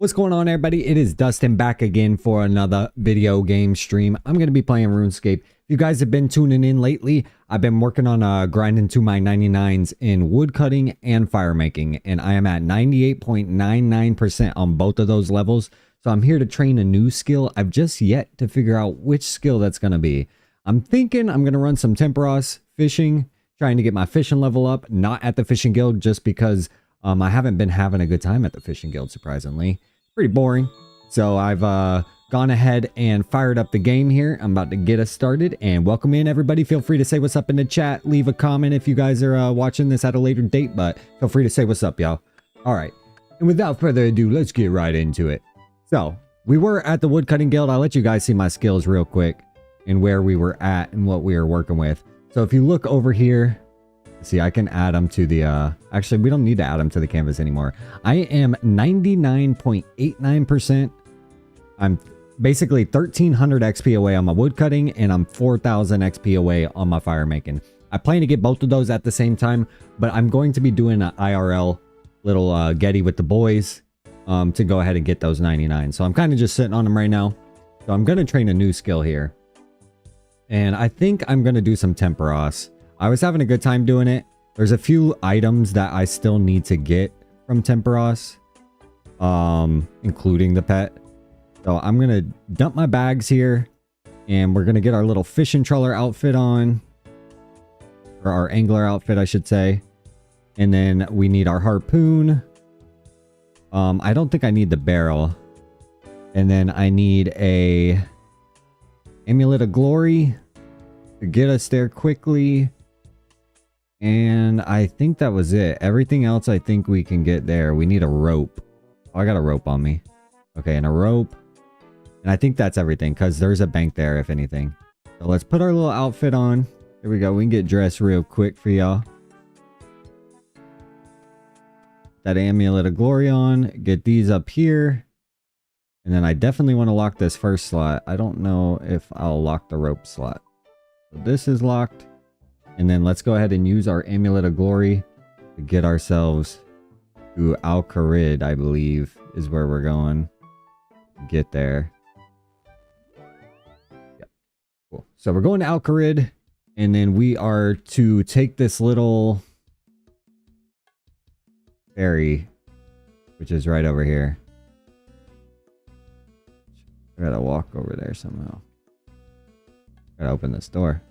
What's going on, everybody? It is Dustin back again for another video game stream. I'm going to be playing RuneScape. If you guys have been tuning in lately, I've been working on grinding to my 99s in wood cutting and fire making, and I am at 98.99% on both of those levels. So I'm here to train a new skill. I've just yet to figure out which skill that's going to be. I'm thinking I'm going to run some Tempoross fishing, trying to get my fishing level up, not at the fishing guild just because I haven't been having a good time at the fishing guild, surprisingly. Pretty boring. So I've gone ahead and fired up the game here. I'm about to get us started, and welcome in, everybody. Feel free to say what's up in the chat. Leave a comment if you guys are watching this at a later date, but feel free to say what's up, y'all. All right. And without further ado, let's get right into it. So we were at the woodcutting guild. I'll let you guys see my skills real quick and where we were at and what we were working with. So if you look over here, see, I can add them to the, actually, we don't need to add them to the canvas anymore. I am 99.89%. I'm basically 1,300 XP away on my wood cutting, and I'm 4,000 XP away on my fire making. I plan to get both of those at the same time, but I'm going to be doing an IRL little Getty with the boys to go ahead and get those 99. So I'm kind of just sitting on them right now. So I'm going to train a new skill here. And I think I'm going to do some Tempoross. I was having a good time doing it. There's a few items that I still need to get from Tempoross, including the pet. So I'm going to dump my bags here, and we're going to get our little fishing trawler outfit on, or our angler outfit, I should say. And then we need our harpoon. I don't think I need the barrel. And then I need a amulet of glory to get us there quickly. And I think that was it. Everything else I think we can get there. We need a rope. Oh, I got a rope on me. Okay, and a rope. And I think that's everything, because there's a bank there, if anything. So let's put our little outfit on. Here we go. We can get dressed real quick for y'all. That amulet of glory on. Get these up here. And then I definitely want to lock this first slot. I don't know if I'll lock the rope slot. So this is locked. And then let's go ahead and use our amulet of glory to get ourselves to Al-Kharid, I believe, is where we're going. Get there. Yep. Cool. So we're going to Al-Kharid, and then we are to take this little ferry, which is right over here. I gotta walk over there somehow. Gotta open this door.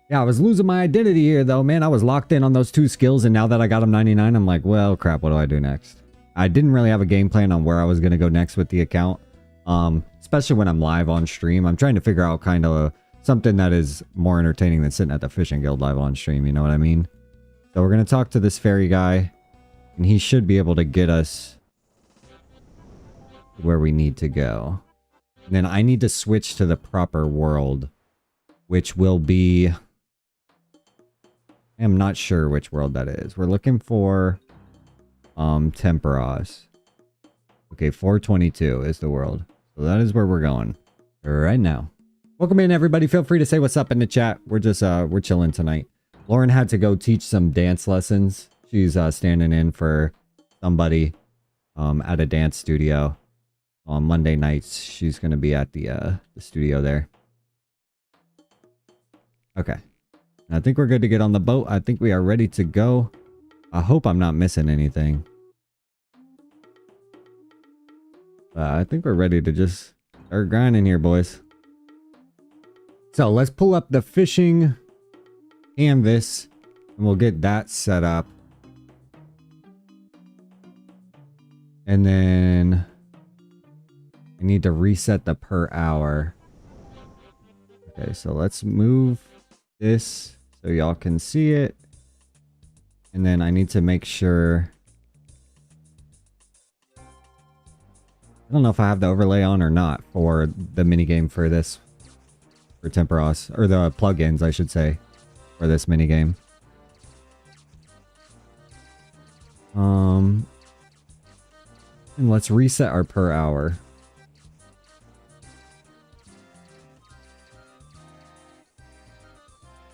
Yeah, I was losing my identity here, though, man. I was locked in on those two skills, and now that I got them 99, I'm like, well, crap, what do I do next? I didn't really have a game plan on where I was going to go next with the account, especially when I'm live on stream. I'm trying to figure out kind of something that is more entertaining than sitting at the fishing guild live on stream, you know what I mean? So we're going to talk to this fairy guy, and he should be able to get us where we need to go. And then I need to switch to the proper world, which will be... I'm not sure which world that is. We're looking for Tempoross. Okay, 422 is the world. So that is where we're going right now. Welcome in, everybody. Feel free to say what's up in the chat. We're just we're chilling tonight. Lauren had to go teach some dance lessons. She's standing in for somebody at a dance studio on Monday nights. She's going to be at the studio there. Okay. I think we're good to get on the boat. I think we are ready to go. I hope I'm not missing anything. I think we're ready to just start grinding here, boys. So let's pull up the fishing canvas, and we'll get that set up. And then I need to reset the per hour. Okay, so let's move this so y'all can see it. And then I need to make sure, I don't know if I have the overlay on or not for the minigame for this, for Tempoross, or the plugins I should say, for this minigame. And let's reset our per hour.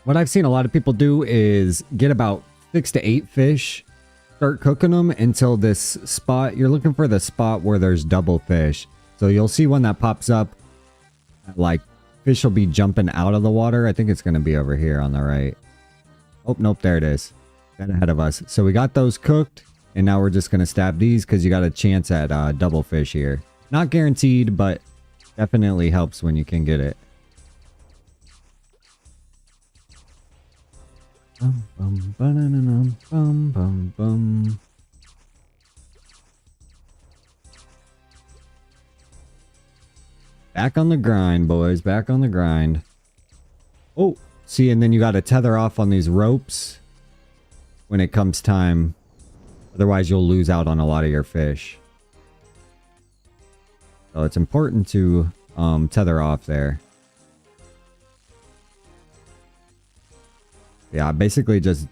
What I've seen a lot of people do is get about 6 to 8 fish start cooking them until this spot. You're looking for the spot where there's double fish. So you'll see one that pops up. Like fish will be jumping out of the water. I think it's going to be over here on the right. Oh, nope. There it is. Got ahead of us. So we got those cooked. And now we're just going to stab these because you got a chance at double fish here. Not guaranteed, but definitely helps when you can get it. Bum, bum, ba-da-da-dum, bum, bum, bum. Back on the grind, boys. Back on the grind. Oh, see, and then you got to tether off on these ropes when it comes time. Otherwise, you'll lose out on a lot of your fish. So it's important to tether off there. Yeah, basically just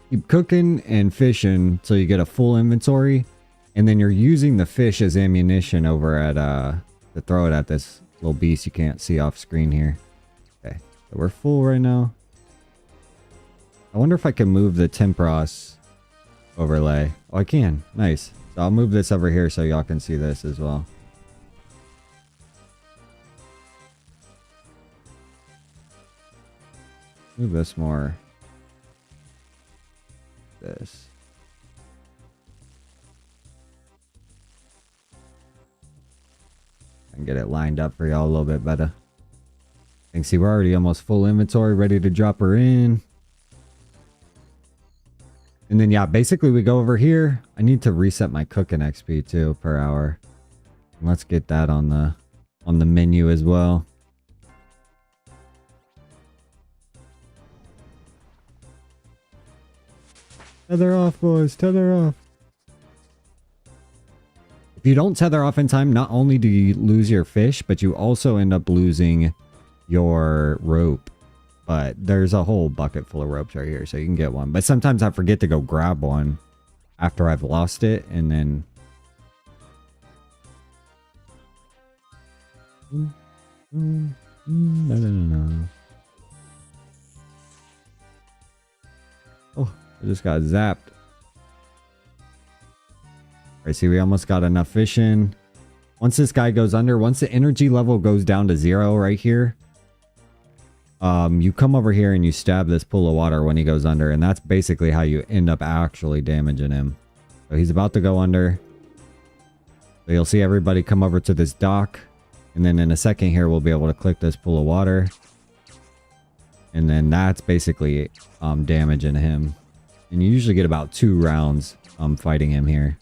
keep cooking and fishing till you get a full inventory. And then you're using the fish as ammunition over at, to throw it at this little beast you can't see off screen here. Okay, so we're full right now. I wonder if I can move the Tempoross overlay. Oh, I can. Nice. So I'll move this over here so y'all can see this as well. Move this more. This. And get it lined up for y'all a little bit better. You can see we're already almost full inventory, ready to drop her in. And then, yeah, basically we go over here. I need to reset my cooking XP too per hour. And let's get that on the menu as well. Tether off, boys. Tether off. If you don't tether off in time, not only do you lose your fish, but you also end up losing your rope. But there's a whole bucket full of ropes right here, so you can get one. But sometimes I forget to go grab one after I've lost it, and then... No. Oh, I just got zapped. Alright, see, we almost got enough fish in. Once this guy goes under, once the energy level goes down to 0 right here, you come over here and you stab this pool of water when he goes under, and that's basically how you end up actually damaging him. So he's about to go under. So you'll see everybody come over to this dock, and then in a second here we'll be able to click this pool of water, and then that's basically damaging him. And you usually get about 2 rounds fighting him here.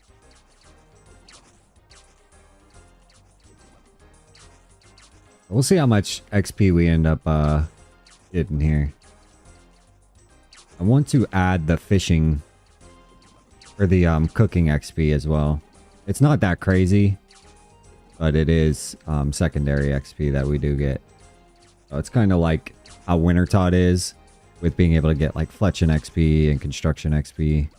We'll see how much XP we end up getting here. I want to add the fishing or the cooking XP as well. It's not that crazy, but it is secondary XP that we do get. So it's kind of like how Wintertot is with being able to get like fletching XP and construction XP.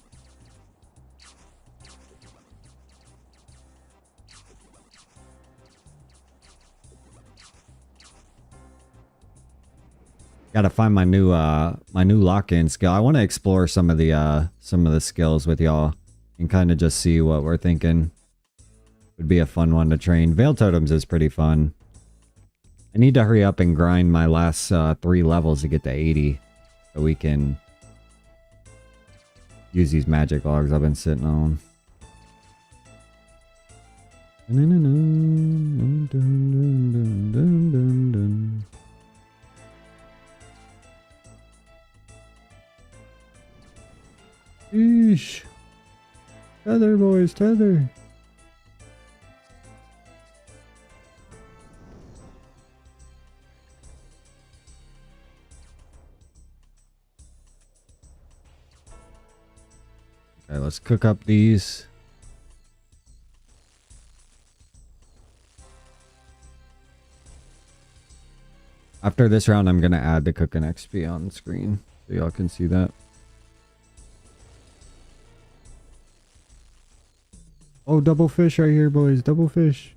Gotta find my new lock-in skill. I want to explore some of the skills with y'all and kind of just see what we're thinking. Would be a fun one to train. Veil Totems is pretty fun. I need to hurry up and grind my last 3 levels to get to 80 so we can use these magic logs I've been sitting on. Eesh. Tether, boys, tether. Okay, let's cook up these. After this round, I'm going to add the cooking XP on screen so y'all can see that. Oh, double fish right here, boys. Double fish.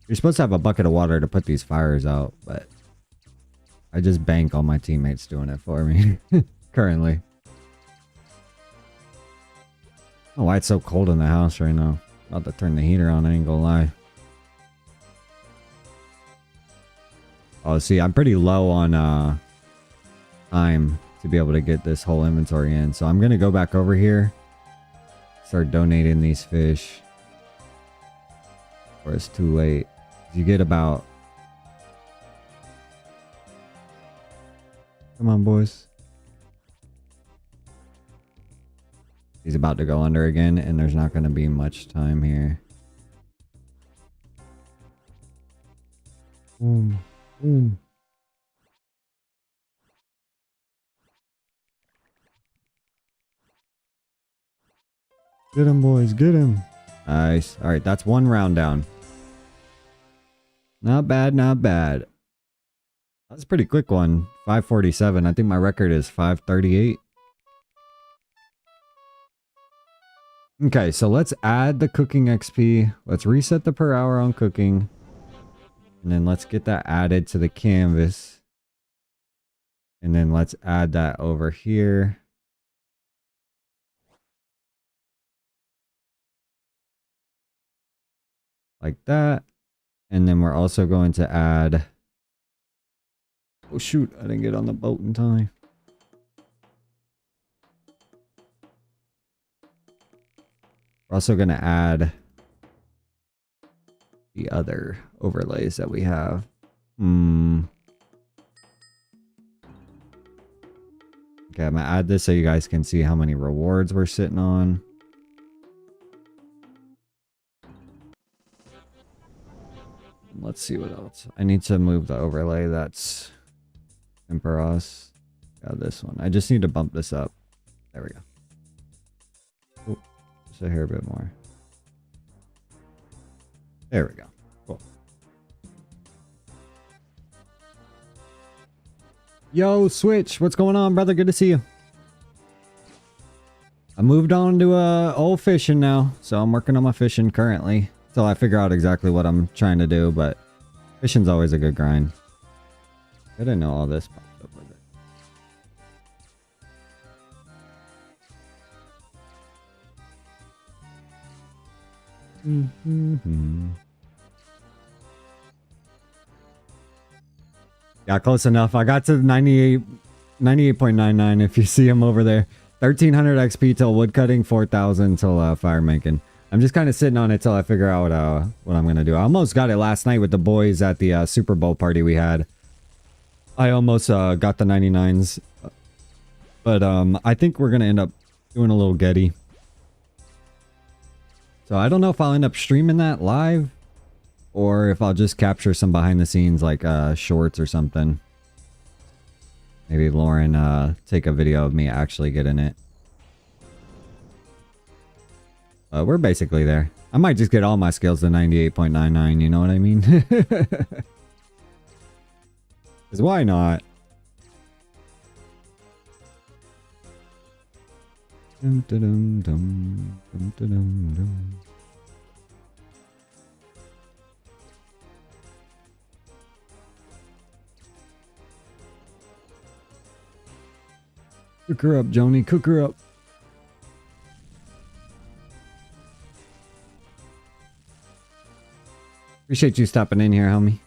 You're supposed to have a bucket of water to put these fires out, but I just bank all my teammates doing it for me. Currently. Oh, why it's so cold in the house right now. About to turn the heater on, I ain't gonna lie. Oh, see, I'm pretty low on time to be able to get this whole inventory in. So I'm gonna go back over here. Start donating these fish. Or it's too late. You get about... Come on, boys. He's about to go under again, and there's not going to be much time here. Boom. Boom. Get him, boys. Get him. Nice. All right, that's one round down. Not bad, not bad. That's a pretty quick one. 547. I think my record is 538. Okay, so let's add the cooking XP. Let's reset the per hour on cooking. And then let's get that added to the canvas. And then let's add that over here. Like that. And then we're also going to add... Oh shoot, I didn't get on the boat in time. We're also going to add the other overlays that we have. Okay, I'm going to add this so you guys can see how many rewards we're sitting on. Let's see what else. I need to move the overlay. That's Tempoross. Yeah, this one. I just need to bump this up. There we go. Oh, just a hair bit more. There we go. Cool. Yo, Switch. What's going on, brother? Good to see you. I moved on to old fishing now. So I'm working on my fishing currently. Until I figure out exactly what I'm trying to do, but fishing's always a good grind. I didn't know all this popped up with it. Yeah, close enough. I got to 98.99 if you see him over there. 1300 XP till woodcutting, 4000 till fire making. I'm just kind of sitting on it till I figure out what I'm going to do. I almost got it last night with the boys at the Super Bowl party we had. I almost got the 99s. But I think we're going to end up doing a little Getty. So I don't know if I'll end up streaming that live. Or if I'll just capture some behind the scenes like shorts or something. Maybe Lauren take a video of me actually getting it. We're basically there. I might just get all my skills to 98.99, you know what I mean? Because why not? Dum, dum, dum, dum, dum, dum. Cook her up, Joni. Cook her up. Appreciate you stopping in here, homie.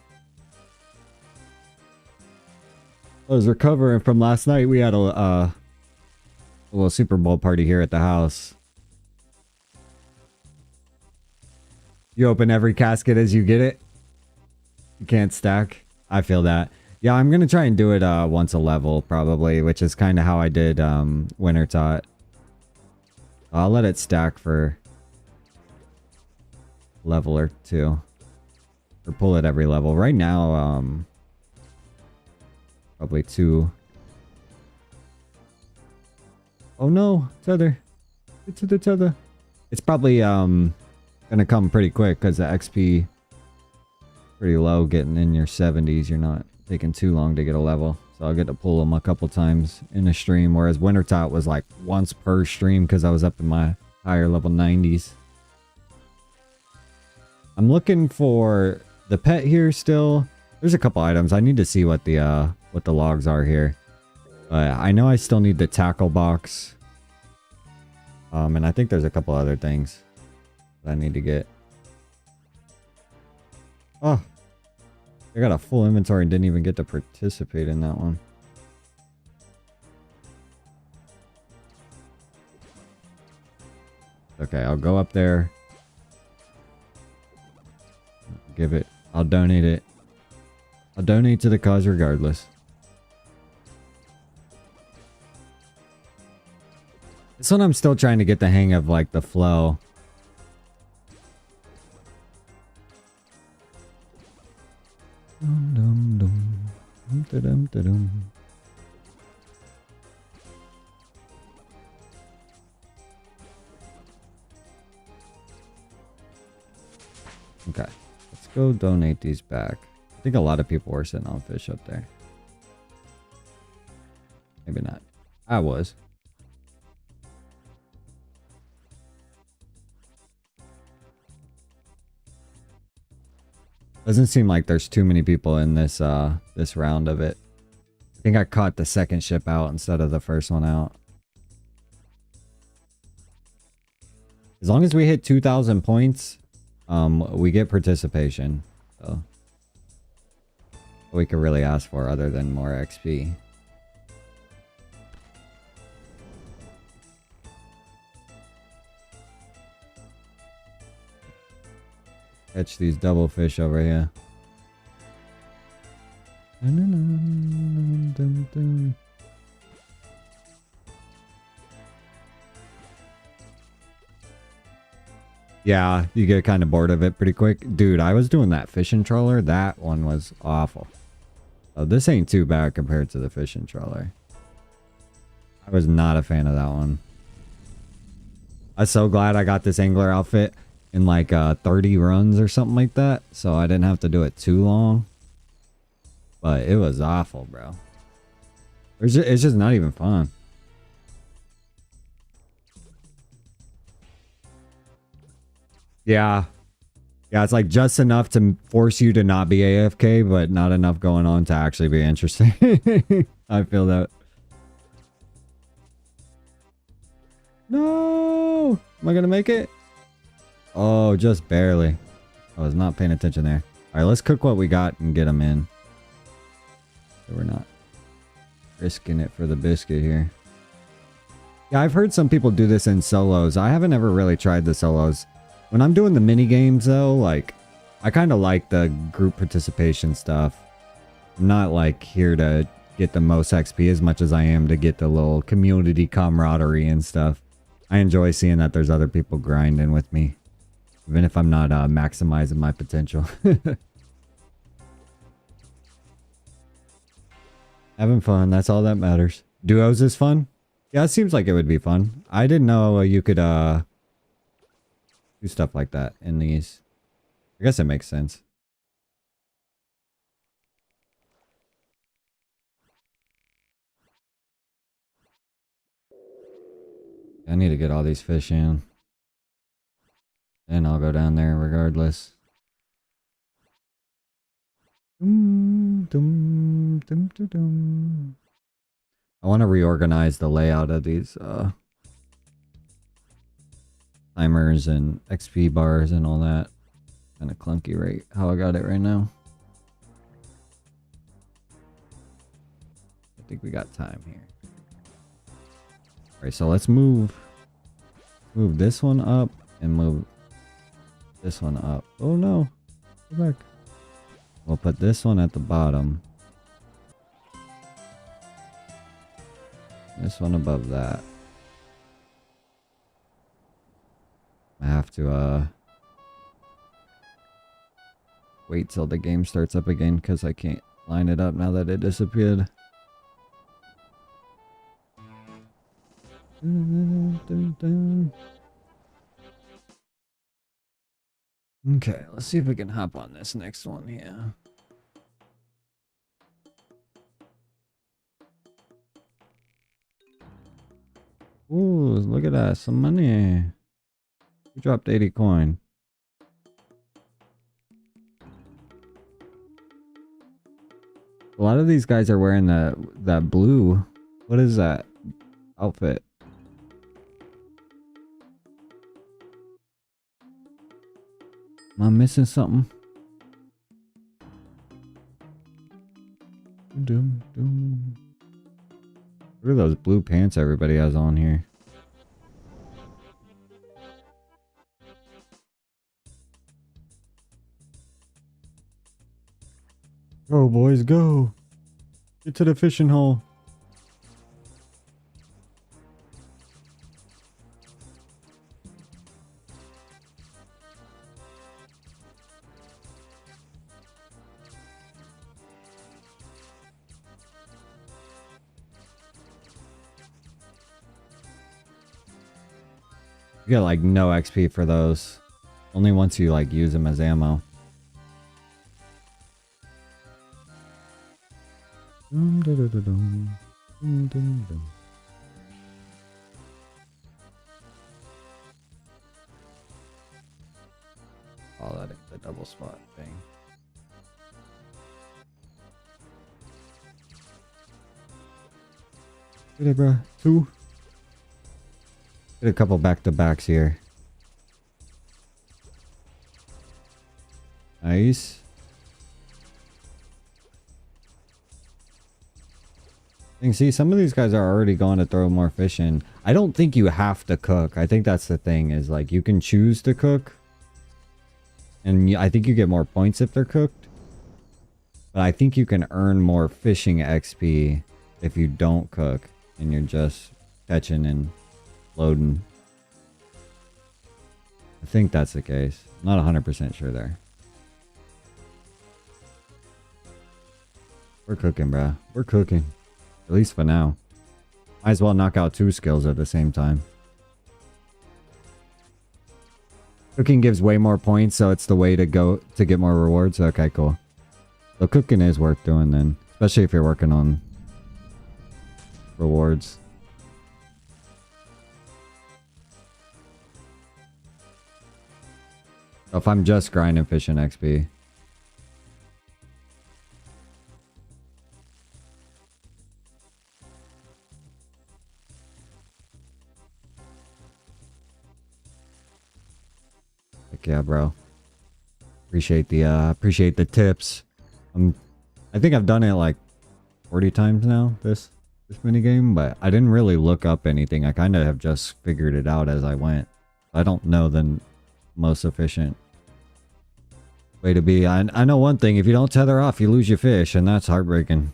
I was recovering from last night. We had a little Super Bowl party here at the house. You open every casket as you get it. You can't stack. I feel that. Yeah, I'm going to try and do it once a level, probably, which is kind of how I did Winter Tot. I'll let it stack for level or two. Or pull it every level. Right now, probably 2. Oh no, tether. Get to the tether. It's probably gonna come pretty quick because the XP pretty low, getting in your 70s. You're not taking too long to get a level. So I'll get to pull them a couple times in a stream. Whereas Winter Tot was like once per stream because I was up in my higher level 90s. I'm looking for the pet here still. There's a couple items. I need to see what the what the logs are here. But I know I still need the tackle box. And I think there's a couple other things that I need to get. Oh, I got a full inventory and didn't even get to participate in that one. Okay, I'll go up there. Give it. I'll donate it. I'll donate to the cause regardless. This one I'm still trying to get the hang of, like, the flow. Okay, let's go donate these back. I think a lot of people were sitting on fish up there. Maybe not. I was. Doesn't seem like there's too many people in this this round of it. I think I caught the second ship out instead of the first one out. As long as we hit 2,000 points, we get participation. So we could really ask for other than more XP. Catch these double fish over here. Yeah, you get kind of bored of it pretty quick. Dude, I was doing that fishing trawler. That one was awful. Oh, this ain't too bad compared to the fishing trawler. I was not a fan of that one. I'm so glad I got this angler outfit in like 30 runs or something like that, so I didn't have to do it too long. But it was awful, bro. It's just not even fun. Yeah. Yeah, it's like just enough to force you to not be AFK, but not enough going on to actually be interesting. I feel that. No! Am I gonna make it? Oh, just barely. I was not paying attention there. Alright, let's cook what we got and get them in. So we're not risking it for the biscuit here. Yeah, I've heard some people do this in solos. I haven't ever really tried the solos. When I'm doing the mini games though, like, I kind of like the group participation stuff. I'm not like here to get the most XP as much as I am to get the little community camaraderie and stuff. I enjoy seeing that there's other people grinding with me. Even if I'm not maximizing my potential. Having fun, that's all that matters. Duos is fun? Yeah, it seems like it would be fun. I didn't know you could do stuff like that in these. I guess it makes sense. I need to get all these fish in. And I'll go down there regardless. I want to reorganize the layout of these timers and XP bars and all that. Kind of clunky right how I got it right now. I think we got time here. Alright, so let's move this one up and move this one up. Oh no. Go back. We'll put this one at the bottom. This one above that. I have to wait till the game starts up again because I can't line it up now that it disappeared. Okay, let's see if we can hop on this next one here. Ooh, look at that, some money. We dropped 80 coin. A lot of these guys are wearing that blue. What is that outfit? Am I missing something? What are those blue pants everybody has on here? Go, boys, go. Get to the fishing hole. You get like no XP for those. Only once you like use them as ammo. Oh, that is the double spot thing. Get it, bro. 2. Get a couple back-to-backs here. Nice. You can see some of these guys are already going to throw more fish in. I don't think you have to cook. I think that's the thing, is like you can choose to cook. And I think you get more points if they're cooked. But I think you can earn more fishing XP if you don't cook and you're just catching and loading. I think that's the case. I'm not 100% sure there. We're cooking, bruh. We're cooking. At least for now. Might as well knock out 2 skills at the same time. Cooking gives way more points, so it's the way to go to get more rewards. Okay, cool. So cooking is worth doing then. Especially if you're working on rewards. So if I'm just grinding fishing XP. Heck yeah, bro. Appreciate the tips. I think I've done it like 40 times now, this mini game, but I didn't really look up anything. I kind of have just figured it out as I went. I don't know the most efficient way to be. I know one thing: if you don't tether off, you lose your fish, and that's heartbreaking.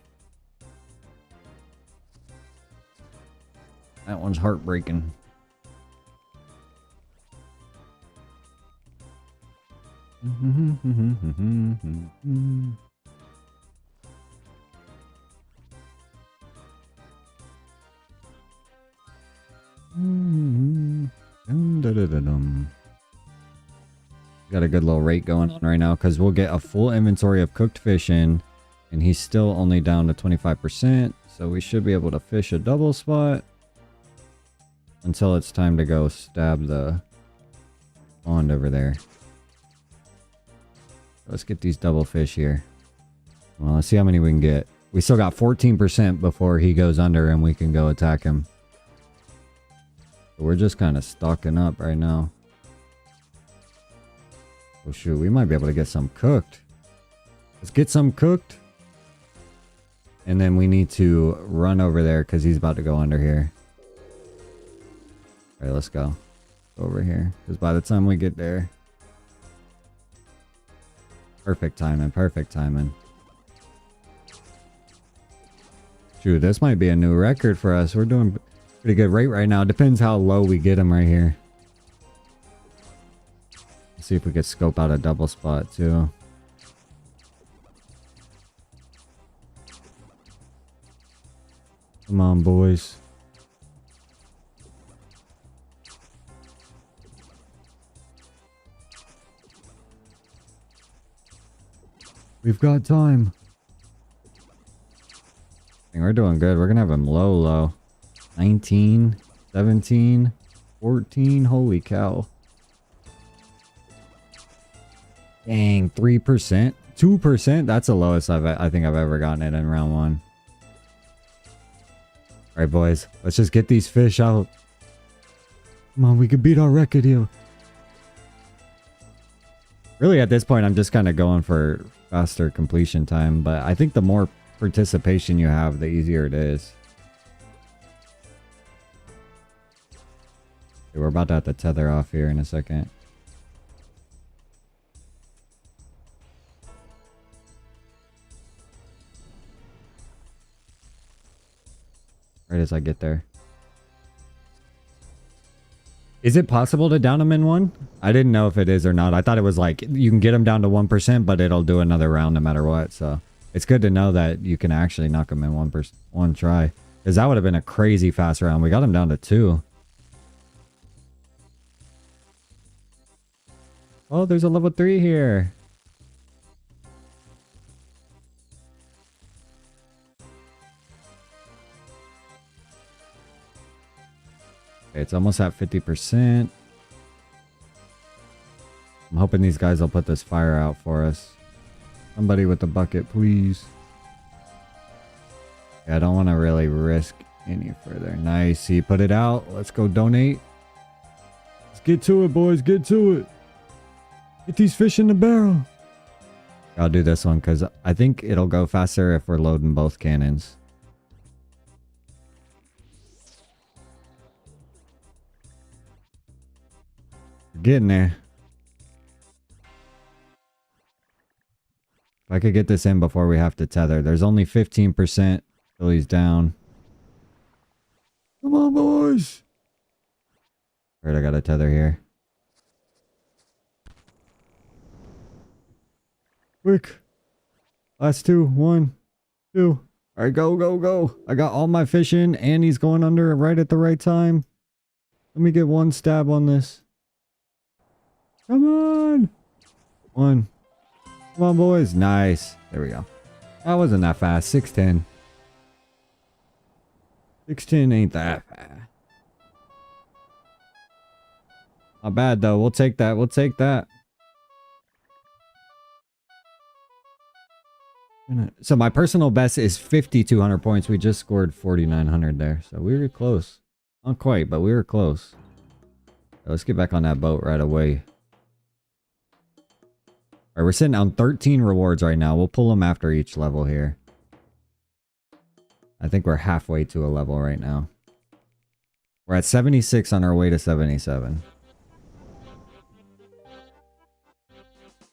That one's heartbreaking. Got a good little rate going on right now because we'll get a full inventory of cooked fish in, and he's still only down to 25%, so we should be able to fish a double spot until it's time to go stab the pond over there. Let's get these double fish here. Well, let's see how many we can get. We still got 14% before he goes under and we can go attack him. So we're just kind of stocking up right now. Oh shoot, we might be able to get some cooked. Let's get some cooked. And then we need to run over there because he's about to go under here. Alright, let's go. Go over here. Because by the time we get there... Perfect timing, perfect timing. Shoot, this might be a new record for us. We're doing pretty good rate right now. Depends how low we get him right here. Let's see if we could scope out a double spot too. Come on, boys. We've got time. We're doing good. We're gonna have him low. 19, 17, 14. Holy cow. Dang, 3%. 2%. That's the lowest I think I've ever gotten it in round 1. All right, boys. Let's just get these fish out. Come on, we could beat our record here. Really, at this point, I'm just kind of going for faster completion time. But I think the more participation you have, the easier it is. Okay, we're about to have to tether off here in a second. Right as I get there. Is it possible to down them in one? I didn't know if it is or not. I thought it was like you can get them down to 1%, but it'll do another round no matter what. So it's good to know that you can actually knock them in one try. Because that would have been a crazy fast round. We got them down to 2. Oh, there's a level 3 here. Okay, it's almost at 50%. I'm hoping these guys will put this fire out for us. Somebody with the bucket, please. Yeah, I don't want to really risk any further. Nice. He put it out. Let's go donate. Let's get to it, boys. Get to it. Get these fish in the barrel. I'll do this one because I think it'll go faster if we're loading both cannons. Getting there. If I could get this in before we have to tether. There's only 15% till he's down. Come on, boys. Alright, I got a tether here. Quick. Last 2. 1, 2. Alright, go, go, go. I got all my fish in and he's going under right at the right time. Let me get one stab on this. Come on. 1. Come on, boys. Nice. There we go. That wasn't that fast. 610. 610 ain't that fast. Not bad, though. We'll take that. We'll take that. So my personal best is 5,200 points. We just scored 4,900 there. So we were close. Not quite, but we were close. Let's get back on that boat right away. Alright, we're sitting on 13 rewards right now. We'll pull them after each level here. I think we're halfway to a level right now. We're at 76 on our way to 77.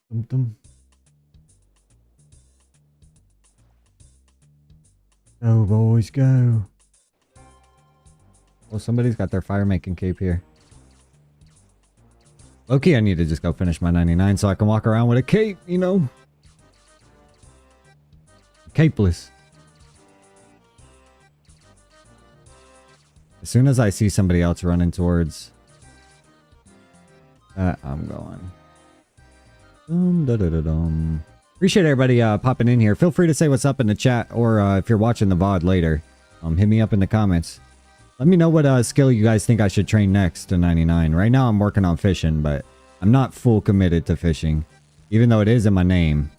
Dum -dum. Go, boys, go. Oh, somebody's got their fire making cape here. Okay, I need to just go finish my 99 so I can walk around with a cape, you know? Capeless. As soon as I see somebody else running towards that, I'm going. Appreciate everybody popping in here. Feel free to say what's up in the chat, or if you're watching the VOD later, hit me up in the comments. Let me know what skill you guys think I should train next to 99. Right now I'm working on fishing, but I'm not full committed to fishing. Even though it is in my name,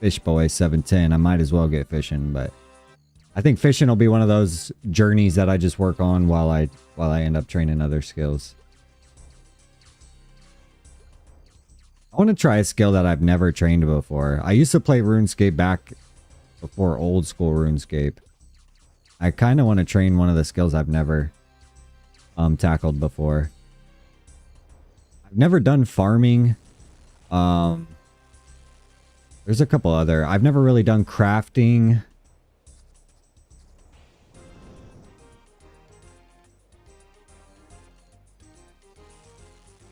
Fish Boy 710, I might as well get fishing, but I think fishing will be one of those journeys that I just work on while I end up training other skills. I want to try a skill that I've never trained before. I used to play RuneScape back before old school RuneScape. I kind of want to train one of the skills I've never tackled before. I've never done farming. There's a couple other. I've never really done crafting.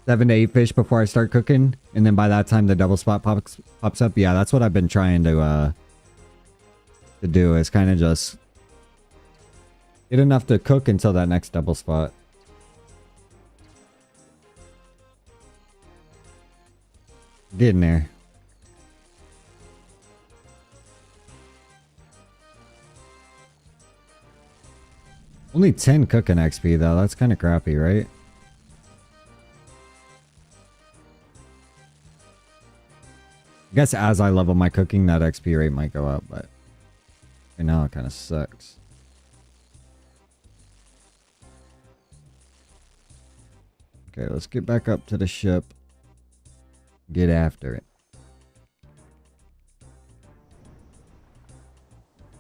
Seven to 8 fish before I start cooking, and then by that time the double spot pops up. Yeah, that's what I've been trying to do. Is kind of just get enough to cook until that next double spot. Getting there. Only 10 cooking XP though. That's kind of crappy, right? I guess as I level my cooking, that XP rate might go up, but right now it kind of sucks. Okay, let's get back up to the ship. Get after it.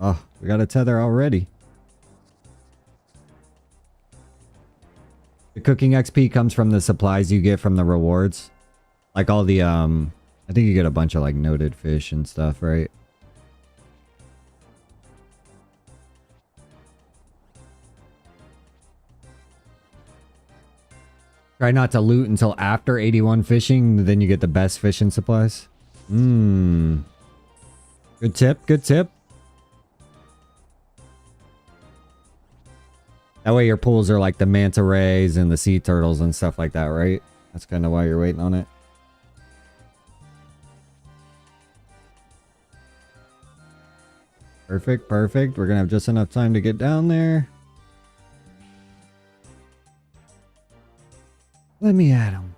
Oh, we got a tether already. The cooking XP comes from the supplies you get from the rewards. Like all the, I think you get a bunch of like noted fish and stuff, right? Try not to loot until after 81 fishing, then you get the best fishing supplies. Good tip, good tip. That way your pools are like the manta rays and the sea turtles and stuff like that, right? That's kind of why you're waiting on it. Perfect, perfect. We're gonna have just enough time to get down there. Let me at him.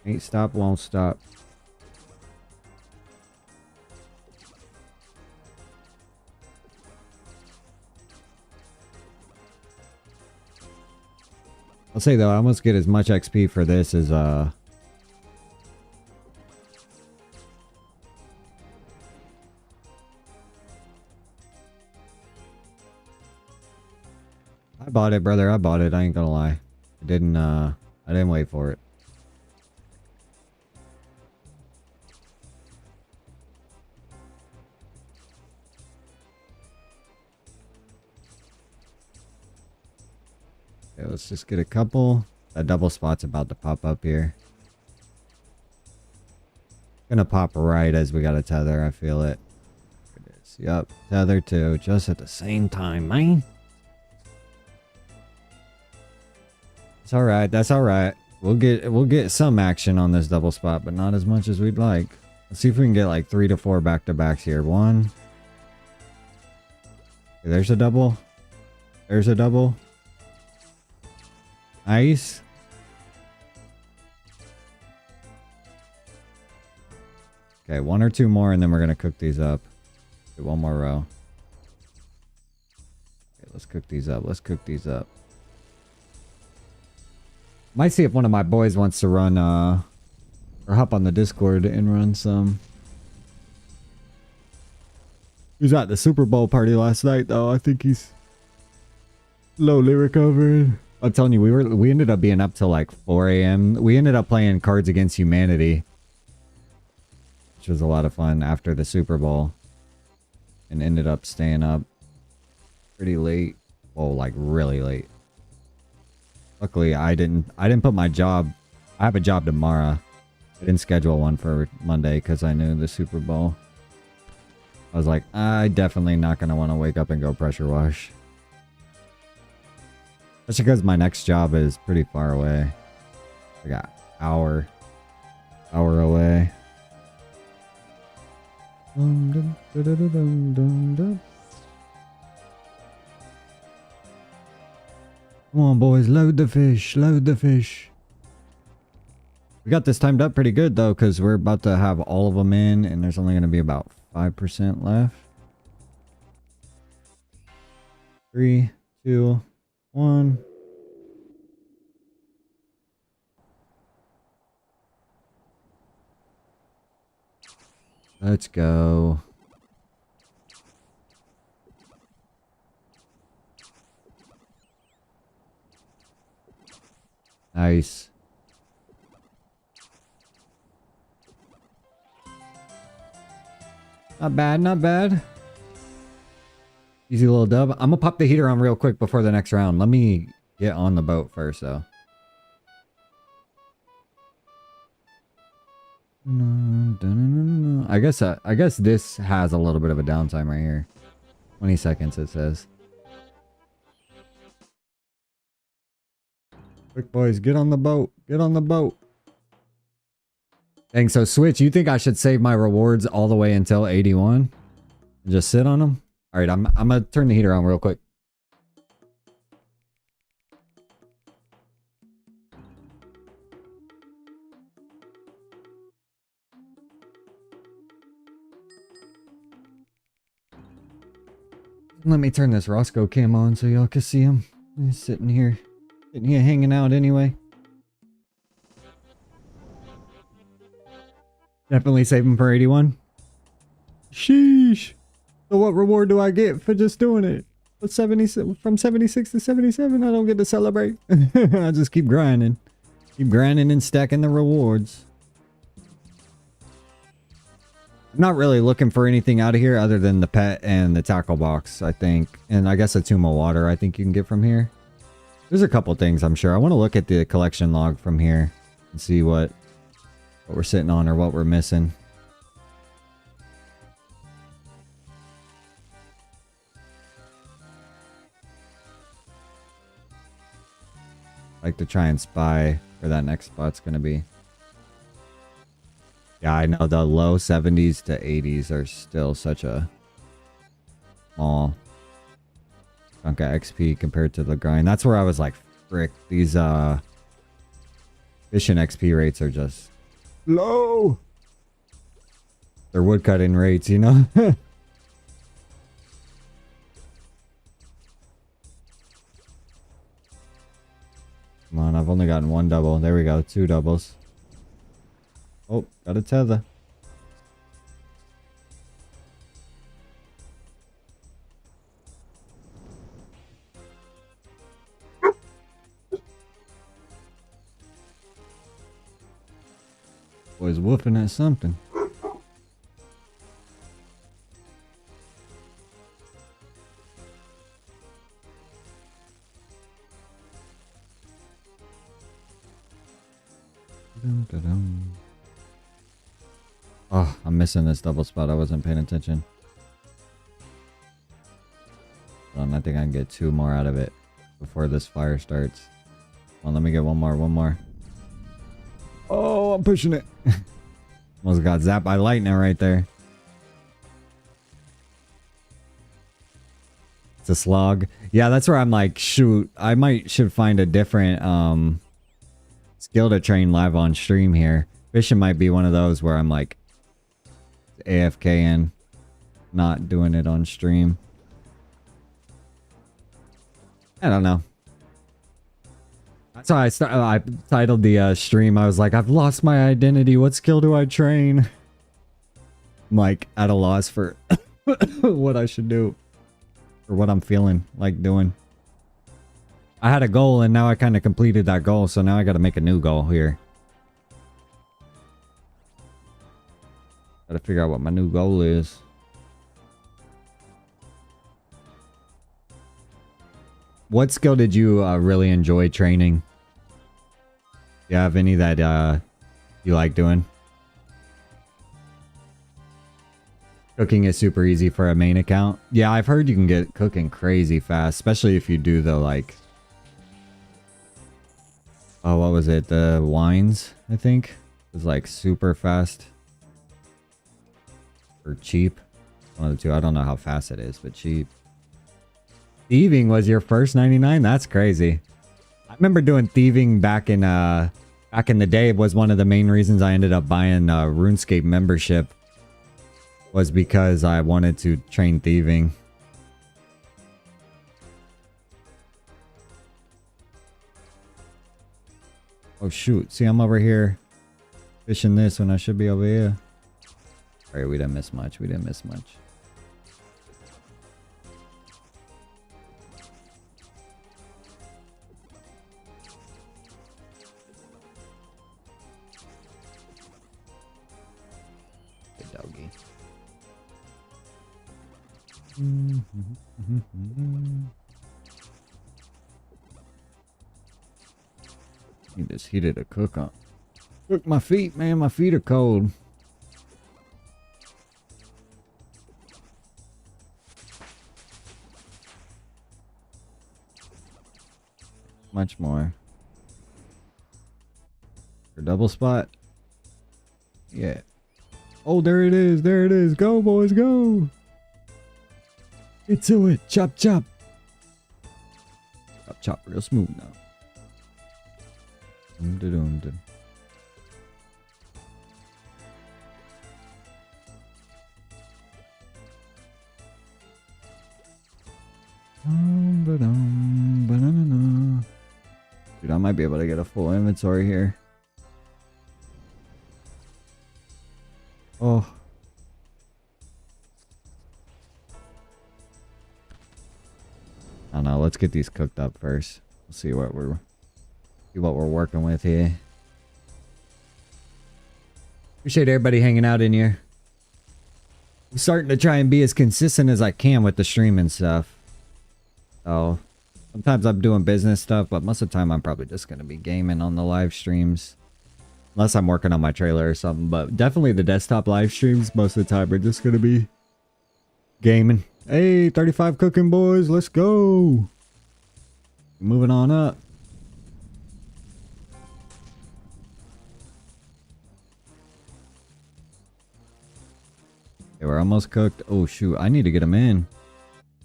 Ain't stop, won't stop. I'll say though, I almost get as much XP for this as I bought it, brother. I bought it. I ain't gonna lie. I didn't wait for it. Okay, let's just get a couple. That double spot's about to pop up here. Gonna pop right as we got a tether. I feel it. There it is. Yup, tether too. Just at the same time, man. It's all right. That's all right. We'll get some action on this double spot, but not as much as we'd like. Let's see if we can get like 3 to 4 back-to-backs here. One. Okay, there's a double. There's a double. Nice. Okay, 1 or 2 more and then we're going to cook these up. Get 1 more row. Okay, let's cook these up. Let's cook these up. Might see if one of my boys wants to run, or hop on the Discord and run some. He was at the Super Bowl party last night, though. I think he's slowly recovering. I'm telling you, we ended up being up till like 4 a.m. We ended up playing Cards Against Humanity, which was a lot of fun after the Super Bowl, and ended up staying up pretty late. Well, like really late. Luckily, I didn't put my job. I have a job tomorrow. I didn't schedule one for Monday because I knew the Super Bowl. I was like, I definitely not gonna want to wake up and go pressure wash. That's because my next job is pretty far away. I got hour away. Come on, boys, load the fish, load the fish. We got this timed up pretty good though, because we're about to have all of them in, and there's only going to be about 5% left. 3, 2, 1. Let's go. Nice. Not bad, not bad. Easy little dub. I'm gonna pop the heater on real quick before the next round. Let me get on the boat first, though. I guess this has a little bit of a downtime right here. 20 seconds it says. Quick boys, get on the boat. Get on the boat. Dang, so Switch, you think I should save my rewards all the way until 81? And just sit on them? Alright, I'm gonna turn the heater on real quick. Let me turn this Roscoe cam on so y'all can see him. He's sitting here hanging out anyway. Definitely save him for 81. Sheesh. So what reward do I get for just doing it? But from 76 to 77, I don't get to celebrate. I just keep grinding. Keep grinding and stacking the rewards. I'm not really looking for anything out of here other than the pet and the tackle box, I think. And I guess a tomb of water I think you can get from here. There's a couple things, I'm sure. I want to look at the collection log from here and see what we're sitting on or what we're missing. I like to try and spy where that next spot's going to be. Yeah, I know the low 70s to 80s are still such a small chunk of XP compared to the grind. That's where I was like, frick, these fishing XP rates are just low. They're woodcutting rates, you know? Come on, I've only gotten one double. There we go, 2 doubles. Oh, got a tether. Boy's woofing at something. Dum, da, dum. Oh, I'm missing this double spot. I wasn't paying attention. I think I can get 2 more out of it before this fire starts. Well, let me get one more. Oh, I'm pushing it. Almost got zapped by lightning right there. It's a slog. Yeah, that's where I'm like, shoot, I should find a different skill to train live on stream here. Fishing might be one of those where I'm like AFK and not doing it on stream. I don't know. That's why I titled the stream. I was like, I've lost my identity. What skill do I train? I'm like at a loss for what I should do or what I'm feeling like doing. I had a goal and now I kind of completed that goal. So now I got to make a new goal here. Got to figure out what my new goal is. What skill did you really enjoy training? Do you have any that you like doing? Cooking is super easy for a main account. Yeah, I've heard you can get cooking crazy fast, especially if you do the like... Oh, what was it? The wines, I think. It was like super fast. Or cheap. One of the two. I don't know how fast it is, but cheap. Thieving was your first 99? That's crazy. I remember doing thieving back in the day. It was one of the main reasons I ended up buying RuneScape membership. Was because I wanted to train thieving. Oh shoot. See, I'm over here fishing this when I should be over here. Alright, we didn't miss much. We didn't miss much. Doggy. Need this heater to cook on. Cook my feet, man. My feet are cold. much more. For double spot. Yeah. Oh, there it is. There it is. Go, boys, go. Get to it. Chop, chop. Chop, chop real smooth now. Dum-da-dum-dum. Dude, I might be able to get a full inventory here. Oh. I don't know. Let's get these cooked up first. We'll see what we're working with here. Appreciate everybody hanging out in here. I'm starting to try and be as consistent as I can with the stream and stuff. So sometimes I'm doing business stuff, but most of the time I'm probably just going to be gaming on the live streams. Unless I'm working on my trailer or something. But definitely the desktop live streams, most of the time are just going to be gaming. Hey, 35 cooking, boys. Let's go. Moving on up. Okay, we're almost cooked. Oh, shoot. I need to get them in.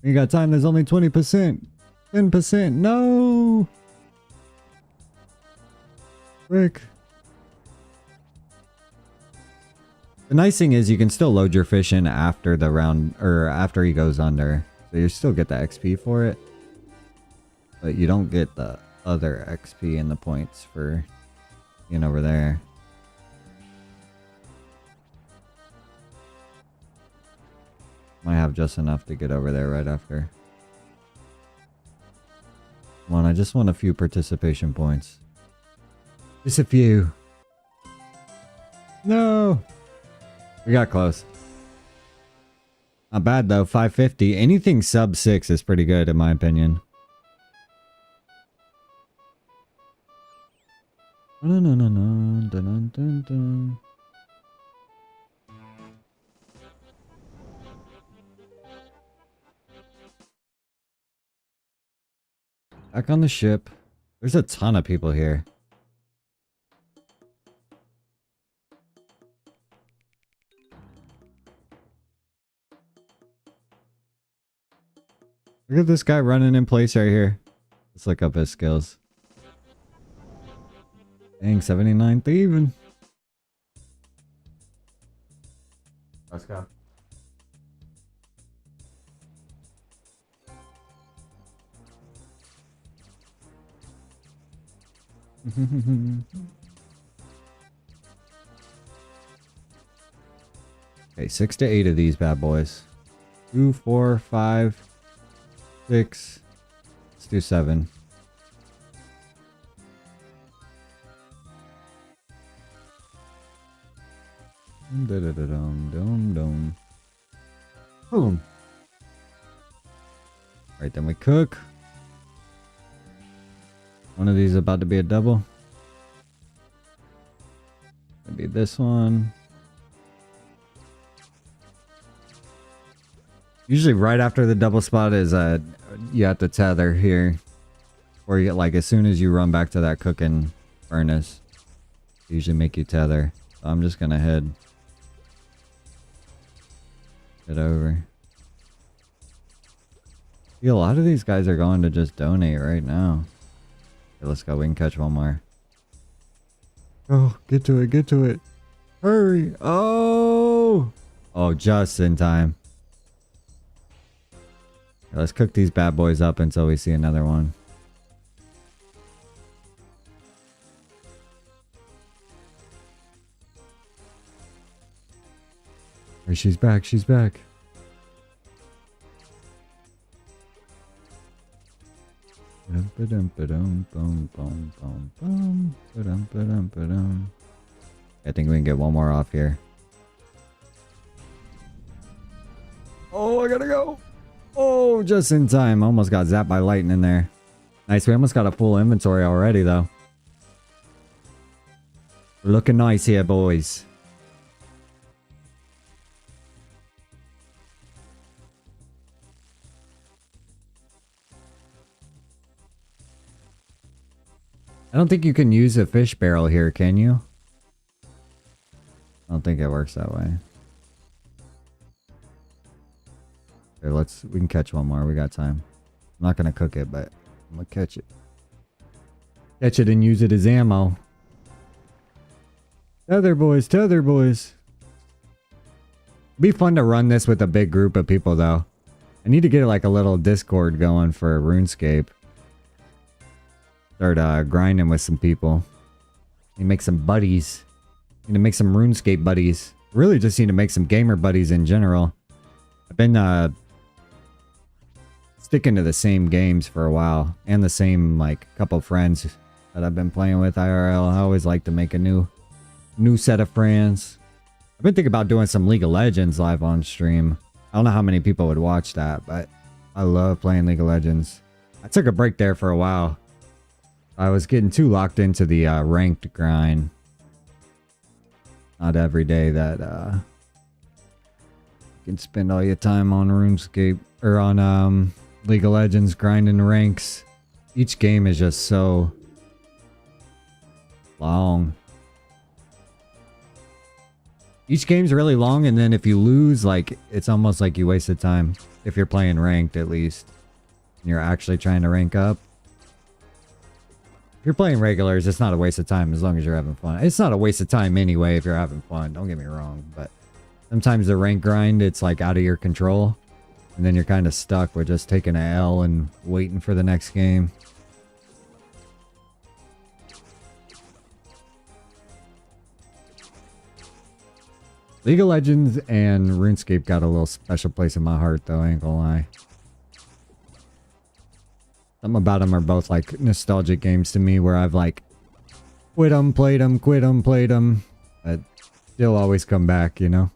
We got time. There's only 20%. 10%. No. Quick. The nice thing is you can still load your fish in after the round, or after he goes under. So you still get the XP for it. But you don't get the other XP and the points for being over there. Might have just enough to get over there right after. Come on, I just want a few participation points. Just a few. No! We got close. Not bad though, 550. Anything sub 6 is pretty good in my opinion. Back on the ship. There's a ton of people here. Look at this guy running in place right here. Let's look up his skills. Dang, 79 thieving. Let's go. Okay, 6 to 8 of these bad boys. 2, 4, 5, 6. Let's do 7. Boom. Right, then we cook. One of these is about to be a double. Maybe this one. Usually right after the double spot is you have to tether here. Or you, like as soon as you run back to that cooking furnace. Usually make you tether. So I'm just gonna head over. See, a lot of these guys are going to just donate right now. Okay, let's go. We can catch one more. Oh, get to it. Get to it. Hurry. Oh. Oh, just in time. Okay, let's cook these bad boys up until we see another one. Hey, she's back. She's back. I think we can get one more off here. Oh, I gotta go. Oh, just in time. Almost got zapped by lightning there. Nice. We almost got a full inventory already, though. Looking nice here, boys. I don't think you can use a fish barrel here, can you? I don't think it works that way. Here, we can catch one more. We got time. I'm not gonna cook it, but I'm gonna catch it. Catch it and use it as ammo. Tether boys, tether boys. Be fun to run this with a big group of people though. I need to get like a little Discord going for RuneScape. Start grinding with some people. Need to make some buddies. Need to make some RuneScape buddies. Really just need to make some gamer buddies in general. I've been sticking to the same games for a while. And the same like couple friends that I've been playing with IRL. I always like to make a new set of friends. I've been thinking about doing some League of Legends live on stream. I don't know how many people would watch that, but I love playing League of Legends. I took a break there for a while. I was getting too locked into the ranked grind. Not every day that you can spend all your time on RuneScape or on League of Legends grinding ranks. Each game is just so long. Each game's really long, and then if you lose, like, it's almost like you wasted time. If you're playing ranked, at least. And you're actually trying to rank up. If you're playing regulars, it's not a waste of time as long as you're having fun. It's not a waste of time anyway if you're having fun, don't get me wrong. But sometimes the rank grind, it's like out of your control. And then you're kind of stuck with just taking an L and waiting for the next game. League of Legends and RuneScape got a little special place in my heart, though, I ain't gonna lie. Something about them are both like nostalgic games to me where I've like quit them, played them, quit them, played them, but still always come back, you know?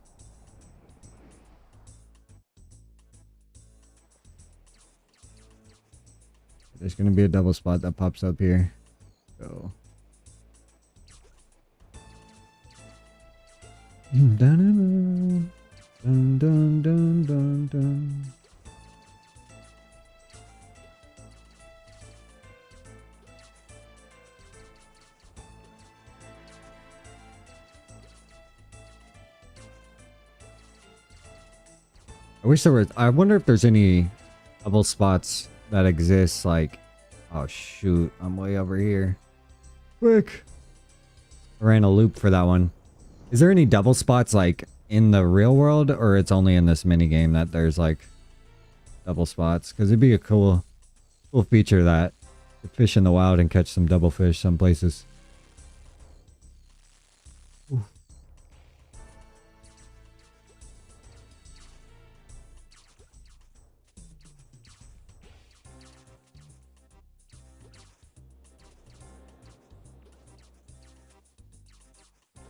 There's gonna be a double spot that pops up here. So. Dun, dun, dun, dun, dun, dun, dun. I wish there was. I wonder if there's any double spots that exist. Like, oh shoot, I'm way over here. Quick! I ran a loop for that one. Is there any double spots like in the real world, or it's only in this mini game that there's like double spots? Because it'd be a cool feature that you fish in the wild and catch some double fish some places. Ooh.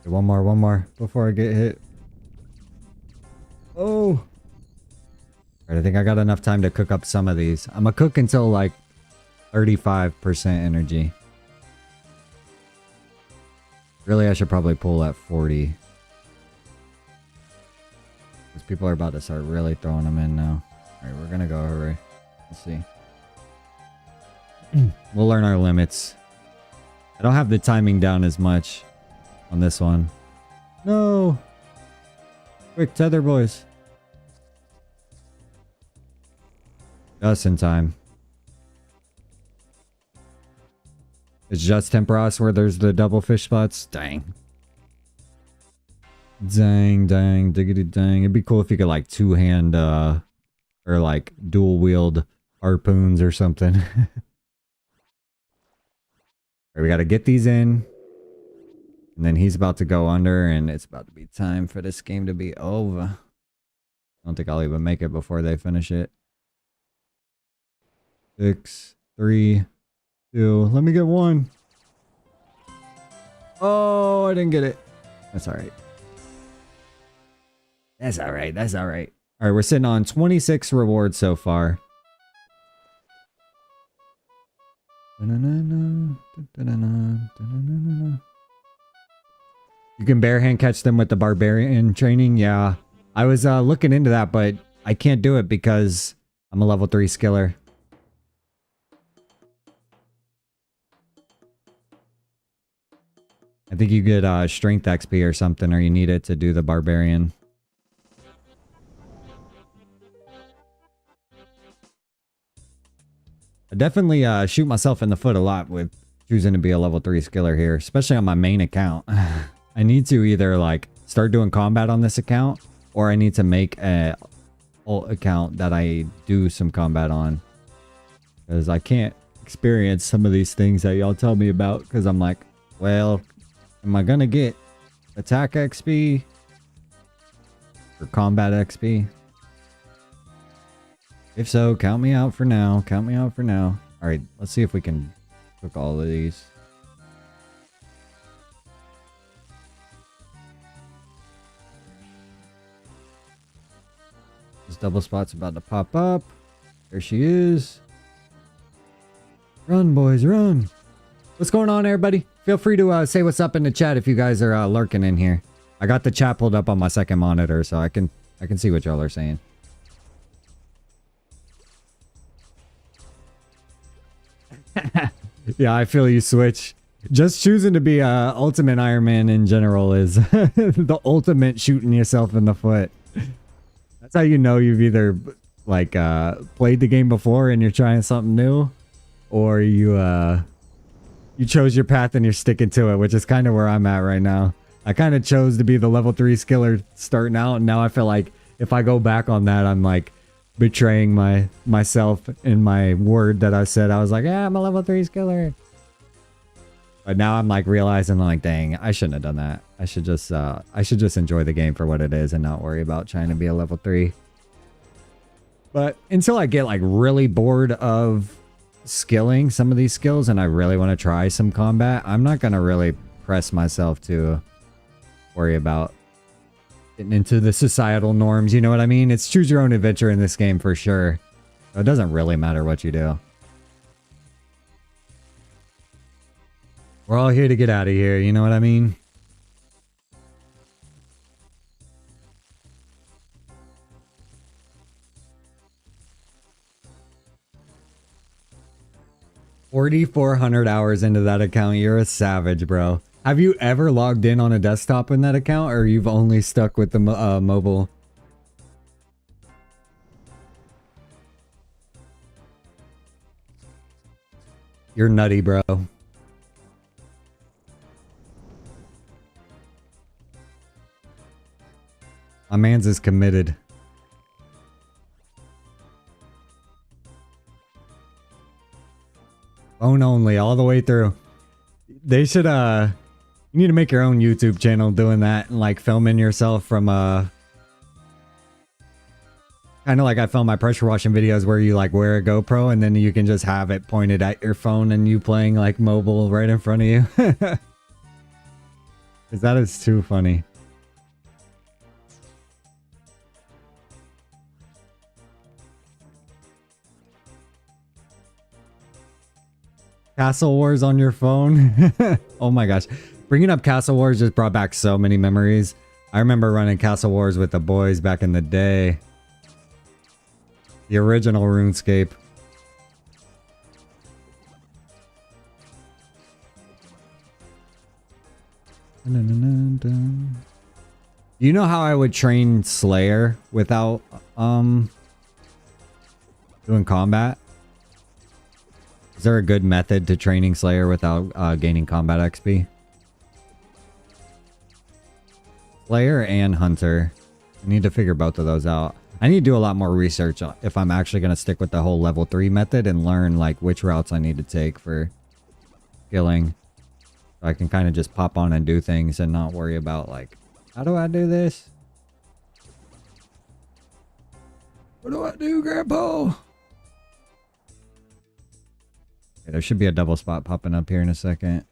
One more before I get hit. Oh! Alright, I think I got enough time to cook up some of these. I'm gonna cook until like 35% energy. Really, I should probably pull at 40. Because people are about to start really throwing them in now. Alright, we're gonna go over. Let's see. We'll learn our limits. I don't have the timing down as much on this one. No! Quick, tether boys. Just in time. It's just Tempoross where there's the double fish spots? Dang. Dang, dang, diggity dang. It'd be cool if you could like two-hand, or like dual-wield harpoons or something. Alright, we gotta get these in. And then he's about to go under, and it's about to be time for this game to be over. I don't think I'll even make it before they finish it. 6, 3, 2. Let me get one. Oh, I didn't get it. That's alright. That's alright. That's alright. Alright, we're sitting on 26 rewards so far. You can barehand catch them with the barbarian training. Yeah, I was looking into that, but I can't do it because I'm a level 3 skiller. I think you get strength XP or something, or you need it to do the barbarian. I definitely shoot myself in the foot a lot with choosing to be a level 3 skiller here, especially on my main account. I need to either like start doing combat on this account, or I need to make a alt account that I do some combat on, because I can't experience some of these things that y'all tell me about, because I'm like, well, am I gonna get attack XP or combat XP? If so, count me out for now. Count me out for now. All right, let's see if we can cook all of these. This double spot's about to pop up. There she is. Run, boys, run. What's going on, everybody? Feel free to say what's up in the chat if you guys are lurking in here. I got the chat pulled up on my second monitor, so I can see what y'all are saying. Yeah, I feel you, Switch. Just choosing to be Ultimate Iron Man in general is the ultimate shooting yourself in the foot. That's how you know you've either like played the game before and you're trying something new, or you chose your path and you're sticking to it, which is kind of where I'm at right now. I kind of chose to be the level 3 skiller starting out, and now I feel like if I go back on that, I'm like betraying myself in my word that I said. I was like, yeah, I'm a level 3 skiller. But now I'm like realizing, like, dang, I shouldn't have done that. I should just enjoy the game for what it is and not worry about trying to be a level 3. But until I get like really bored of skilling some of these skills and I really want to try some combat, I'm not going to really press myself to worry about getting into the societal norms, you know what I mean? It's choose your own adventure in this game for sure. So it doesn't really matter what you do. We're all here to get out of here, you know what I mean? $4,400 hours into that account. You're a savage, bro. Have you ever logged in on a desktop in that account, or you've only stuck with the mobile? You're nutty, bro. My man's is committed. Phone only all the way through. They should you need to make your own YouTube channel doing that and like filming yourself from kind of like I film my pressure washing videos where you like wear a GoPro and then you can just have it pointed at your phone and you playing like mobile right in front of you. Cause that is too funny. Castle Wars on your phone? Oh my gosh. Bringing up Castle Wars just brought back so many memories. I remember running Castle Wars with the boys back in the day. The original RuneScape. You know how I would train Slayer without doing combat? Is there a good method to training Slayer without gaining combat XP? Slayer and Hunter. I need to figure both of those out. I need to do a lot more research if I'm actually going to stick with the whole level 3 method and learn like which routes I need to take for skilling. So I can kind of just pop on and do things and not worry about like, how do I do this? What do I do, Grandpa? Okay, there should be a double spot popping up here in a second.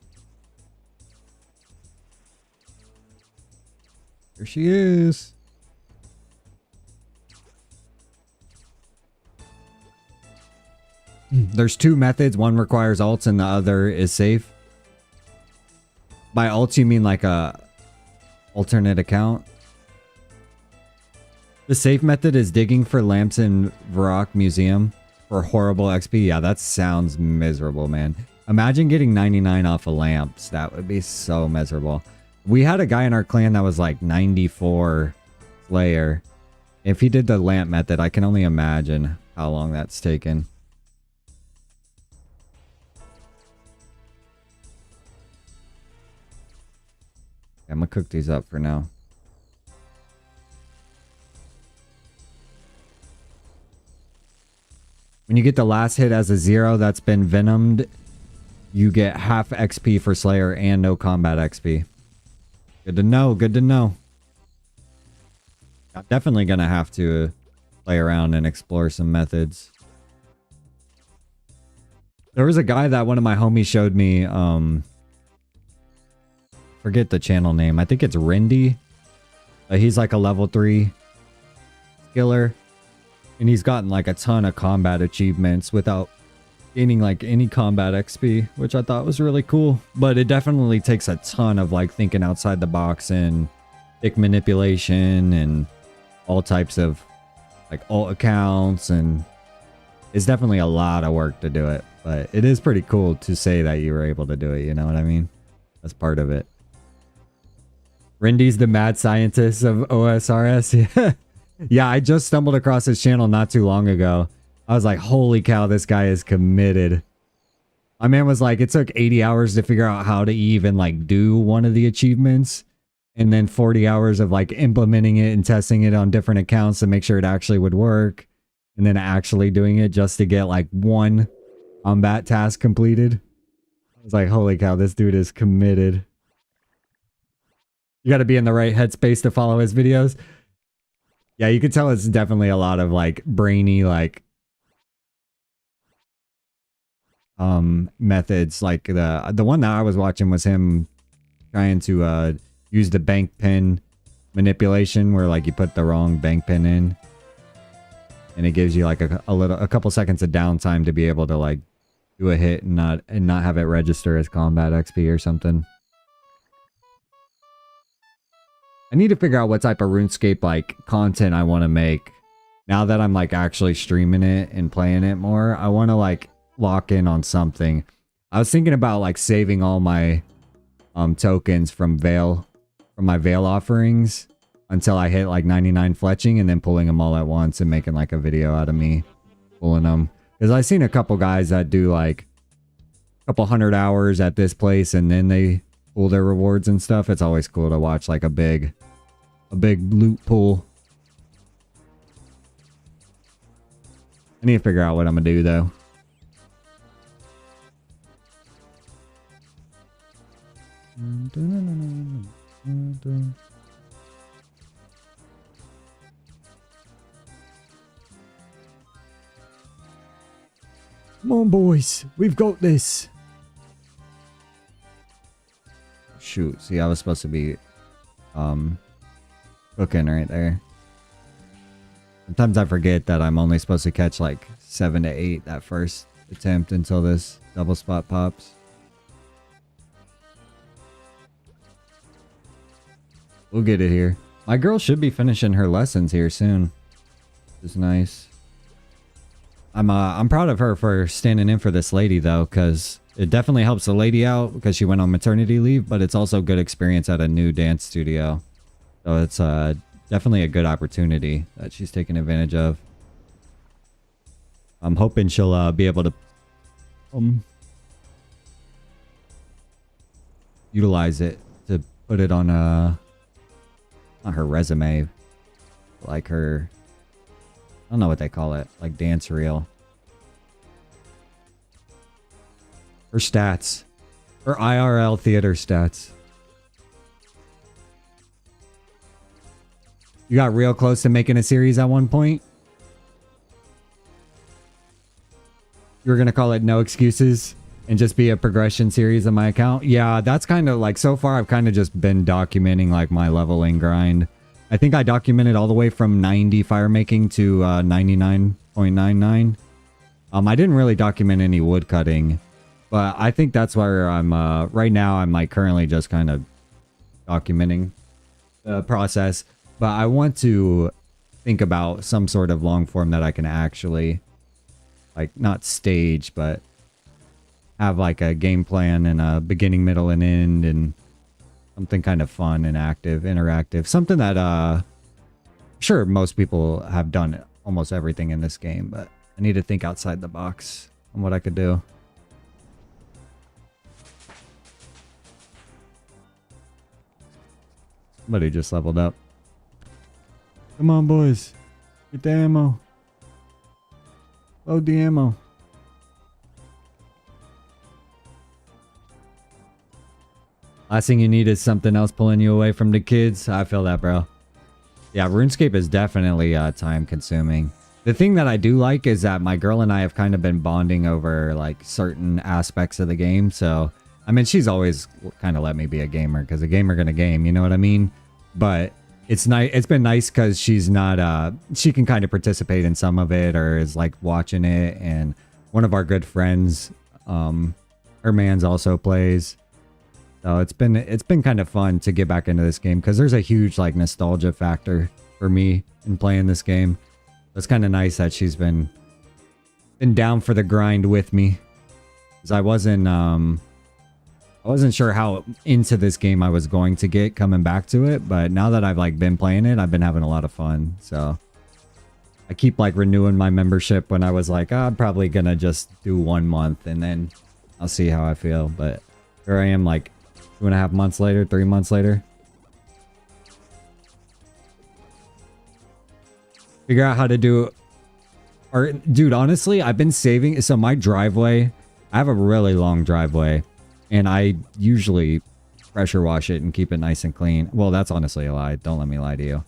Here she is. There's two methods. One requires alts and the other is safe. By alts, you mean like a alternate account? The safe method is digging for lamps in Varrock Museum for horrible XP. Yeah, that sounds miserable, man. Imagine getting 99 off of lamps. That would be so miserable. We had a guy in our clan that was like 94 Slayer. If he did the lamp method, I can only imagine how long that's taken. I'm gonna cook these up for now. When you get the last hit as a 0 that's been venomed, you get half XP for Slayer and no combat XP. Good to know, good to know. I'm definitely gonna have to play around and explore some methods. There was a guy that one of my homies showed me, forget the channel name. I think it's Rindy. He's like a level 3 skiller. And he's gotten like a ton of combat achievements without gaining like any combat XP, which I thought was really cool. But it definitely takes a ton of like thinking outside the box and thick manipulation and all types of like alt accounts, and it's definitely a lot of work to do it. But it is pretty cool to say that you were able to do it, you know what I mean? That's part of it. Rindy's the mad scientist of OSRS. Yeah. Yeah, I just stumbled across his channel not too long ago. I was like, holy cow, this guy is committed. My man was like, it took 80 hours to figure out how to even like do one of the achievements. And then 40 hours of like implementing it and testing it on different accounts to make sure it actually would work. And then actually doing it just to get like one combat task completed. I was like, holy cow, this dude is committed. You got to be in the right headspace to follow his videos. Yeah, you could tell it's definitely a lot of like brainy like methods. Like the one that I was watching was him trying to use the bank pin manipulation where like you put the wrong bank pin in and it gives you like a couple seconds of downtime to be able to like do a hit and not have it register as combat XP or something. I need to figure out what type of RuneScape like content I want to make. Now that I'm like actually streaming it and playing it more, I want to like lock in on something. I was thinking about like saving all my tokens from my Veil offerings until I hit like 99 fletching and then pulling them all at once and making like a video out of me pulling them. Because I've seen a couple guys that do like a couple 100 hours at this place and then they pull their rewards and stuff. It's always cool to watch like a big loot pool. I need to figure out what I'm gonna do though. Come on, boys, we've got this. Shoot, see, I was supposed to be cooking right there. Sometimes I forget that I'm only supposed to catch like 7 to 8 that first attempt until this double spot pops. We'll get it here. My girl should be finishing her lessons here soon. Which is nice. I'm proud of her for standing in for this lady though, because it definitely helps the lady out because she went on maternity leave, but it's also good experience at a new dance studio. So it's definitely a good opportunity that she's taking advantage of. I'm hoping she'll be able to utilize it to put it on not her resume, like her, I don't know what they call it, like dance reel. Her stats. Her IRL theater stats. You got real close to making a series at one point? You were going to call it No Excuses and just be a progression series on my account? Yeah, that's kind of like, so far I've kind of just been documenting like my leveling grind. I think I documented all the way from 90 fire making to 99.99. I didn't really document any wood cutting, but I think that's where I'm right now. I'm like currently just kind of documenting the process, but I want to think about some sort of long form that I can actually like not stage, but have like a game plan and a beginning, middle, and end, and something kind of fun and active, interactive. Something that sure most people have done almost everything in this game, but I need to think outside the box on what I could do. Somebody just leveled up. Come on, boys. Get the ammo. Load the ammo. Last thing you need is something else pulling you away from the kids. I feel that, bro. Yeah, RuneScape is definitely time consuming. The thing that I do like is that my girl and I have kind of been bonding over like certain aspects of the game. So, I mean, she's always kind of let me be a gamer because a gamer gonna game, you know what I mean? But it's nice. It's been nice because she's not, she can kind of participate in some of it or is like watching it. And one of our good friends, her man's also plays. So it's been kind of fun to get back into this game because there's a huge like nostalgia factor for me in playing this game. It's kind of nice that she's been down for the grind with me, because I wasn't sure how into this game I was going to get coming back to it, but now that I've like been playing it, I've been having a lot of fun. So I keep like renewing my membership when I was like, oh, I'm probably gonna just do 1 month and then I'll see how I feel. But here I am like 2.5 months later, 3 months later. Figure out how to do, or dude, honestly, I've been saving. So my driveway, I have a really long driveway and I usually pressure wash it and keep it nice and clean. Well, that's honestly a lie. Don't let me lie to you.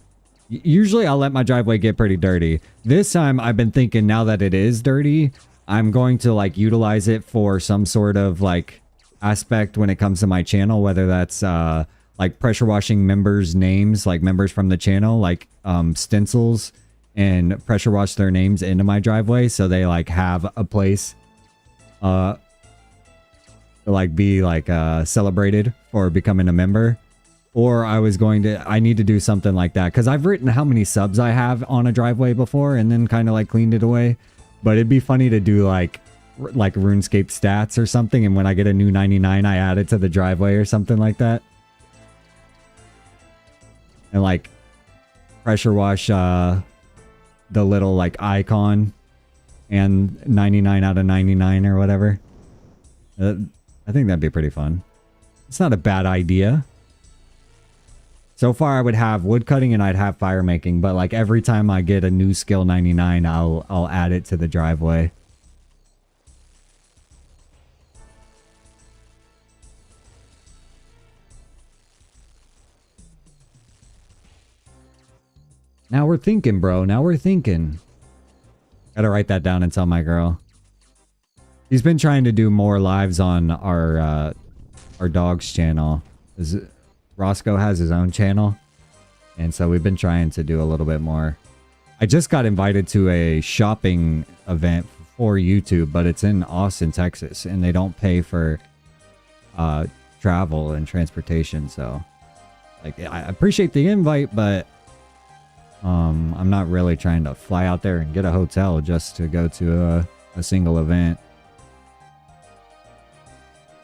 Usually I'll let my driveway get pretty dirty. This time I've been thinking, now that it is dirty, I'm going to like utilize it for some sort of like aspect when it comes to my channel, whether that's like pressure washing members' names, like members from the channel, like stencils, and pressure wash their names into my driveway so they like have a place to like be like celebrated for becoming a member. Or I need to do something like that because I've written how many subs I have on a driveway before and then kind of like cleaned it away. But it'd be funny to do like RuneScape stats or something, and when I get a new 99 I add it to the driveway or something like that, and like pressure wash the little like icon and 99 out of 99 or whatever. I think that'd be pretty fun. It's not a bad idea. So far I would have woodcutting and I'd have fire making, but like every time I get a new skill 99 I'll add it to the driveway. Now we're thinking, bro. Now we're thinking. Gotta write that down and tell my girl. He's been trying to do more lives on our dog's channel. Roscoe has his own channel. And so we've been trying to do a little bit more. I just got invited to a shopping event for YouTube, but it's in Austin, Texas. And they don't pay for travel and transportation. So like, I appreciate the invite, but I'm not really trying to fly out there and get a hotel just to go to a single event.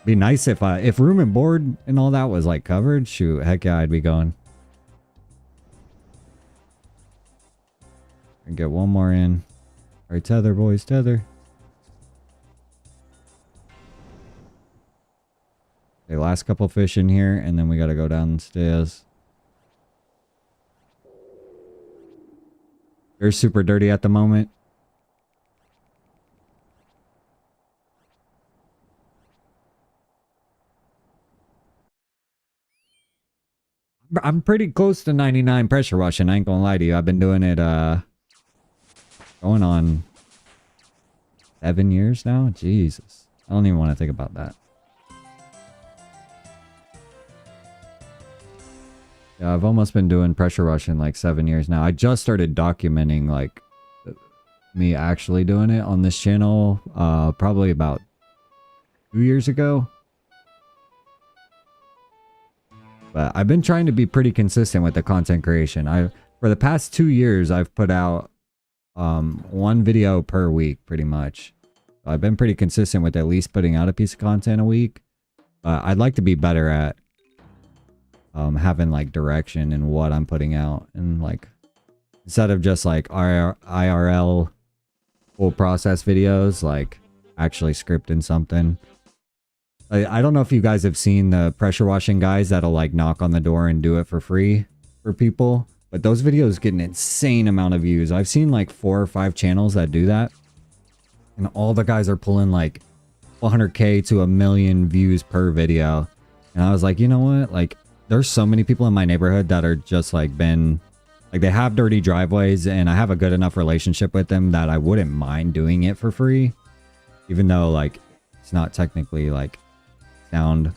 Be nice if room and board and all that was like covered. Shoot, heck yeah, I'd be going. And get one more in. All right, tether, boys, tether. Okay, last couple fish in here, and then we gotta go downstairs. They're super dirty at the moment. I'm pretty close to 99 pressure washing. I ain't gonna lie to you. I've been doing it, going on 7 years now. Jesus. I don't even want to think about that. Yeah, I've almost been doing pressure washing like 7 years now. I just started documenting like me actually doing it on this channel probably about 2 years ago. But I've been trying to be pretty consistent with the content creation. For the past 2 years, I've put out 1 video per week pretty much. I've been pretty consistent with at least putting out a piece of content a week. But I'd like to be better at having like direction in what I'm putting out, and like instead of just like IRL full process videos, like actually scripting something. I don't know if you guys have seen the pressure washing guys that'll like knock on the door and do it for free for people, but those videos get an insane amount of views. I've seen like 4 or 5 channels that do that, and all the guys are pulling like 100K to 1 million views per video. And I was like, you know what, like there's so many people in my neighborhood that are just like they have dirty driveways, and I have a good enough relationship with them that I wouldn't mind doing it for free, even though like it's not technically like sound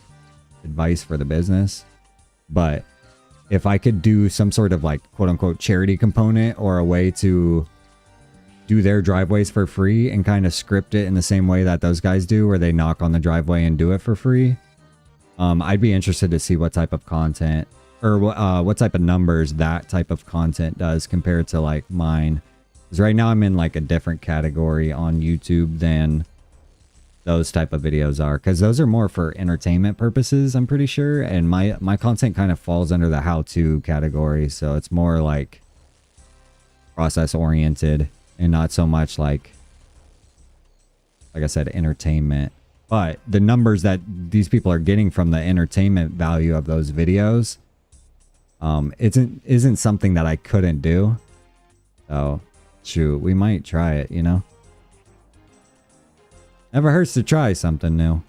advice for the business. But if I could do some sort of like quote unquote charity component, or a way to do their driveways for free and kind of script it in the same way that those guys do, where they knock on the driveway and do it for free, I'd be interested to see what type of content, or what type of numbers that type of content does compared to like mine. Because right now I'm in like a different category on YouTube than those type of videos are, because those are more for entertainment purposes, I'm pretty sure, and my content kind of falls under the how-to category, so it's more like process oriented and not so much like I said, entertainment. But the numbers that these people are getting from the entertainment value of those videos isn't something that I couldn't do. So shoot, we might try it, you know. Never hurts to try something new.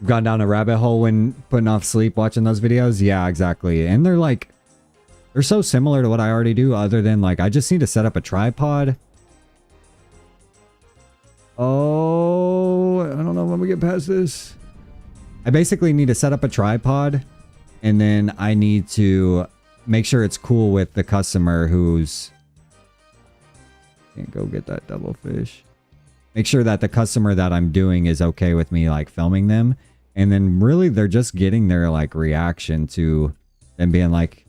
You've gone down a rabbit hole when putting off sleep watching those videos? Yeah, exactly. And they're like, they're so similar to what I already do, other than like I just need to set up a tripod. Oh, I don't know when we get past this. I basically need to set up a tripod, and then I need to make sure it's cool with the customer who's... Can't go get that double fish. Make sure that the customer that I'm doing is okay with me like filming them. And then really they're just getting their like reaction to them being like,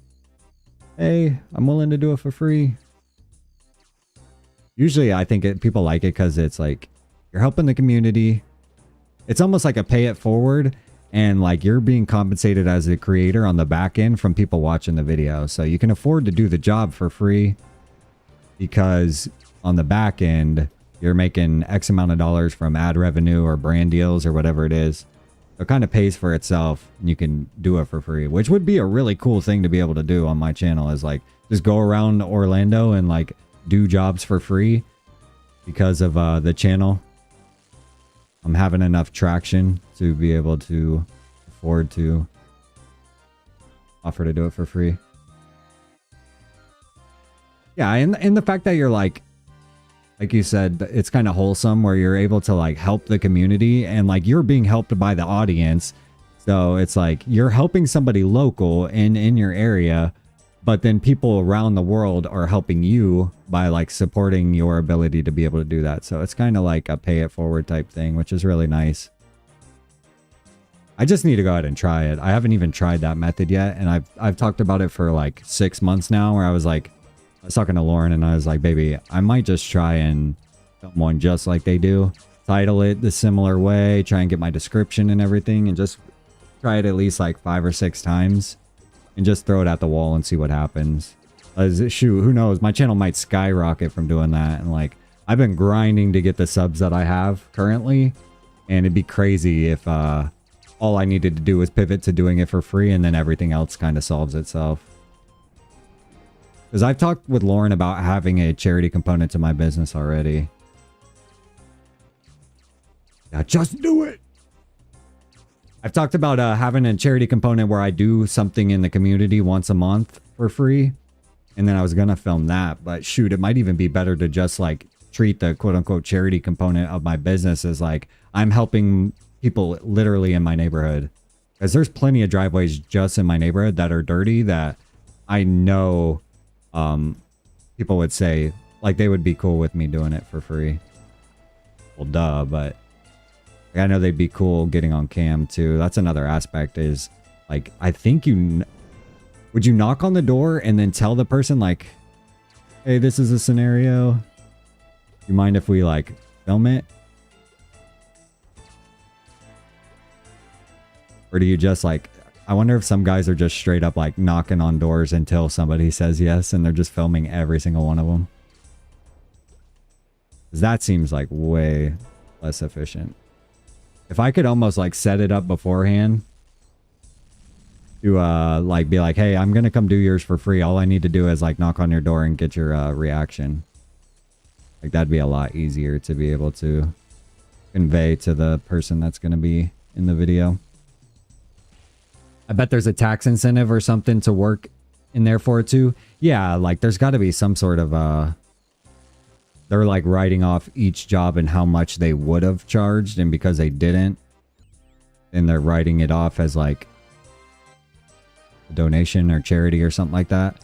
hey, I'm willing to do it for free. Usually I think people like it because it's like you're helping the community. It's almost like a pay it forward, and like you're being compensated as a creator on the back end from people watching the video. So you can afford to do the job for free because on the back end, you're making X amount of dollars from ad revenue or brand deals or whatever it is. So it kind of pays for itself, and you can do it for free, which would be a really cool thing to be able to do on my channel, is like just go around Orlando and like do jobs for free because of the channel. I'm having enough traction to be able to afford to offer to do it for free. Yeah, and the fact that you're like you said, it's kind of wholesome where you're able to like help the community, and like you're being helped by the audience. So it's like you're helping somebody local in your area, but then people around the world are helping you by like supporting your ability to be able to do that. So it's kind of like a pay it forward type thing, which is really nice. I just need to go ahead and try it. I haven't even tried that method yet, and I've talked about it for like 6 months now, where I was talking to Lauren and I was like, baby, I might just try and film one just like they do. Title it the similar way, try and get my description and everything, and just try it at least like 5 or 6 times and just throw it at the wall and see what happens. Shoot, who knows? My channel might skyrocket from doing that. And like, I've been grinding to get the subs that I have currently, and it'd be crazy if all I needed to do was pivot to doing it for free, and then everything else kind of solves itself. Because I've talked with Lauren about having a charity component to my business already. Yeah, just do it. I've talked about having a charity component where I do something in the community once a month for free. And then I was going to film that. But shoot, it might even be better to just like treat the quote unquote charity component of my business as like I'm helping people literally in my neighborhood. Because there's plenty of driveways just in my neighborhood that are dirty that I know... people would say like they would be cool with me doing it for free. Well, duh, but I know they'd be cool getting on cam too. That's another aspect, is like, I think would you knock on the door and then tell the person like, Hey, this is a scenario. You mind if we like film it? Or do you just like, I wonder if some guys are just straight up like knocking on doors until somebody says yes and they're just filming every single one of them. 'Cause that seems like way less efficient. If I could almost like set it up beforehand to like be like, hey, I'm gonna come do yours for free. All I need to do is like knock on your door and get your reaction. Like that'd be a lot easier to be able to convey to the person that's gonna be in the video. I bet there's a tax incentive or something to work in there for it too. Yeah, like there's got to be some sort of they're like writing off each job and how much they would have charged, and because they didn't, then they're writing it off as like a donation or charity or something like that.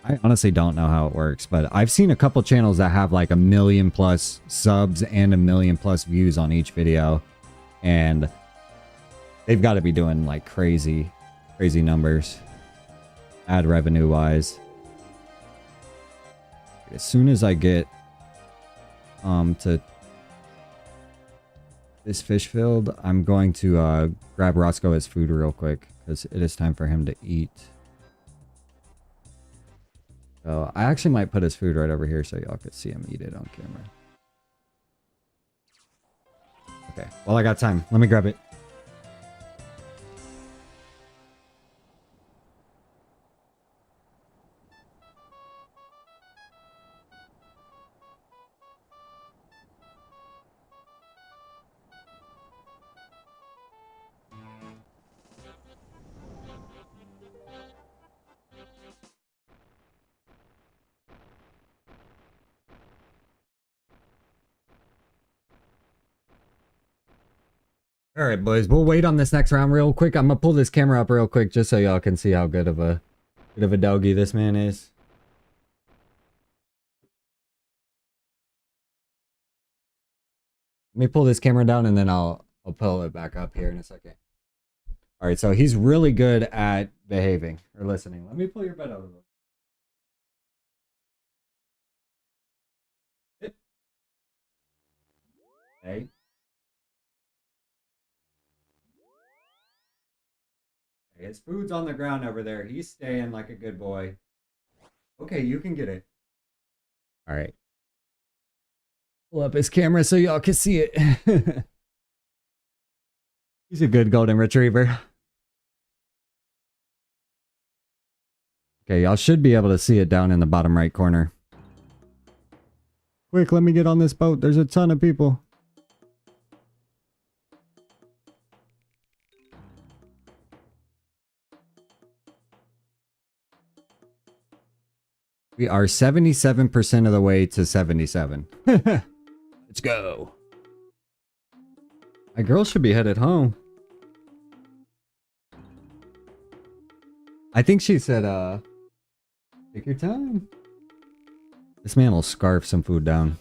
I honestly don't know how it works, but I've seen a couple channels that have like 1 million+ subs and 1 million+ views on each video, and they've got to be doing like crazy numbers ad revenue wise. As soon as I get to this fish field, I'm going to grab Roscoe his food real quick because it is time for him to eat. So I actually might put his food right over here so y'all could see him eat it on camera. Okay, well I got time. Let me grab it. All right, boys, we'll wait on this next round real quick. I'm gonna pull this camera up real quick just so y'all can see how good of a doggy this man is. Let me pull this camera down and then I'll pull it back up here in a second. All right, so he's really good at behaving or listening. Let me pull your bed out of the way. Hey. His food's on the ground over there. He's staying like a good boy. Okay, you can get it. All right. Pull up his camera so y'all can see it. He's a good golden retriever. Okay, y'all should be able to see it down in the bottom right corner. Quick, let me get on this boat. There's a ton of people. We are 77% of the way to 77. Let's go. My girl should be headed home. I think she said, take your time. This man will scarf some food down.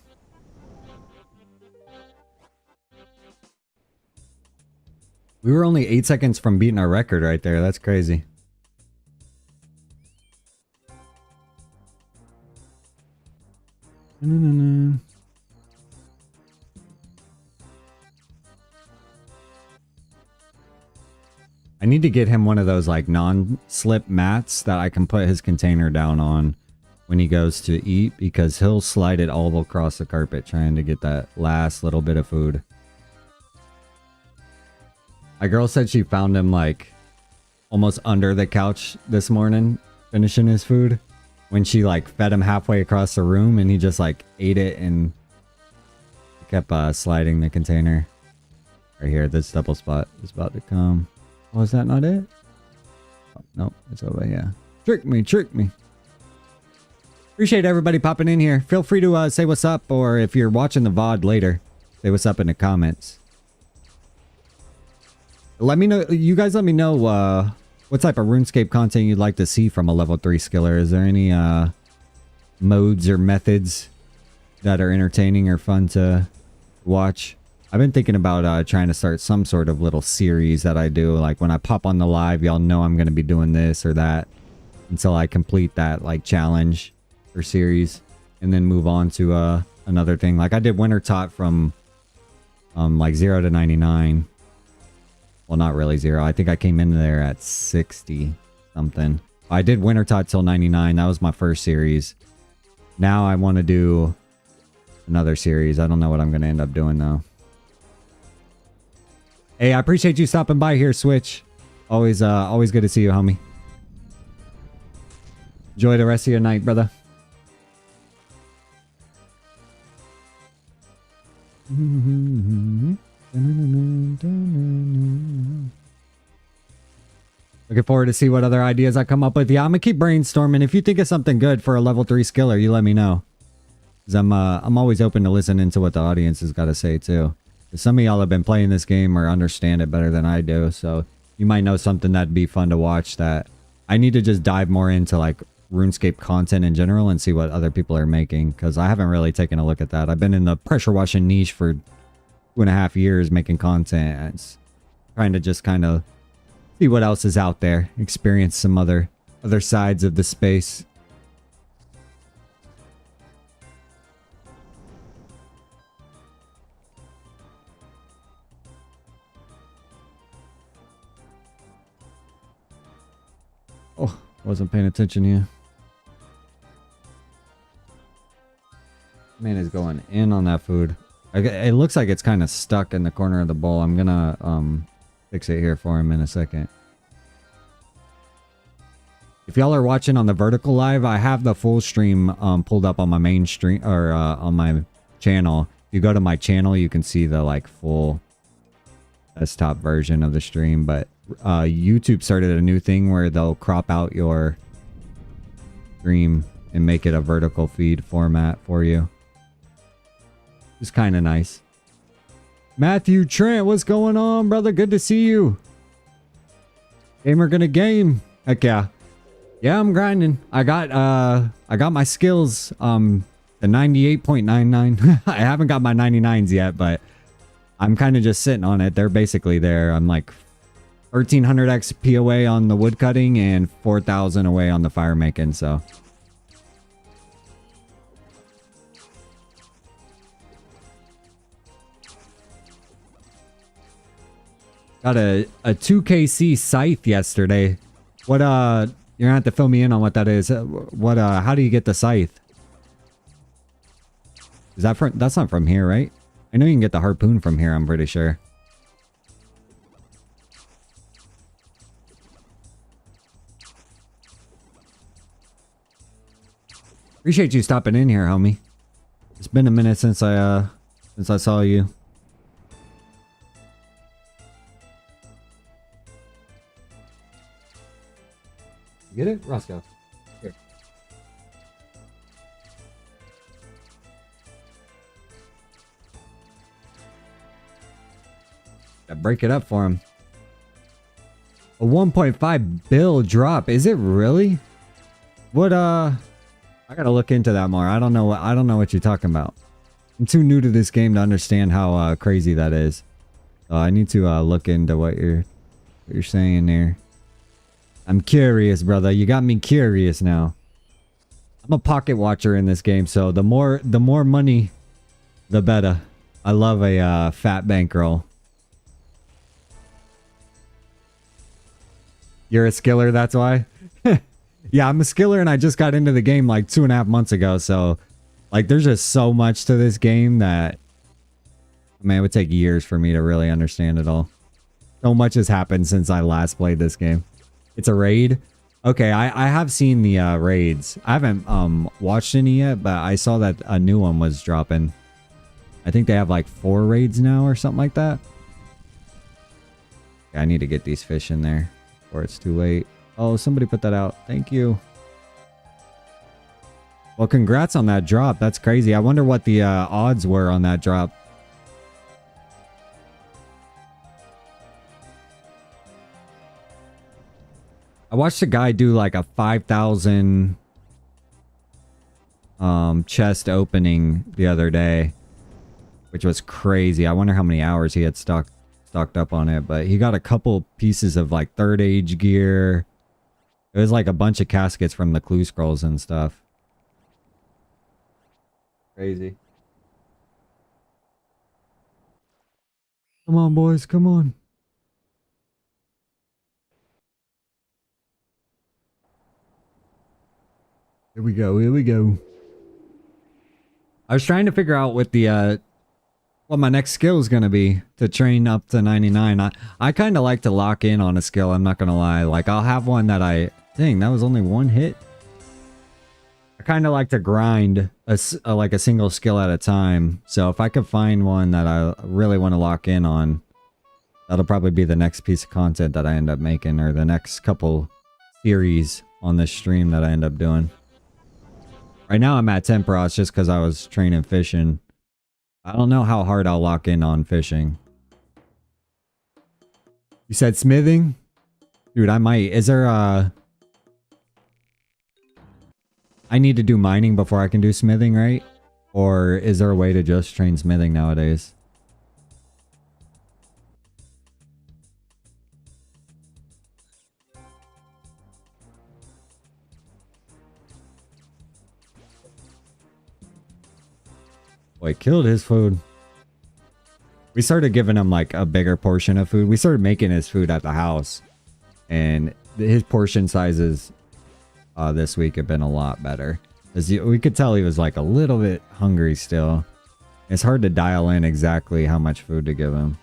We were only 8 seconds from beating our record right there. That's crazy. I need to get him one of those like non-slip mats that I can put his container down on when he goes to eat, because he'll slide it all across the carpet trying to get that last little bit of food. My girl said she found him like almost under the couch this morning finishing his food when she like fed him halfway across the room, and he just like ate it and kept sliding the container. Right here, this double spot is about to come. Oh, is that not it? Oh, no, it's over here. Trick me, trick me. Appreciate everybody popping in here. Feel free to say what's up, or if you're watching the VOD later, say what's up in the comments. Let me know, you guys let me know what type of RuneScape content you'd like to see from a level 3 skiller. Is there any modes or methods that are entertaining or fun to watch? I've been thinking about trying to start some sort of little series that I do. Like when I pop on the live, y'all know I'm going to be doing this or that until I complete that like challenge or series and then move on to another thing. Like I did Winter Tot from like 0 to 99. Well, not really 0. I think I came in there at 60 something. I did Winter Tot till 99. That was my first series. Now I want to do another series. I don't know what I'm going to end up doing though. Hey, I appreciate you stopping by here, Switch. Always good to see you, homie. Enjoy the rest of your night, brother. Looking forward to see what other ideas I come up with. Yeah, I'm gonna keep brainstorming. If you think of something good for a level 3 skiller, you let me know. Cause I'm always open to listening to what the audience has got to say too. Cause some of y'all have been playing this game or understand it better than I do, so you might know something that'd be fun to watch. That I need to just dive more into, like RuneScape content in general, and see what other people are making. Cause I haven't really taken a look at that. I've been in the pressure washing niche for 2.5 years making content. And it's trying to just kind of see what else is out there, experience some other sides of the space. Oh, wasn't paying attention here. Man is going in on that food. It looks like it's kind of stuck in the corner of the bowl. I'm gonna fix it here for him in a second. If y'all are watching on the vertical live, I have the full stream pulled up on my main stream, or on my channel. If you go to my channel, you can see the like full desktop version of the stream. But YouTube started a new thing where they'll crop out your stream and make it a vertical feed format for you. It's kind of nice. Matthew Trent, what's going on, brother? Good to see you. Gamer gonna game. Heck yeah. Yeah, I'm grinding. I got my skills the 98.99. I haven't got my 99s yet, but I'm kind of just sitting on it. They're basically there. I'm like 1300 XP away on the woodcutting and 4000 away on the fire making, so got a 2KC scythe yesterday. What you're gonna have to fill me in on what that is. What how do you get the scythe? Is that from, that's not from here, right? I know you can get the harpoon from here, I'm pretty sure. Appreciate you stopping in here, homie. It's been a minute since I saw you. Get it? Roscoe. Here. Break it up for him. A 1.5 bill drop. Is it really? What I gotta look into that more. I don't know what you're talking about. I'm too new to this game to understand how crazy that is. So I need to look into what you're saying there. I'm curious, brother. You got me curious now. I'm a pocket watcher in this game, so the more money, the better. I love a fat bankroll. You're a skiller, that's why? Yeah, I'm a skiller, and I just got into the game like 2.5 months ago, so like there's just so much to this game that, man, it would take years for me to really understand it all. So much has happened since I last played this game. It's a raid? Okay, I have seen the raids. I haven't watched any yet, but I saw that a new one was dropping. I think they have like 4 raids now or something like that. Yeah, I need to get these fish in there before it's too late. Oh, somebody put that out. Thank you. Well, congrats on that drop. That's crazy. I wonder what the odds were on that drop. I watched a guy do like a 5,000 chest opening the other day, which was crazy. I wonder how many hours he had stocked up on it, but he got a couple pieces of like 3rd age gear. It was like a bunch of caskets from the clue scrolls and stuff. Crazy. Come on, boys. Come on. Here we go. Here we go. I was trying to figure out what the what my next skill is gonna be to train up to 99. I kind of like to lock in on a skill. I'm not gonna lie. Like I'll have one that dang, that was only one hit. I kind of like to grind like a single skill at a time. So if I could find one that I really want to lock in on, that'll probably be the next piece of content that I end up making, or the next couple series on this stream that I end up doing. Right now I'm at Tempoross just because I was training fishing. I don't know how hard I'll lock in on fishing. You said smithing? Dude, I might. Is there I need to do mining before I can do smithing, right? Or is there a way to just train smithing nowadays? Boy, killed his food. We started giving him like a bigger portion of food. We started making his food at the house. And his portion sizes this week have been a lot better. We could tell he was like a little bit hungry still. It's hard to dial in exactly how much food to give him.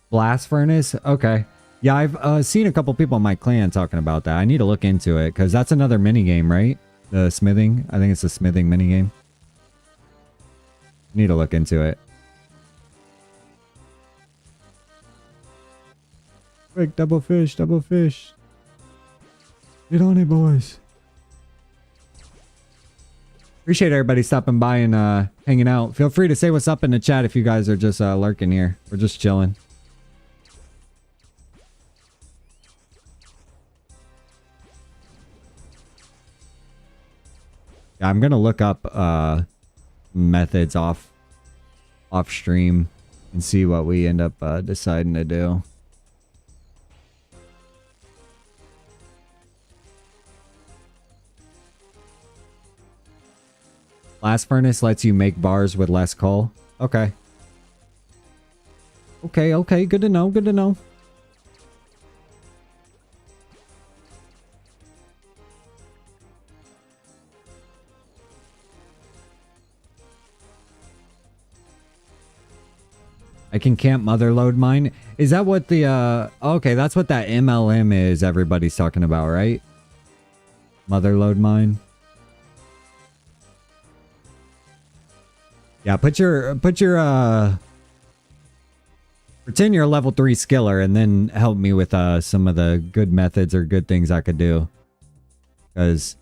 Blast furnace? Okay. Yeah, I've seen a couple people in my clan talking about that. I need to look into it because that's another mini game, right? The smithing. I think it's a smithing mini game. Need to look into it. Quick, double fish, double fish. Get on it, boys. Appreciate everybody stopping by and hanging out. Feel free to say what's up in the chat if you guys are just lurking here. We're just chilling. Yeah, I'm gonna look up methods off stream and see what we end up deciding to do. Blast furnace lets you make bars with less coal. Okay. Okay, good to know, good to know. I can camp motherload mine. Is that what the okay, that's what that MLM is everybody's talking about, right? Motherload mine. Yeah, pretend you're a level 3 skiller and then help me with some of the good methods or good things I could do. Because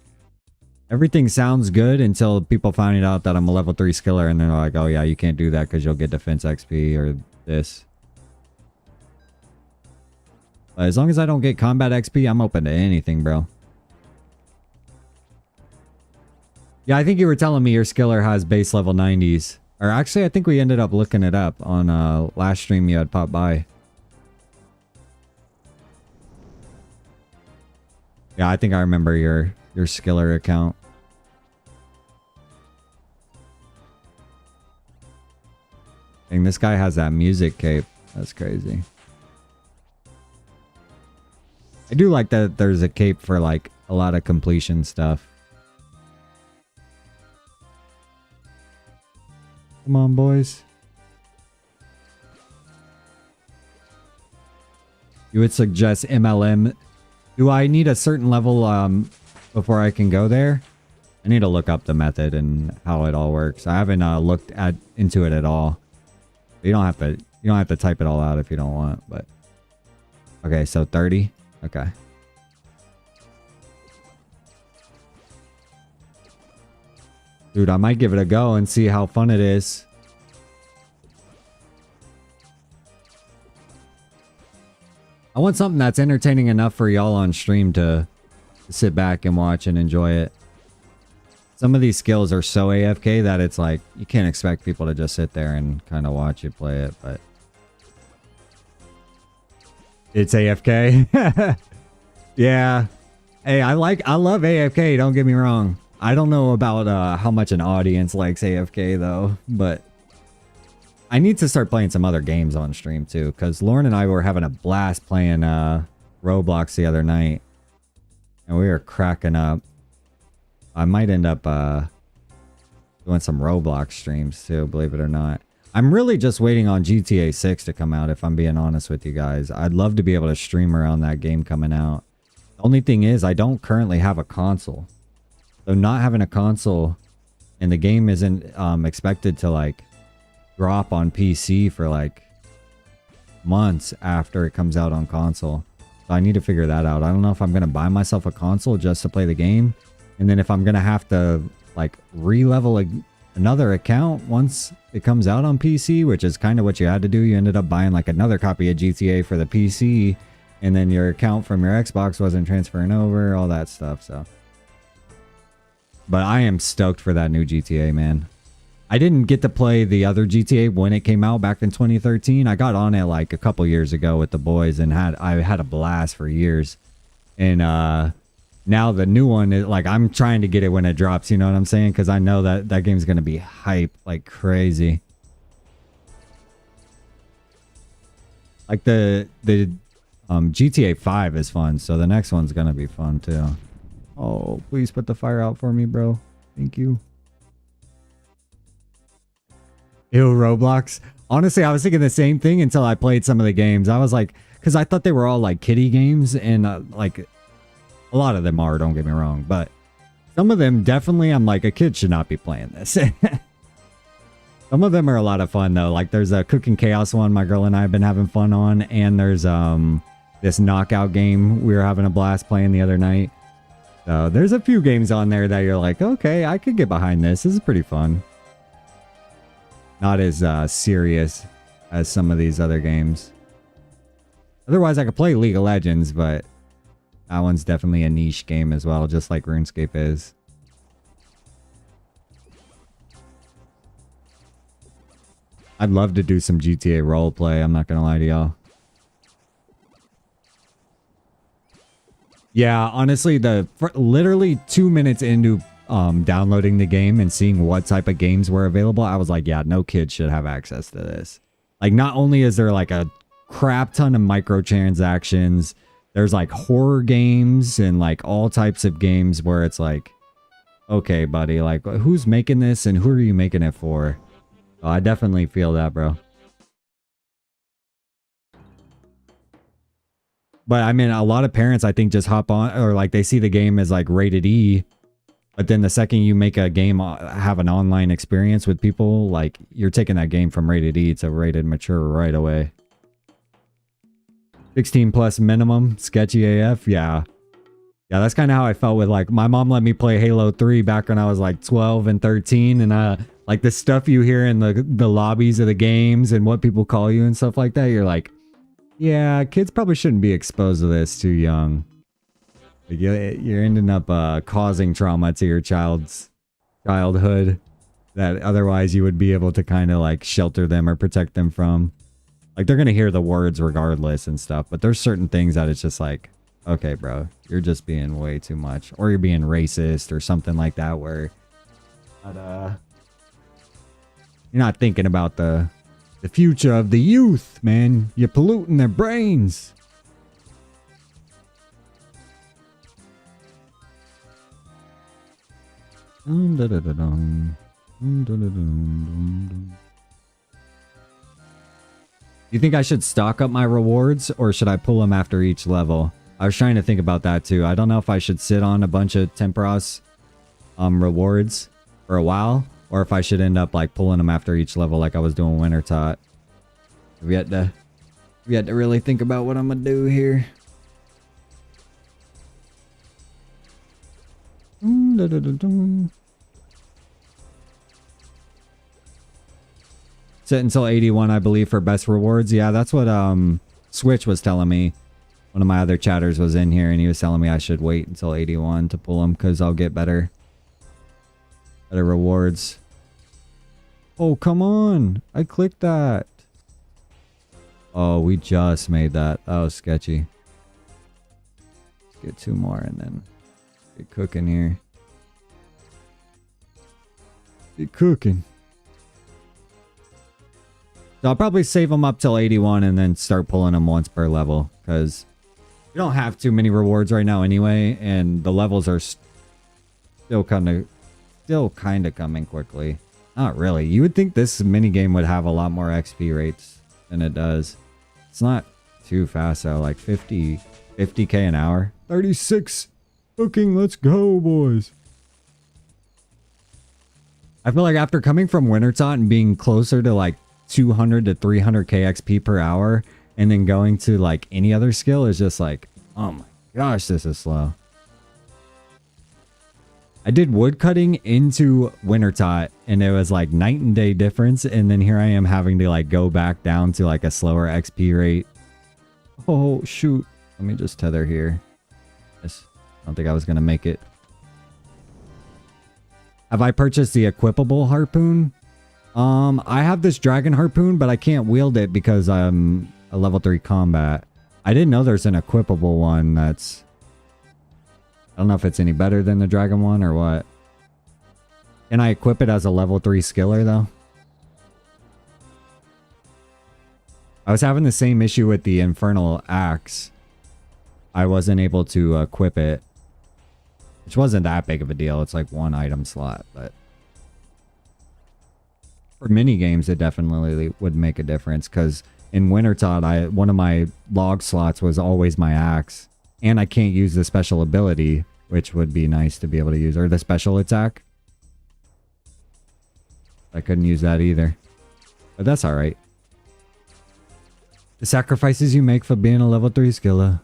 everything sounds good until people find out that I'm a level 3 skiller and they're like, oh yeah, you can't do that because you'll get defense XP or this. But as long as I don't get combat XP, I'm open to anything, bro. Yeah, I think you were telling me your skiller has base level 90s. Or actually, I think we ended up looking it up on last stream you had popped by. Yeah, I think I remember your skiller account. Dang, this guy has that music cape. That's crazy. I do like that there's a cape for like a lot of completion stuff. Come on, boys. You would suggest MLM. Do I need a certain level before I can go there? I need to look up the method and how it all works. I haven't looked into it at all. You don't have to type it all out if you don't want, but okay, so 30. Okay. Dude, I might give it a go and see how fun it is. I want something that's entertaining enough for y'all on stream to sit back and watch and enjoy it. Some of these skills are so AFK that it's like, you can't expect people to just sit there and kind of watch you play it, but it's AFK. Yeah. Hey, I love AFK, don't get me wrong. I don't know about how much an audience likes AFK though, but I need to start playing some other games on stream too, because Lauren and I were having a blast playing Roblox the other night, and we were cracking up. I might end up doing some Roblox streams too, believe it or not. I'm really just waiting on GTA 6 to come out, if I'm being honest with you guys. I'd love to be able to stream around that game coming out. The only thing is, I don't currently have a console. So not having a console, and the game isn't expected to like drop on PC for like months after it comes out on console. So I need to figure that out. I don't know if I'm going to buy myself a console just to play the game. And then if I'm going to have to like re-level another account once it comes out on PC, which is kind of what you had to do. You ended up buying like another copy of GTA for the PC, and then your account from your Xbox wasn't transferring over, all that stuff. So, but I am stoked for that new GTA, man. I didn't get to play the other GTA when it came out back in 2013. I got on it like a couple years ago with the boys, and I had a blast for years. And now the new one is like, I'm trying to get it when it drops, you know what I'm saying? Because I know that that game's gonna be hype like crazy. Like the GTA 5 is fun, so the next one's gonna be fun too. Oh, please put the fire out for me, bro. Thank you. Ew, Roblox. Honestly, I was thinking the same thing until I played some of the games. I was like, because I thought they were all like kiddie games, and like a lot of them are, don't get me wrong, but some of them definitely, I'm like, a kid should not be playing this. Some of them are a lot of fun though. Like there's a Cooking Chaos one my girl and I have been having fun on, and there's this knockout game we were having a blast playing the other night. So there's a few games on there that you're like, okay, I could get behind this. This is pretty fun. Not as serious as some of these other games. Otherwise, I could play League of Legends, but that one's definitely a niche game as well, just like RuneScape is. I'd love to do some GTA roleplay, I'm not gonna lie to y'all. Yeah, honestly, literally 2 minutes into downloading the game and seeing what type of games were available, I was like, yeah, no kid should have access to this. Like, not only is there like a crap ton of microtransactions, there's like horror games and like all types of games where it's like, okay, buddy, like who's making this and who are you making it for? Oh, I definitely feel that, bro. But I mean, a lot of parents, I think, just hop on, or like they see the game as like rated E. But then the second you make a game have an online experience with people, like you're taking that game from rated E to rated mature right away. 16 plus minimum, sketchy AF, yeah. Yeah, that's kind of how I felt with like, my mom let me play Halo 3 back when I was like 12 and 13. And like the stuff you hear in the lobbies of the games and what people call you and stuff like that, you're like, yeah, kids probably shouldn't be exposed to this too young. Like you're ending up causing trauma to your childhood that otherwise you would be able to kind of like shelter them or protect them from. Like they're gonna hear the words regardless and stuff, but there's certain things that it's just like, okay, bro, you're just being way too much, or you're being racist or something like that, where you're not thinking about the future of the youth, man. You're polluting their brains. You think I should stock up my rewards, or should I pull them after each level? I was trying to think about that too. I don't know if I should sit on a bunch of Tempoross rewards for a while, or if I should end up like pulling them after each level like I was doing Winter Tot. We had to really think about what I'm gonna do here. Sit until 81, I believe, for best rewards. Yeah, that's what Switch was telling me. One of my other chatters was in here and he was telling me I should wait until 81 to pull them because I'll get better rewards. Oh, come on. I clicked that. Oh, we just made that. That was sketchy. Let's get 2 more and then get cooking here. Be cooking. So I'll probably save them up till 81 and then start pulling them once per level. Because we don't have too many rewards right now anyway. And the levels are still kind of coming quickly. Not really. You would think this minigame would have a lot more XP rates than it does. It's not too fast though. Like 50k an hour. 36 cooking. Let's go, boys. I feel like after coming from Wintertot and being closer to like 200 to 300k XP per hour and then going to like any other skill is just like, oh my gosh, this is slow. I did wood cutting into Wintertot and it was like night and day difference, and then here I am having to like go back down to like a slower XP rate. Oh shoot, let me just tether here. I don't think I was gonna make it. Have I purchased the equipable harpoon? I have this dragon harpoon, but I can't wield it because I'm a level 3 combat. I didn't know there's an equipable one that's... I don't know if it's any better than the dragon one or what. Can I equip it as a level 3 skiller though? I was having the same issue with the infernal axe. I wasn't able to equip it. Which wasn't that big of a deal. It's like one item slot, but... For mini games, it definitely would make a difference, because in Wintertot, one of my log slots was always my axe. And I can't use the special ability, which would be nice to be able to use. Or the special attack. I couldn't use that either. But that's alright. The sacrifices you make for being a level 3 skiller.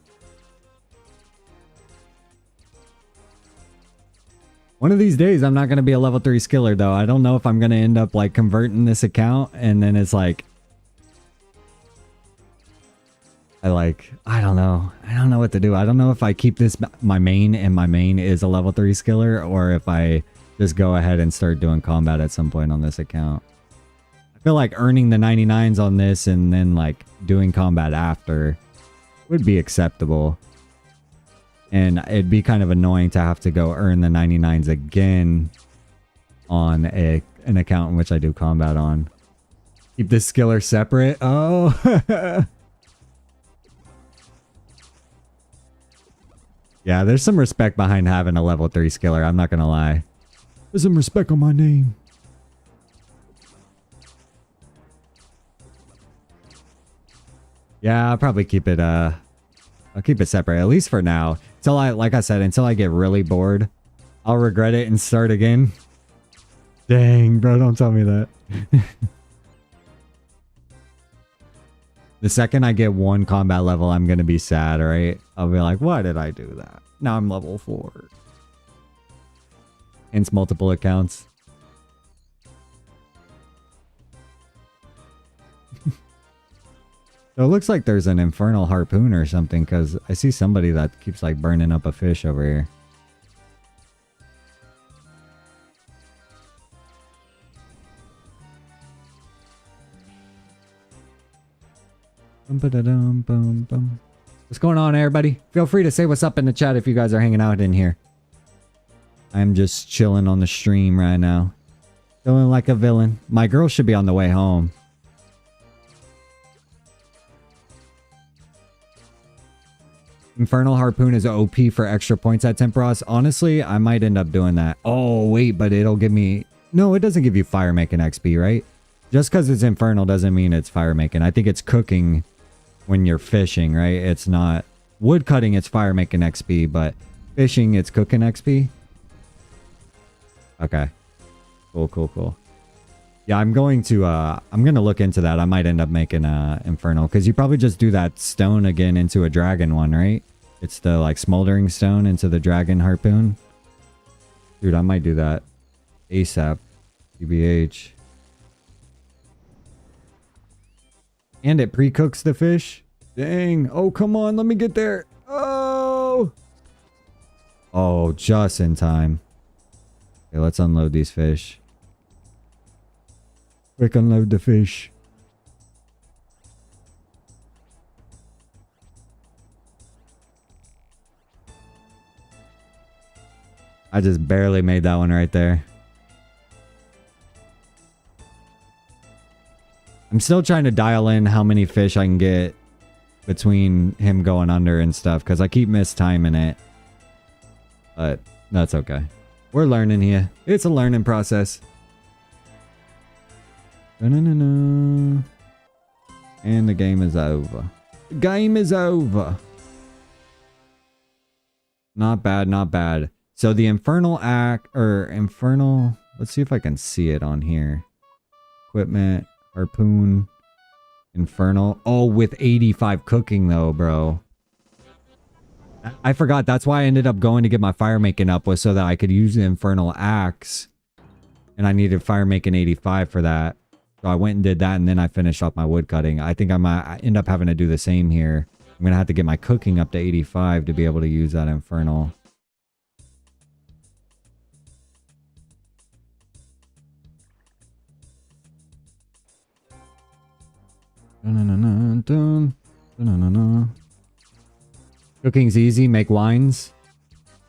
One of these days, I'm not going to be a level 3 skiller, though. I don't know if I'm going to end up, like, converting this account, and then it's like... I don't know. I don't know what to do. I don't know if I keep this my main, and my main is a level 3 skiller, or if I just go ahead and start doing combat at some point on this account. I feel like earning the 99s on this, and then, like, doing combat after would be acceptable. And it'd be kind of annoying to have to go earn the 99s again on an account in which I do combat on. Keep this skiller separate. Oh. Yeah, there's some respect behind having a level 3 skiller. I'm not going to lie. There's some respect on my name. Yeah, I'll probably keep it, I'll keep it separate, at least for now. Until like I said, until I get really bored, I'll regret it and start again. Dang, bro, don't tell me that. The second I get one combat level, I'm going to be sad, right? I'll be like, why did I do that? Now I'm level 4. Hence multiple accounts. So it looks like there's an infernal harpoon or something, because I see somebody that keeps like burning up a fish over here. What's going on, everybody? Feel free to say what's up in the chat if you guys are hanging out in here. I'm just chilling on the stream right now. Feeling like a villain. My girl should be on the way home. Infernal Harpoon is OP for extra points at Tempoross. Honestly, I might end up doing that. Oh, wait, but it'll give me... No, it doesn't give you fire making XP, right? Just because it's Infernal doesn't mean it's fire making. I think it's cooking when you're fishing, right? It's not... Wood cutting, it's fire making XP, but fishing, it's cooking XP. Okay. Cool. Yeah, I'm going to look into that. I might end up making Infernal, because you probably just do that stone again into a dragon one, right? It's the like smoldering stone into the dragon harpoon. Dude, I might do that ASAP. TBH. And it pre-cooks the fish. Dang. Oh, come on. Let me get there. Oh, just in time. Okay, let's unload these fish. Quick, unload the fish. I just barely made that one right there. I'm still trying to dial in how many fish I can get between him going under and stuff, because I keep mistiming it. But that's okay. We're learning here. It's a learning process. And the game is over. The game is over. Not bad, not bad. So the Infernal Act, or Infernal... Let's see if I can see it on here. Equipment, Harpoon, Infernal. Oh, with 85 cooking though, bro. I forgot. That's why I ended up going to get my fire making up, was so that I could use the Infernal Axe. And I needed fire making 85 for that. So I went and did that, and then I finished off my wood cutting. I think I might end up having to do the same here. I'm going to have to get my cooking up to 85 to be able to use that Infernal. Cooking's easy, make wines.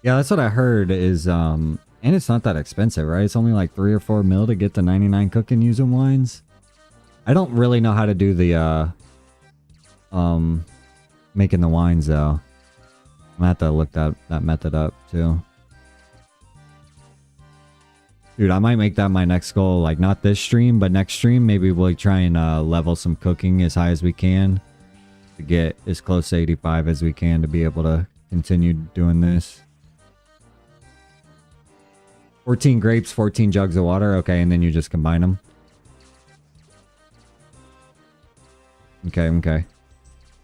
Yeah, that's what I heard is, and it's not that expensive, right? It's only like 3 or 4 mil to get the 99 cooking using wines. I don't really know how to do the, making the wines though. I'm gonna have to look that method up too. Dude, I might make that my next goal. Like, not this stream, but next stream, maybe we'll try and level some cooking as high as we can to get as close to 85 as we can to be able to continue doing this. 14 grapes, 14 jugs of water. Okay, and then you just combine them. Okay, okay.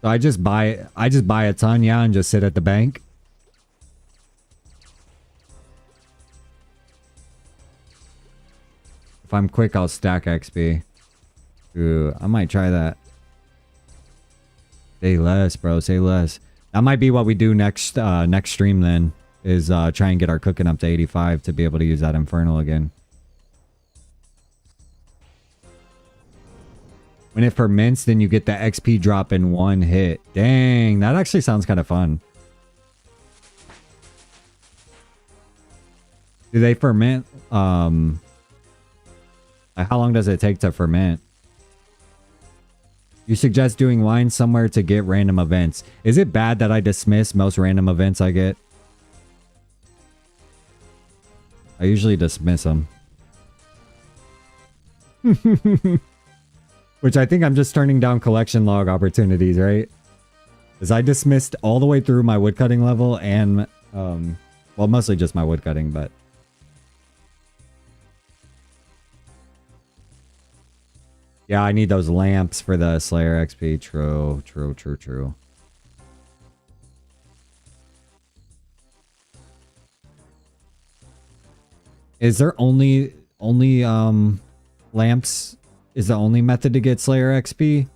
So I just buy a ton, yeah, and just sit at the bank. If I'm quick, I'll stack XP. Ooh, I might try that. Say less, bro. Say less. That might be what we do next next stream then. Is try and get our cooking up to 85 to be able to use that Infernal again. When it ferments, then you get the XP drop in one hit. Dang, that actually sounds kind of fun. Do they ferment? How long does it take to ferment? You suggest doing wine somewhere to get random events. Is it bad that I dismiss most random events I get? I usually dismiss them. Which I think I'm just turning down collection log opportunities, right? Because I dismissed all the way through my woodcutting level and, well, mostly just my woodcutting, but... Yeah, I need those lamps for the Slayer XP. True, true, true, true. Is there only lamps? Is the only method to get Slayer XP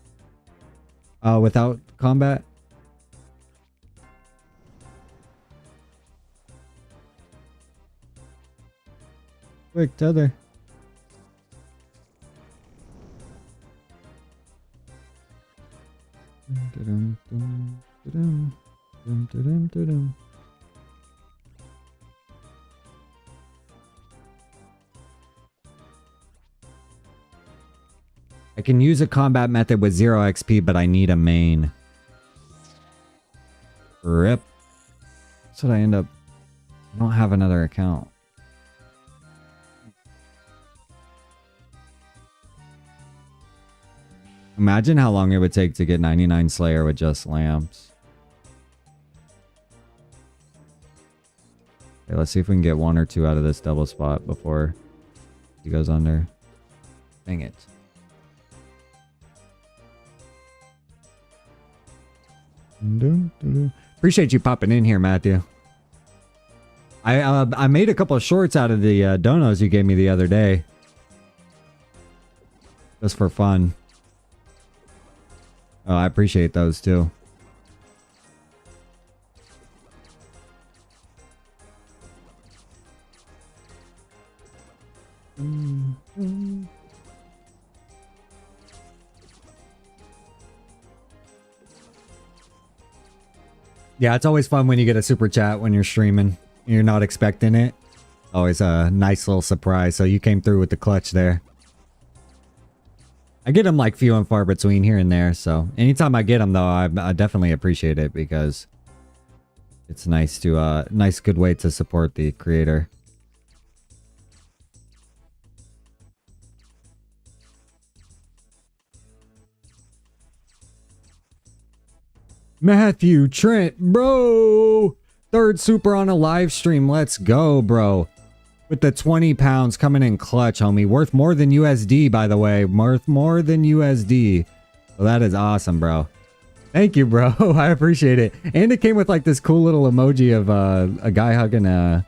without combat? Quick, tether. I can use a combat method with 0 XP, but I need a main. Rip. That's what I end up... I don't have another account. Imagine how long it would take to get 99 Slayer with just lamps. Okay, let's see if we can get 1 or 2 out of this double spot before he goes under. Dang it. Appreciate you popping in here, Matthew. I made a couple of shorts out of the donos you gave me the other day. Just for fun. Oh, I appreciate those too. Yeah, it's always fun when you get a super chat when you're streaming. You're not expecting it. Always a nice little surprise. So you came through with the clutch there. I get them like few and far between here and there. So anytime I get them though, I definitely appreciate it because it's nice to nice good way to support the creator. Matthew Trent, bro. Third super on a live stream. Let's go, bro. With the 20 pounds coming in clutch, homie. Worth more than USD, by the way. Worth more than USD. Well, that is awesome, bro. Thank you, bro. I appreciate it. And it came with like this cool little emoji of a guy hugging a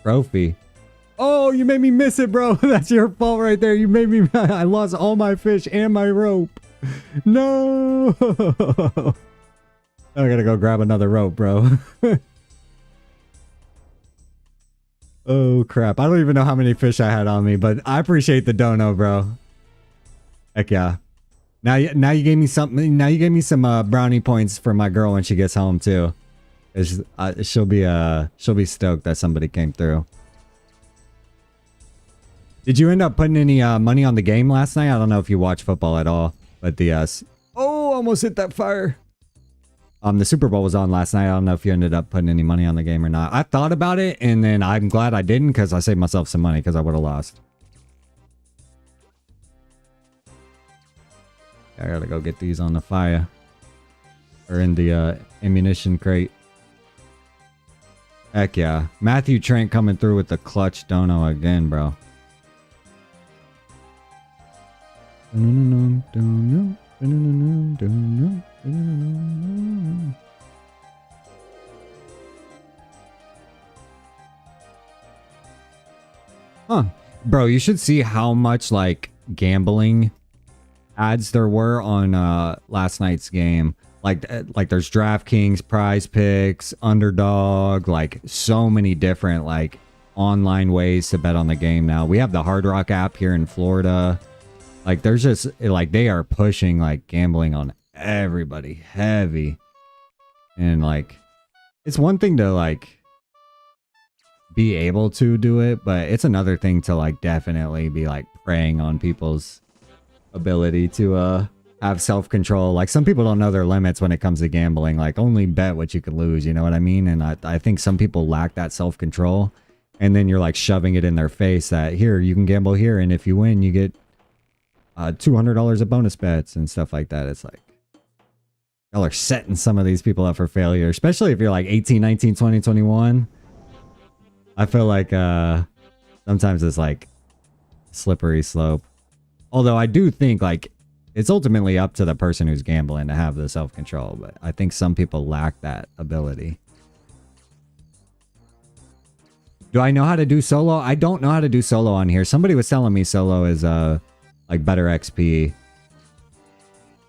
trophy. Oh, you made me miss it, bro. That's your fault right there. You made me... I lost all my fish and my rope. No. I gotta go grab another rope, bro. Oh crap, I don't even know how many fish I had on me, but I appreciate the dono, bro. Heck yeah. Now you gave me something. Now you gave me some brownie points for my girl when she gets home too. She'll be stoked that somebody came through. Did you end up putting any money on the game last night? I don't know if you watch football at all, but the oh, almost hit that fire. The Super Bowl was on last night. I don't know if you ended up putting any money on the game or not. I thought about it, and then I'm glad I didn't because I saved myself some money because I would have lost. I gotta go get these on the fire. Or in the ammunition crate. Heck yeah. Matthew Trent coming through with the clutch dono again, bro. Huh. Bro, you should see how much like gambling ads there were on last night's game. Like there's DraftKings, Prize Picks, Underdog, like so many different like online ways to bet on the game now. We have the Hard Rock app here in Florida. Like there's just like they are pushing like gambling on everybody heavy. And like it's one thing to like be able to do it, but it's another thing to like definitely be like preying on people's ability to have self-control. Like some people don't know their limits when it comes to gambling. Like only bet what you could lose, you know what I mean? And I think some people lack that self-control, and then you're like shoving it in their face that here you can gamble here, and if you win you get $200 of bonus bets and stuff like that. It's like y'all are setting some of these people up for failure, especially if you're like 18, 19, 20, 21. I feel like sometimes it's like slippery slope. Although I do think like it's ultimately up to the person who's gambling to have the self-control, but I think some people lack that ability. Do I know how to do solo? I don't know how to do solo on here. Somebody was telling me solo is like better XP.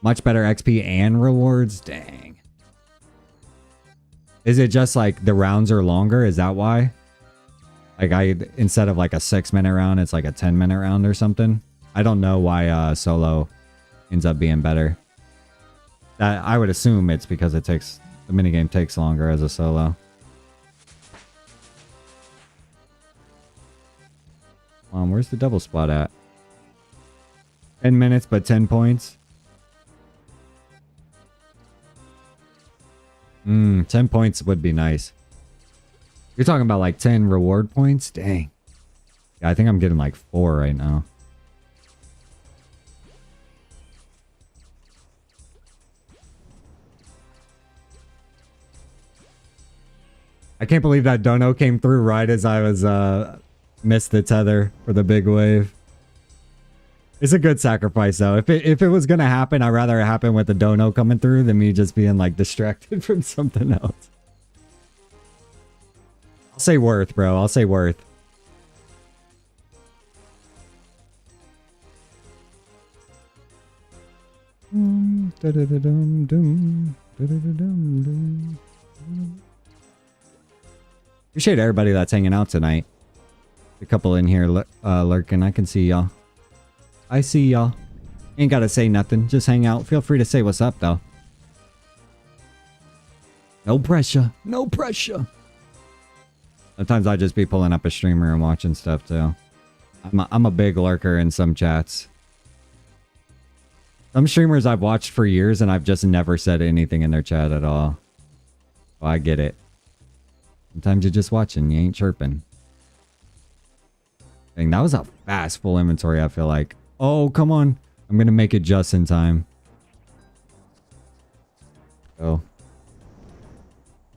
Much better XP and rewards? Dang. Is it just like the rounds are longer? Is that why? Like instead of like a 6-minute round, it's like a 10-minute round or something. I don't know why solo ends up being better. I would assume it's because the minigame takes longer as a solo. Where's the double spot at? 10 minutes, but 10 points. 10 points would be nice. You're talking about like 10 reward points? Dang. Yeah, I think I'm getting like 4 right now. I can't believe that dono came through right as I was missed the tether for the big wave. It's a good sacrifice though. If it was gonna happen, I'd rather it happen with the dono coming through than me just being like distracted from something else. I'll say worth, bro. I'll say worth. Appreciate everybody that's hanging out tonight. A couple in here lurking. I can see y'all. I see y'all. Ain't gotta say nothing. Just hang out. Feel free to say what's up though. No pressure. No pressure. Sometimes I just be pulling up a streamer and watching stuff too. I'm a big lurker in some chats. Some streamers I've watched for years and I've just never said anything in their chat at all. Well, I get it. Sometimes you're just watching, you ain't chirping. Dang, that was a fast full inventory, I feel like. Oh, come on. I'm gonna make it just in time. Go.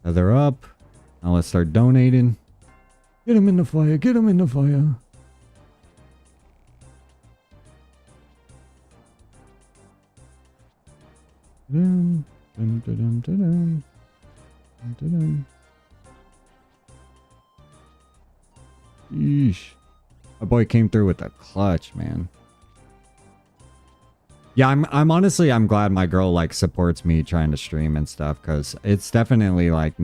Feather up. Now let's start donating. Get him in the fire. Get him in the fire. Dun, dun, dun, dun, dun, dun. Dun, dun, dun. Yeesh. My boy came through with a clutch, man. Yeah, I'm honestly, I'm glad my girl like supports me trying to stream and stuff, because it's definitely like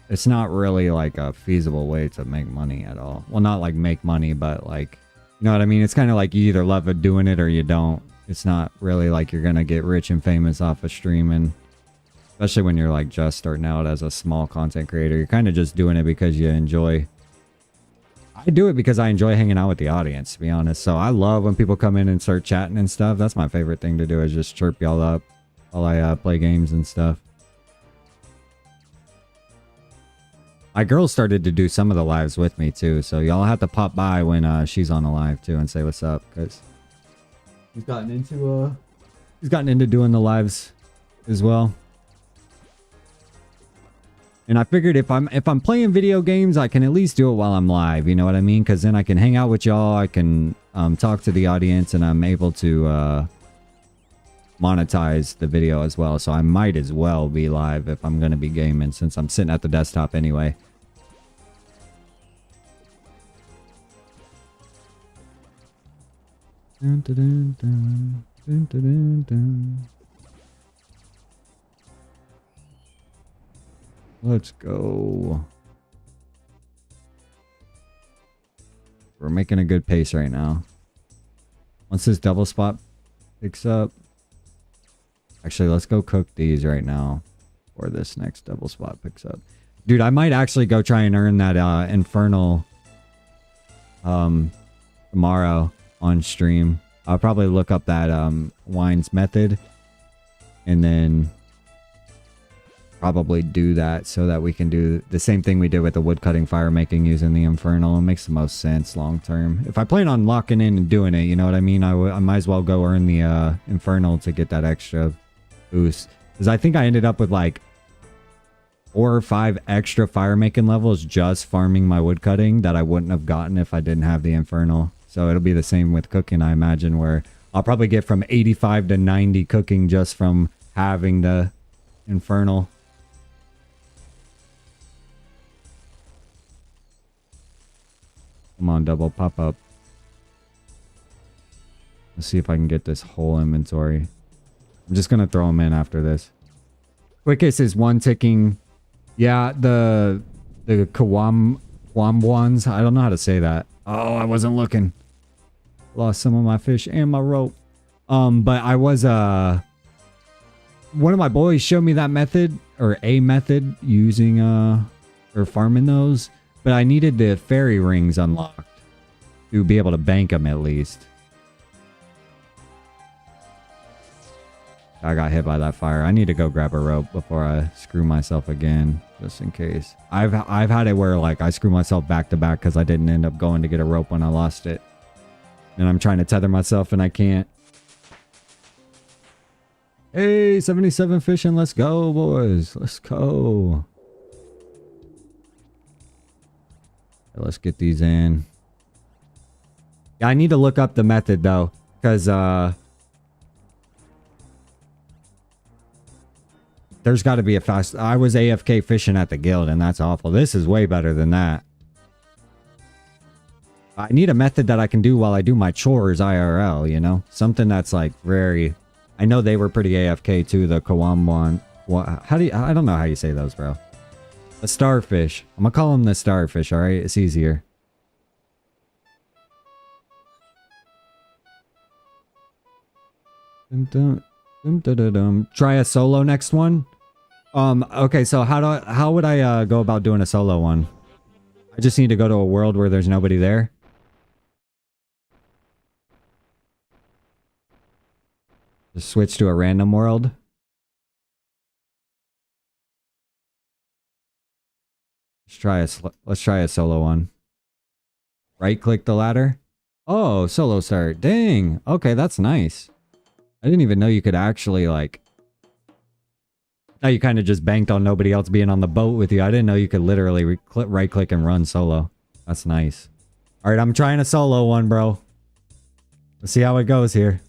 it's not really like a feasible way to make money at all. Well, not like make money, but like, you know what I mean? It's kind of like you either love it doing it or you don't. It's not really like you're gonna get rich and famous off of streaming, especially when you're like just starting out as a small content creator. You're kind of just doing it because you enjoy. I do it because I enjoy hanging out with the audience, to be honest. So I love when people come in and start chatting and stuff. That's my favorite thing to do, is just chirp y'all up while I play games and stuff. My girl started to do some of the lives with me too, so y'all have to pop by when she's on the live too and say what's up, because he's gotten into doing the lives as well. And I figured if I'm playing video games, I can at least do it while I'm live. You know what I mean? Because then I can hang out with y'all. I can talk to the audience, and I'm able to monetize the video as well. So I might as well be live if I'm going to be gaming, since I'm sitting at the desktop anyway. Dun, dun, dun, dun, dun, dun, dun. Let's go. We're making a good pace right now. Once this double spot picks up. Actually, let's go cook these right now before this next double spot picks up. Dude, I might actually go try and earn that infernal tomorrow on stream. I'll probably look up that wines method and then probably do that so that we can do the same thing we did with the woodcutting fire making using the infernal. It makes the most sense long term. If I plan on locking in and doing it, you know what I mean? I might as well go earn the infernal to get that extra boost. Because I think I ended up with like 4 or 5 extra fire making levels just farming my woodcutting that I wouldn't have gotten if I didn't have the infernal. So it'll be the same with cooking, I imagine, where I'll probably get from 85 to 90 cooking just from having the infernal. Come on, double pop up. Let's see if I can get this whole inventory. I'm just going to throw them in after this. Quickest is 1 ticking. Yeah, the Kawambwans. I don't know how to say that. Oh, I wasn't looking. Lost some of my fish and my rope. But I was one of my boys showed me that method, or a method using or farming those. But I needed the fairy rings unlocked to be able to bank them at least. I got hit by that fire. I need to go grab a rope before I screw myself again, just in case. I've had it where like I screw myself back to back because I didn't end up going to get a rope when I lost it. And I'm trying to tether myself and I can't. Hey, 77 fishing. Let's go, boys. Let's go. Let's get these in. Yeah, I need to look up the method though, because there's got to be a fast. I was AFK fishing at the guild, and that's awful. This is way better than that. I need a method that I can do while I do my chores IRL, you know? Something that's like very... I know they were pretty AFK too, the Kawamwan. How do you... I don't know how you say those, bro. The starfish. I'm gonna call them the starfish, alright? It's easier. Try a solo next one? Okay, so how would I go about doing a solo one? I just need to go to a world where there's nobody there. Just switch to a random world. Let's try a solo one. Right click the ladder. Oh, solo start. Dang. Okay, that's nice. I didn't even know you could actually like... Now you kind of just banked on nobody else being on the boat with you. I didn't know you could literally right click and run solo. That's nice. All right, I'm trying a solo one, bro. Let's see how it goes here.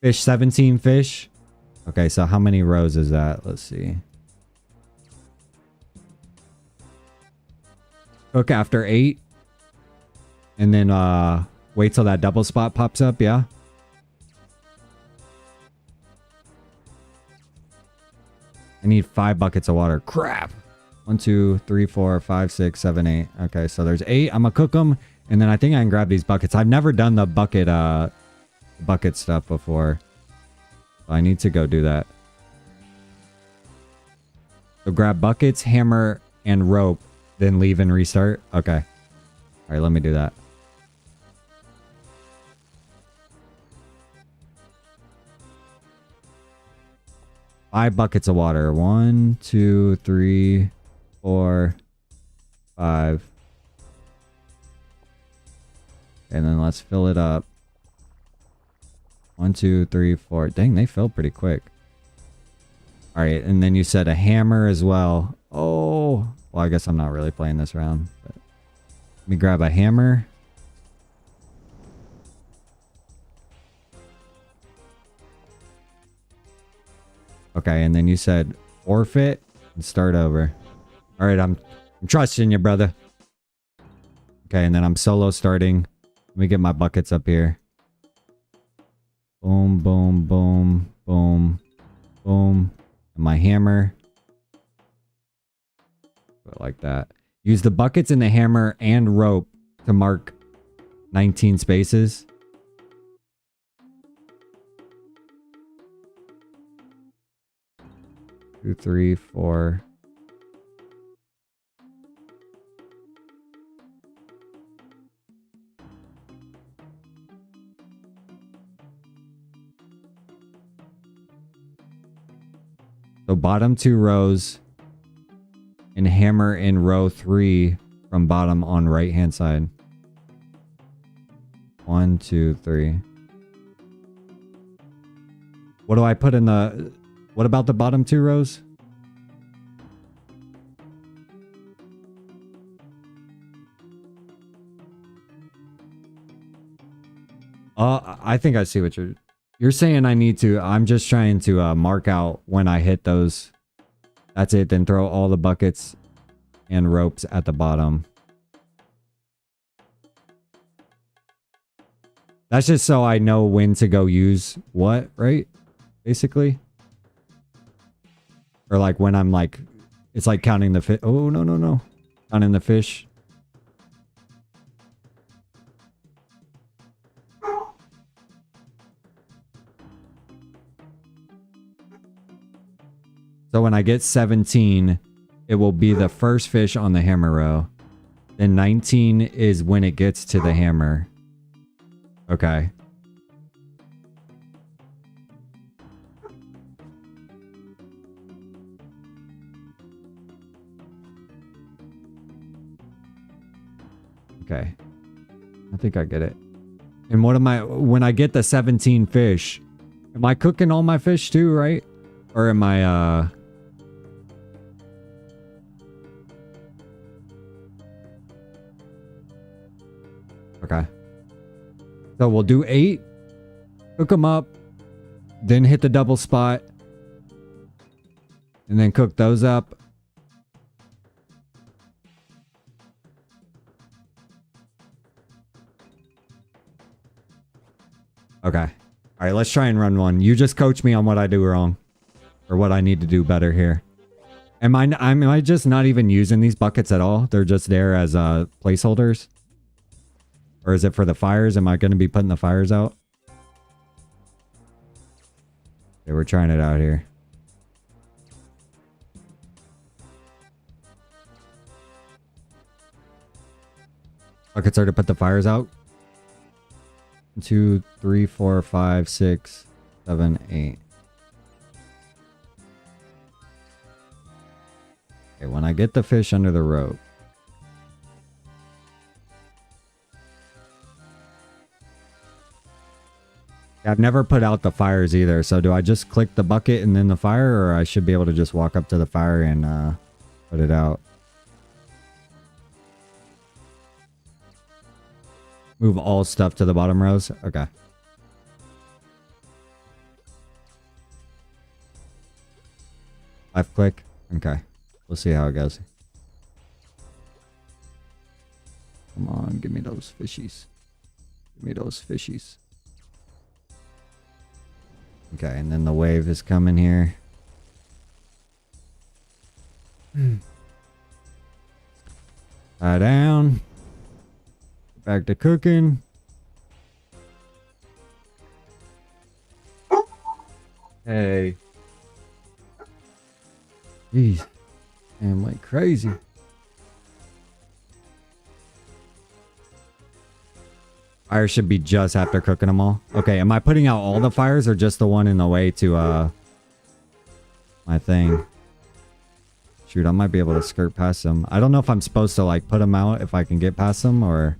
Fish, 17 fish. Okay, so how many rows is that? Let's see. Cook after 8. And then wait till that double spot pops up, yeah? I need 5 buckets of water. Crap. 1, 2, 3, 4, 5, 6, 7, 8. Okay, so there's 8. I'm gonna cook them, and then I think I can grab these buckets. I've never done the bucket stuff before. So I need to go do that. So grab buckets, hammer, and rope, then leave and restart. Okay. All right, let me do that. Five buckets of water. 1, 2, 3, 4, 5. And then let's fill it up. 1, 2, 3, 4. Dang, they fill pretty quick. All right, and then you said a hammer as well. Oh, well, I guess I'm not really playing this round. But let me grab a hammer. Okay, and then you said forfeit and start over. All right, I'm trusting you, brother. Okay, and then I'm solo starting. Let me get my buckets up here. Boom, boom, boom, boom, boom. And my hammer. Put it like that. Use the buckets and the hammer and rope to mark 19 spaces. Two, 3, 4. So bottom 2 rows and hammer in row 3 from bottom on right hand side. 1, 2, 3. What do I put in the... What about the bottom 2 rows? I think I see what you're saying. I need to... I'm just trying to mark out when I hit those. That's it. Then throw all the buckets and ropes at the bottom. That's just so I know when to go use what, right? Basically. Or like when I'm like, it's like counting the fish. Oh, no, no, no. Counting the fish. So when I get 17, it will be the first fish on the hammer row. Then 19 is when it gets to the hammer. Okay. Okay. I think I get it. And what am I... When I get the 17 fish, am I cooking all my fish too, right? Or am I... Okay. So we'll do 8. Cook them up. Then hit the double spot. And then cook those up. Okay. All right, let's try and run one. You just coach me on what I do wrong. Or what I need to do better here. Am I just not even using these buckets at all? They're just there as placeholders? Or is it for the fires? Am I going to be putting the fires out? Okay, we're trying it out here. Buckets are to put the fires out. 1, 2, 3, 4, 5, 6. 7, 8. Okay, when I get the fish under the rope. I've never put out the fires either, so do I just click the bucket and then the fire, or I should be able to just walk up to the fire and put it out? Move all stuff to the bottom rows? Okay. Left click? Okay. We'll see how it goes. Come on, give me those fishies. Give me those fishies. Okay, and then the wave is coming here. Tie down. Back to cooking. Hey. Jeez. I'm like crazy. Fire should be just after cooking them all. Okay, am I putting out all the fires or just the one in the way to my thing? Shoot, I might be able to skirt past them. I don't know if I'm supposed to like put them out if I can get past them or...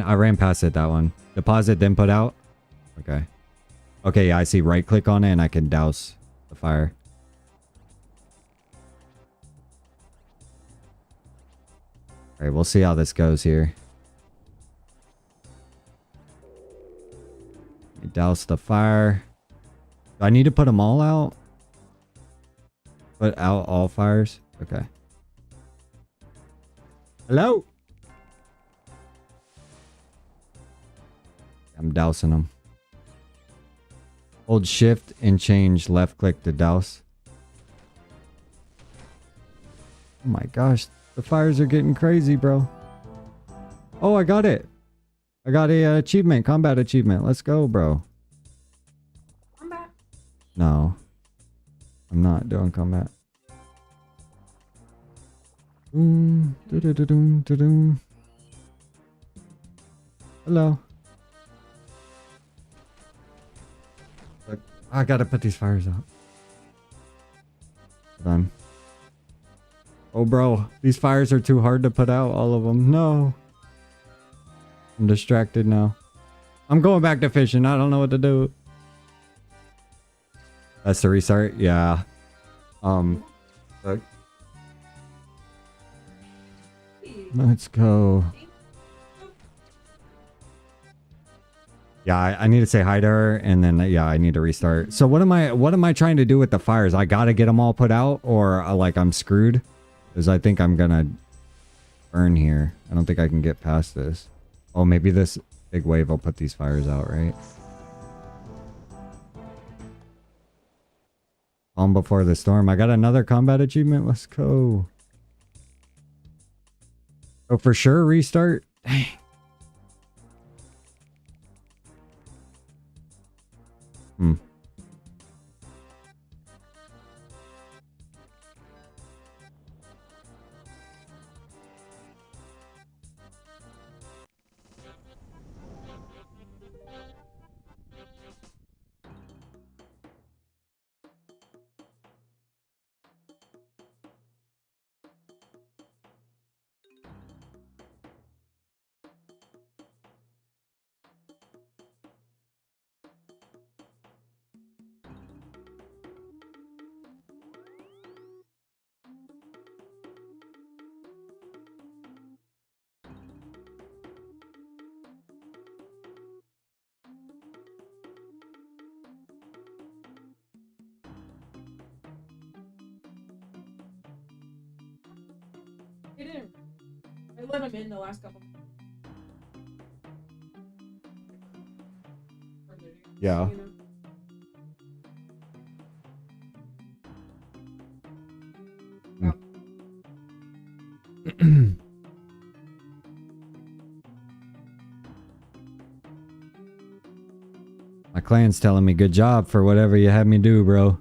I ran past it, that one. Deposit, then put out? Okay. Okay, yeah, I see right click on it and I can douse the fire. Alright, we'll see how this goes here. Douse the fire. Do I need to put them all out? Put out all fires? Okay. Hello? I'm dousing them. Hold shift and change left click to douse. Oh my gosh. The fires are getting crazy, bro. Oh, I got it. I got a achievement. Combat achievement. Let's go, bro. Combat? No. I'm not doing combat. Boom. Do-do-do-doom. Hello. I gotta put these fires out. Hold on. Oh, bro. These fires are too hard to put out, all of them. No. I'm distracted now. I'm going back to fishing. I don't know what to do. That's the restart? Yeah. Look. Let's go. Yeah, I need to say hi to her, and then yeah, I need to restart. So what am I trying to do with the fires? I gotta get them all put out, or like I'm screwed? Because I think I'm gonna burn here. I don't think I can get past this. Oh, maybe this big wave will put these fires out, right? Calm before the storm. I got another combat achievement. Let's go. Oh, for sure restart? Dang. He didn't. I let him in the last couple. Yeah. You know? My clan's telling me good job for whatever you had me do, bro.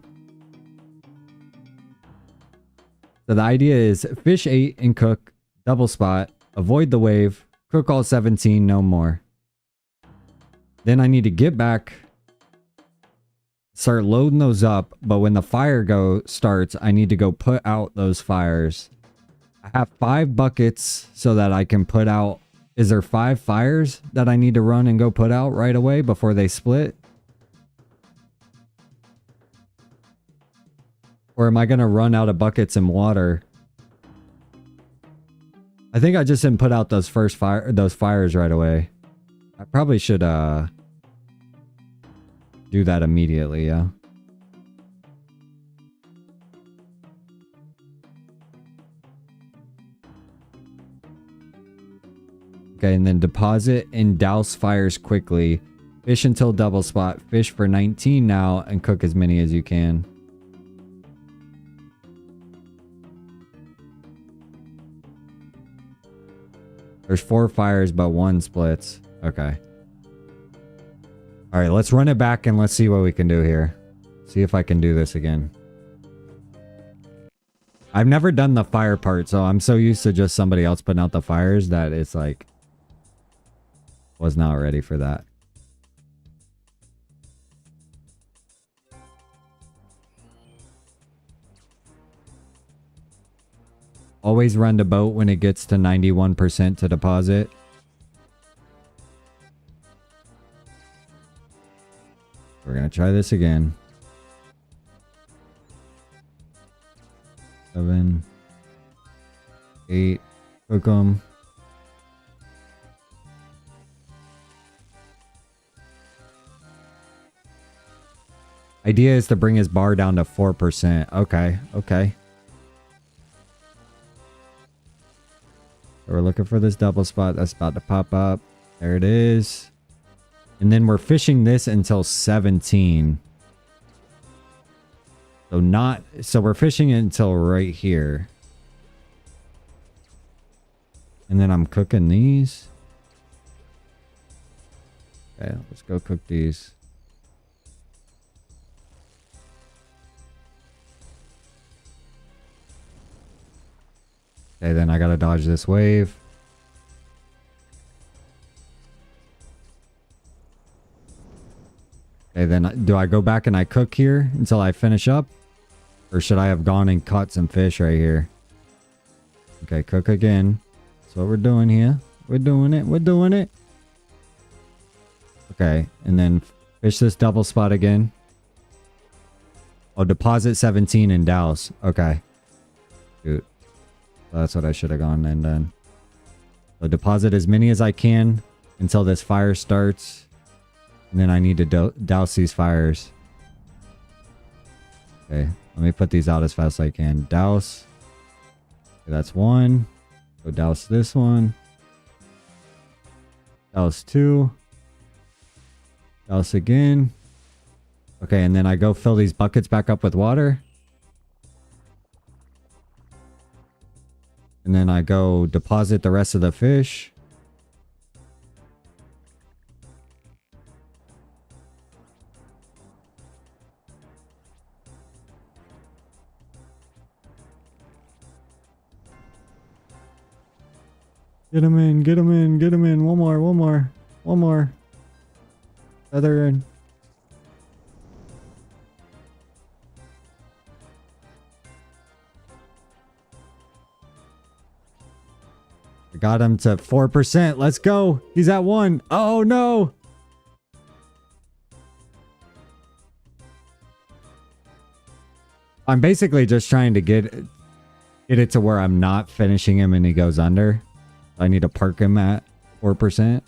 So the idea is fish 8 and cook, double spot, avoid the wave, cook all 17, no more. Then I need to get back, start loading those up, but when the fire starts, I need to go put out those fires. I have 5 buckets so that I can put out. Is there 5 fires that I need to run and go put out right away before they split? Or am I going to run out of buckets and water? I think I just didn't put out those fires right away. I probably should do that immediately, yeah. Okay, and then deposit and douse fires quickly. Fish until double spot. Fish for 19 now and cook as many as you can. There's 4 fires, but 1 splits. Okay. Alright, let's run it back and let's see what we can do here. See if I can do this again. I've never done the fire part, so I'm so used to just somebody else putting out the fires that it's like... was not ready for that. Always run the boat when it gets to 91% to deposit. We're going to try this again. 7, 8, cook them. Idea is to bring his bar down to 4%. Okay, okay. So we're looking for this double spot that's about to pop up. There it is. And then we're fishing this until 17. So we're fishing it until right here. And then I'm cooking these. Okay, let's go cook these. Okay, then I gotta dodge this wave. Okay, then do I go back and I cook here until I finish up? Or should I have gone and caught some fish right here? Okay, cook again. That's what we're doing here. We're doing it. We're doing it. Okay, and then fish this double spot again. Oh, deposit 17 and douse. Okay. Shoot. That's what I should have gone and done. So deposit as many as I can until this fire starts. And then I need to douse these fires. Okay, let me put these out as fast as I can. Douse. Okay, that's 1. Go douse this one. Douse 2. Douse again. Okay, and then I go fill these buckets back up with water. And then I go deposit the rest of the fish. Get him in, get him in, get him in. One more, one more, one more. Other end. I got him to 4%. Let's go. He's at 1. Oh no. I'm basically just trying to get it to where I'm not finishing him and he goes under. I need to park him at 4%.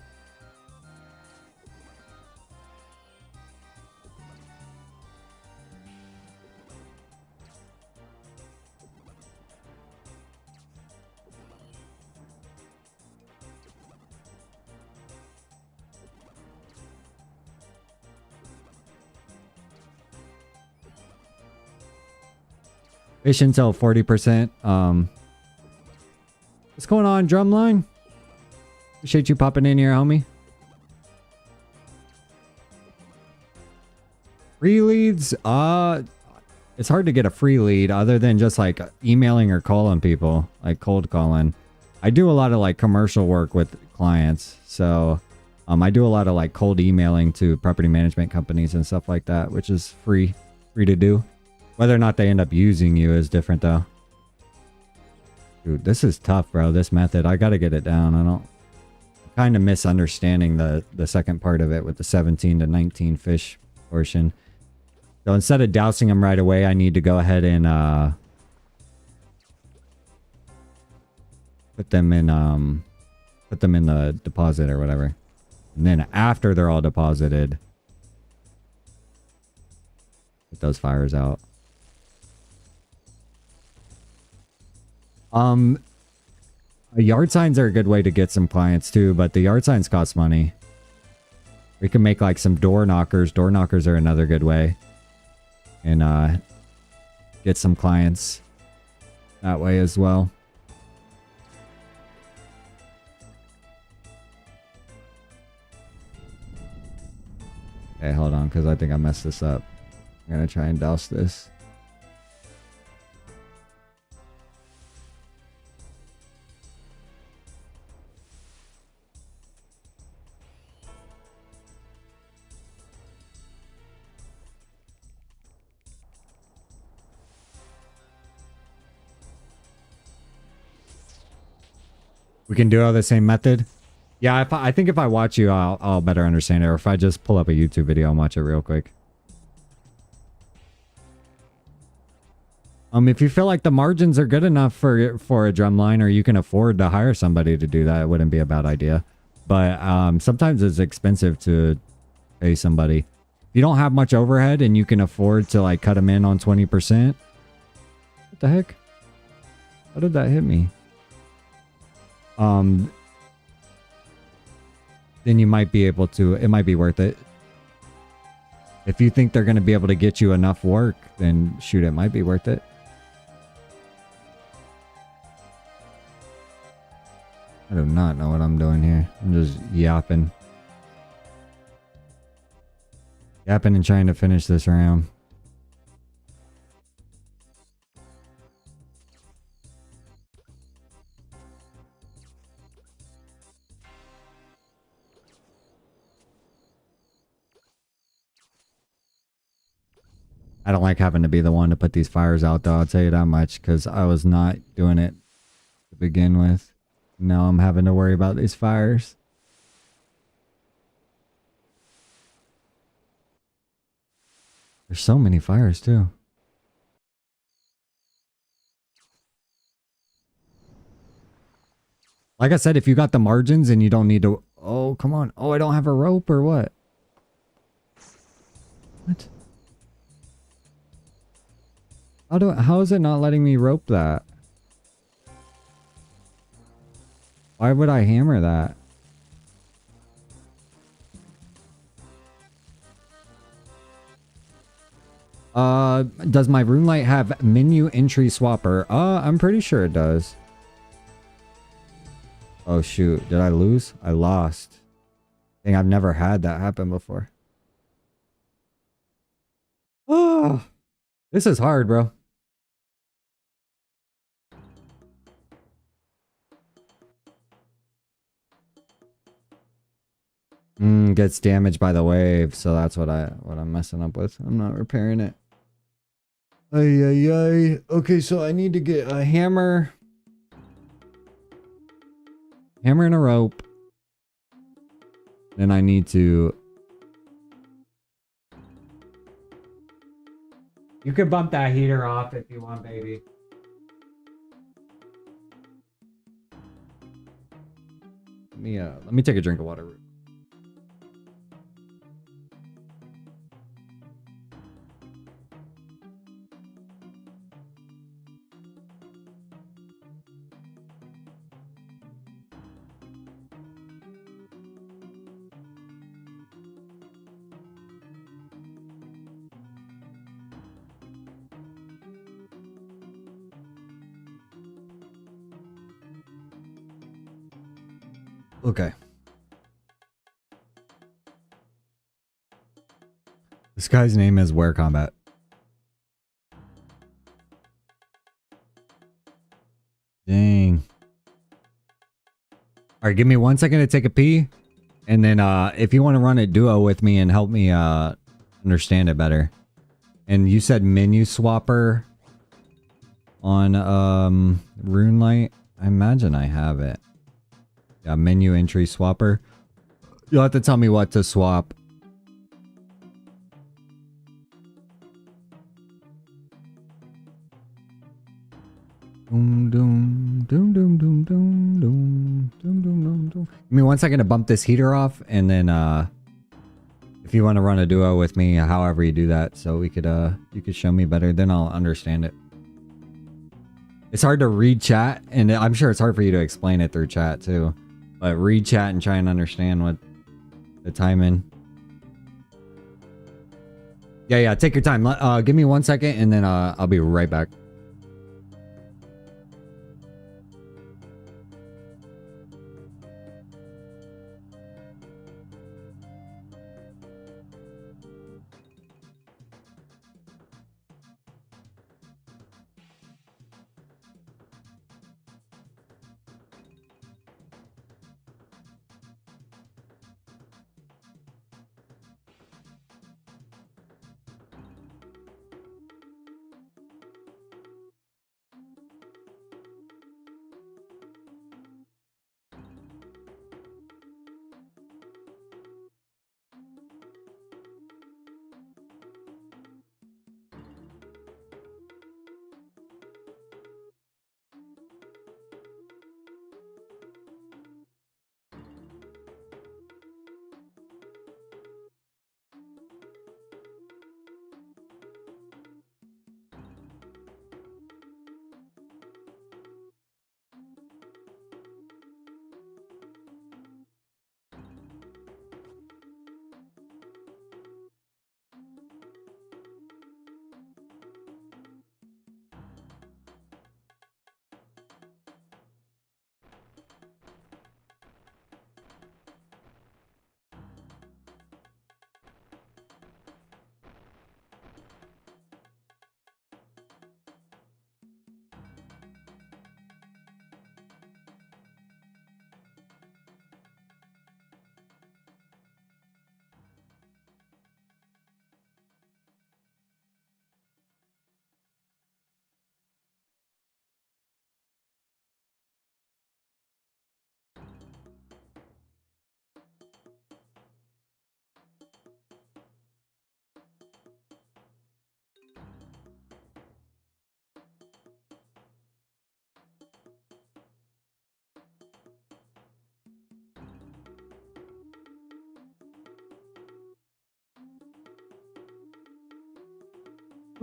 Fish until 40%. What's going on, Drumline? Appreciate you popping in here, homie. 3 leads. it's hard to get a free lead other than just like emailing or calling people, like cold calling. I do a lot of like commercial work with clients, so I do a lot of like cold emailing to property management companies and stuff like that, which is free to do. Whether or not they end up using you is different though. Dude, this is tough, bro. This method, I gotta get it down. I'm kind of misunderstanding the second part of it with the 17 to 19 fish portion. So instead of dousing them right away, I need to go ahead and put them in the deposit or whatever. And then after they're all deposited, put those fires out. Yard signs are a good way to get some clients too, but the yard signs cost money. We can make like some door knockers. Door knockers are another good way. And get some clients that way as well. Okay, hold on, because I think I messed this up. I'm gonna try and douse this. We can do all the same method. Yeah, I think if I watch you, I'll better understand it. Or if I just pull up a YouTube video and watch it real quick. If you feel like the margins are good enough for a drumline, or you can afford to hire somebody to do that, it wouldn't be a bad idea. But sometimes it's expensive to pay somebody. If you don't have much overhead and you can afford to like cut them in on 20%. What the heck? How did that hit me? Then you might be able to, it might be worth it. If you think they're going to be able to get you enough work, then shoot, it might be worth it. I do not know what I'm doing here. I'm just yapping. Yapping and trying to finish this round. I don't like having to be the one to put these fires out though, I'll tell you that much, because I was not doing it to begin with. Now I'm having to worry about these fires. There's so many fires too. Like I said, if you got the margins and you don't need to... Oh, come on. Oh, I don't have a rope or what? What? How is it not letting me rope that? Why would I hammer that? Does my room light have menu entry swapper? I'm pretty sure it does. Oh shoot, did I lose? I lost. I think I've never had that happen before. Oh, this is hard, bro. Gets damaged by the wave, so that's what I'm messing up with. I'm not repairing it. Ay, ay, ay. Okay, so I need to get a hammer. Hammer and a rope. Then I need to... You could bump that heater off if you want, baby. Let me take a drink of water. Okay. This guy's name is Ware Combat. All right, give me 1 second to take a pee. And then if you want to run a duo with me and help me understand it better. And you said menu swapper on RuneLite. I imagine I have it. Yeah, menu entry swapper. You'll have to tell me what to swap. Doom doom doom doom doom doom doom doom doom doom. Give me 1 second to bump this heater off, and then if you want to run a duo with me, however you do that, so we could you could show me better, then I'll understand it. It's hard to read chat, and I'm sure it's hard for you to explain it through chat too. But read chat and try and understand what the timing. Yeah, take your time. Give me 1 second, and then I'll be right back.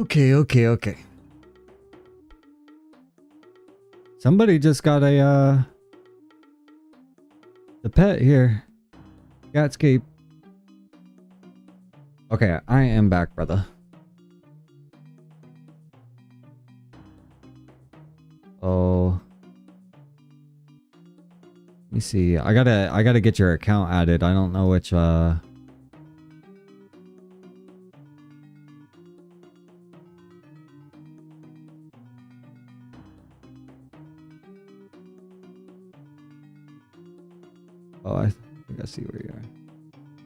Okay. Somebody just got a the pet here. Gatscape. Okay, I am back, brother. Oh. Let me see. I gotta get your account added. I don't know which Oh, I think I see where you are.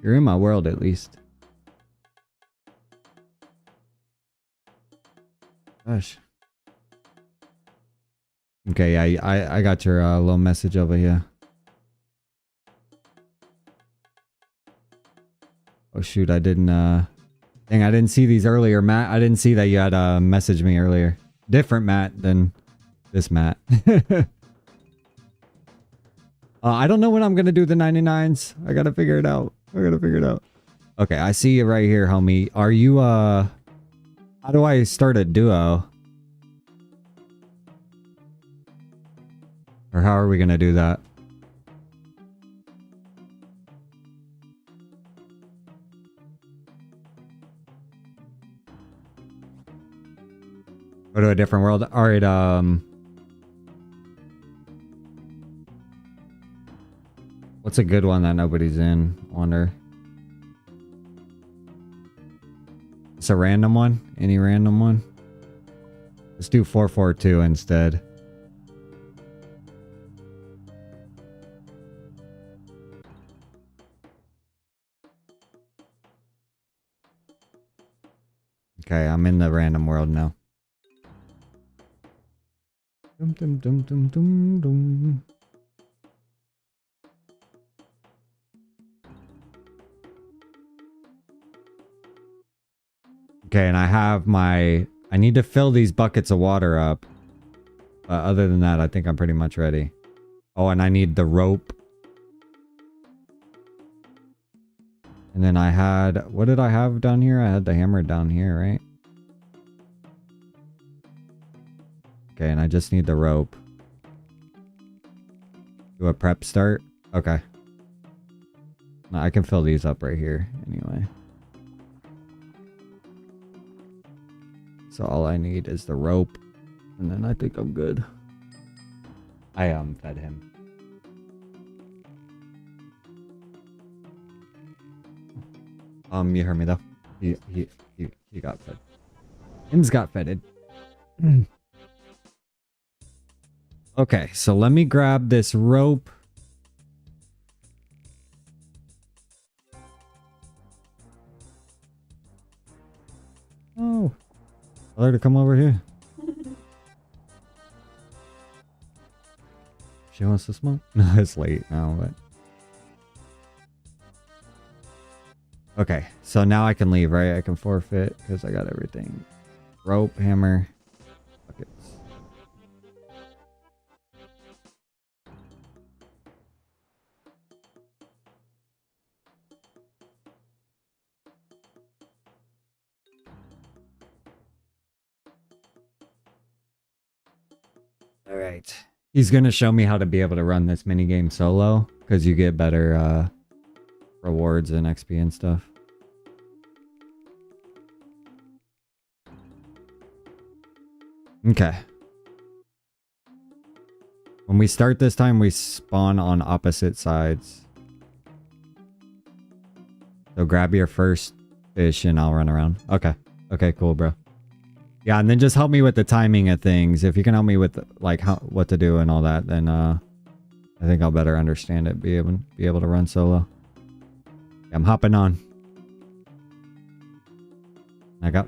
You're in my world, at least. Gosh. Okay, yeah, I got your little message over here. Oh shoot, I didn't dang, I didn't see these earlier, Matt. I didn't see that you had messaged me earlier. Different Matt than this Matt. I don't know when I'm gonna do the 99s. I gotta figure it out. Okay, I see you right here, homie. Are you how do I start a duo? Or how are we gonna do that? Go to a different world. Alright, what's a good one that nobody's in? Wonder. It's a random one? Any random one? Let's do 442 instead. Okay, I'm in the random world now. Dum, dum, dum, dum, dum, dum. Okay, and I have my... I need to fill these buckets of water up. Other than that, I think I'm pretty much ready. Oh, and I need the rope. And then I had... What did I have down here? I had the hammer down here, right? Okay, and I just need the rope. Do a prep start? Okay. No, I can fill these up right here anyway. So all I need is the rope. And then I think I'm good. I fed him. You heard me though. He got fed. Him's got fed. Okay, so let me grab this rope. Oh. Tell her to come over here. She wants to smoke? No, it's late now, but... Okay, so now I can leave, right? I can forfeit because I got everything. Rope, hammer, buckets. All right. He's going to show me how to be able to run this minigame solo because you get better rewards and XP and stuff. Okay. When we start this time, we spawn on opposite sides. So grab your first fish and I'll run around. Okay. Okay, cool, bro. Yeah, and then just help me with the timing of things. If you can help me with like what to do and all that, then I think I'll better understand it. Be able to run solo. Yeah, I'm hopping on. I got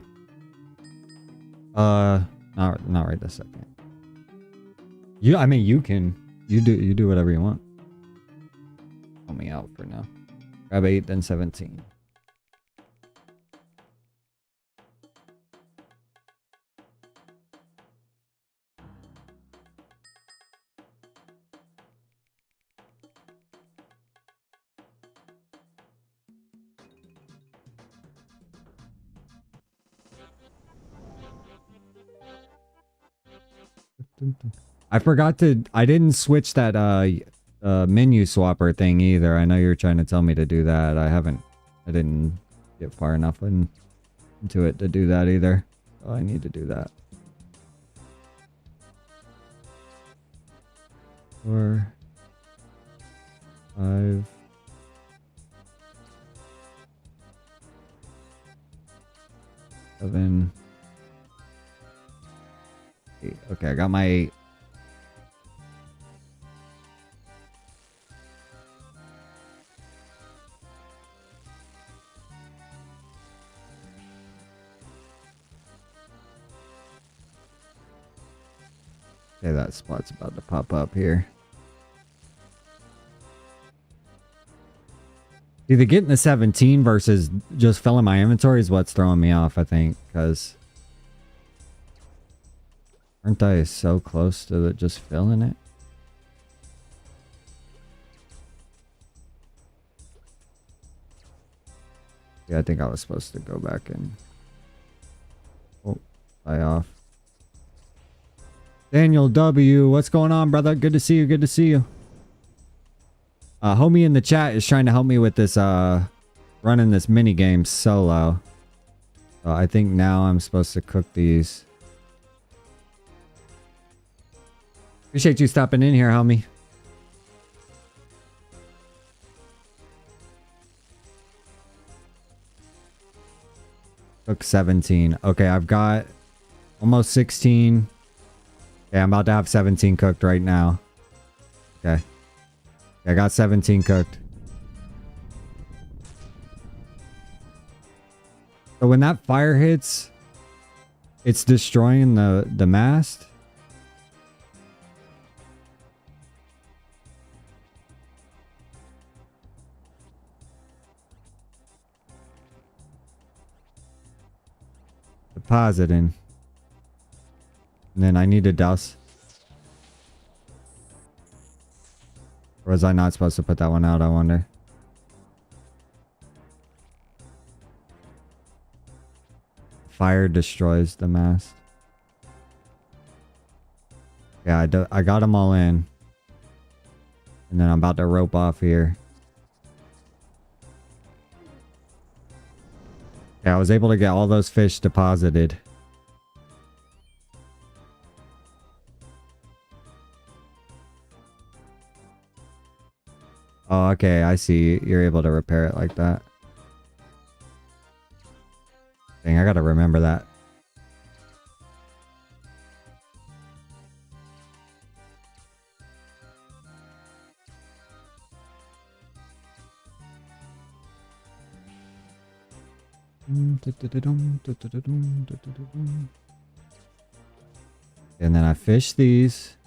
not right this second. I mean you do whatever you want. Help me out for now. Grab 8 then 17. I forgot to... I didn't switch that menu swapper thing either. I know you're trying to tell me to do that. I didn't get far enough into it to do that either. So I need to do that. 4, 5... Seven. 8. Okay, I got my 8. Okay, that spot's about to pop up here. Either getting the 17 versus just filling my inventory is what's throwing me off, I think, because aren't I so close to just filling it? Yeah, I think I was supposed to go back and... Oh, fly off. Daniel W, what's going on, brother? Good to see you, good to see you. Homie in the chat is trying to help me with this, running this mini game solo. So I think now I'm supposed to cook these. Appreciate you stopping in here, homie. Cook 17. Okay, I've got almost 16. Okay, I'm about to have 17 cooked right now. Okay. I got 17 cooked. So when that fire hits, It's destroying the mast. Depositing. And then I need to douse. Or was I not supposed to put that one out, I wonder? Fire destroys the mast. Yeah, I got them all in. And then I'm about to rope off here. Yeah, I was able to get all those fish deposited. Oh, okay, I see. You're able to repair it like that. Dang, I gotta remember that. And then I fish these.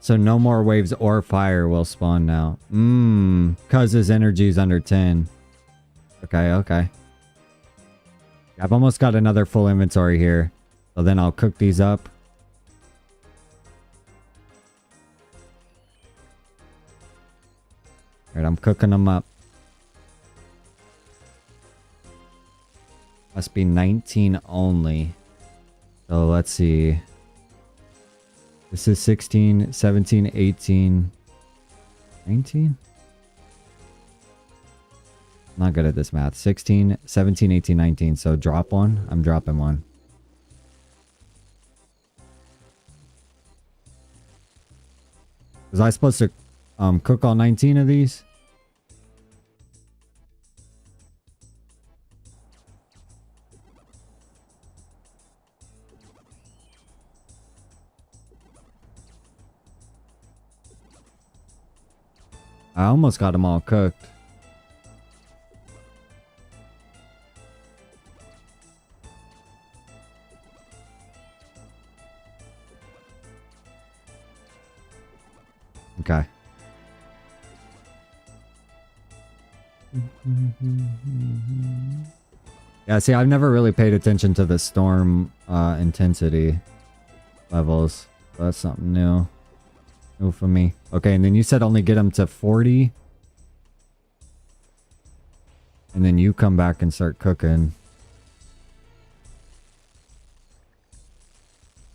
So no more waves or fire will spawn now. Cause his energy is under 10. Okay, okay. I've almost got another full inventory here. So then I'll cook these up. Alright, I'm cooking them up. Must be 19 only. So let's see. This is 16, 17, 18, 19? I'm not good at this math. 16, 17, 18, 19. So drop one. I'm dropping one. Was I supposed to cook all 19 of these? I almost got them all cooked. Okay. Yeah, see, I've never really paid attention to the storm intensity levels. So that's something new. New for me. Okay, and then you said only get them to 40. And then you come back and start cooking.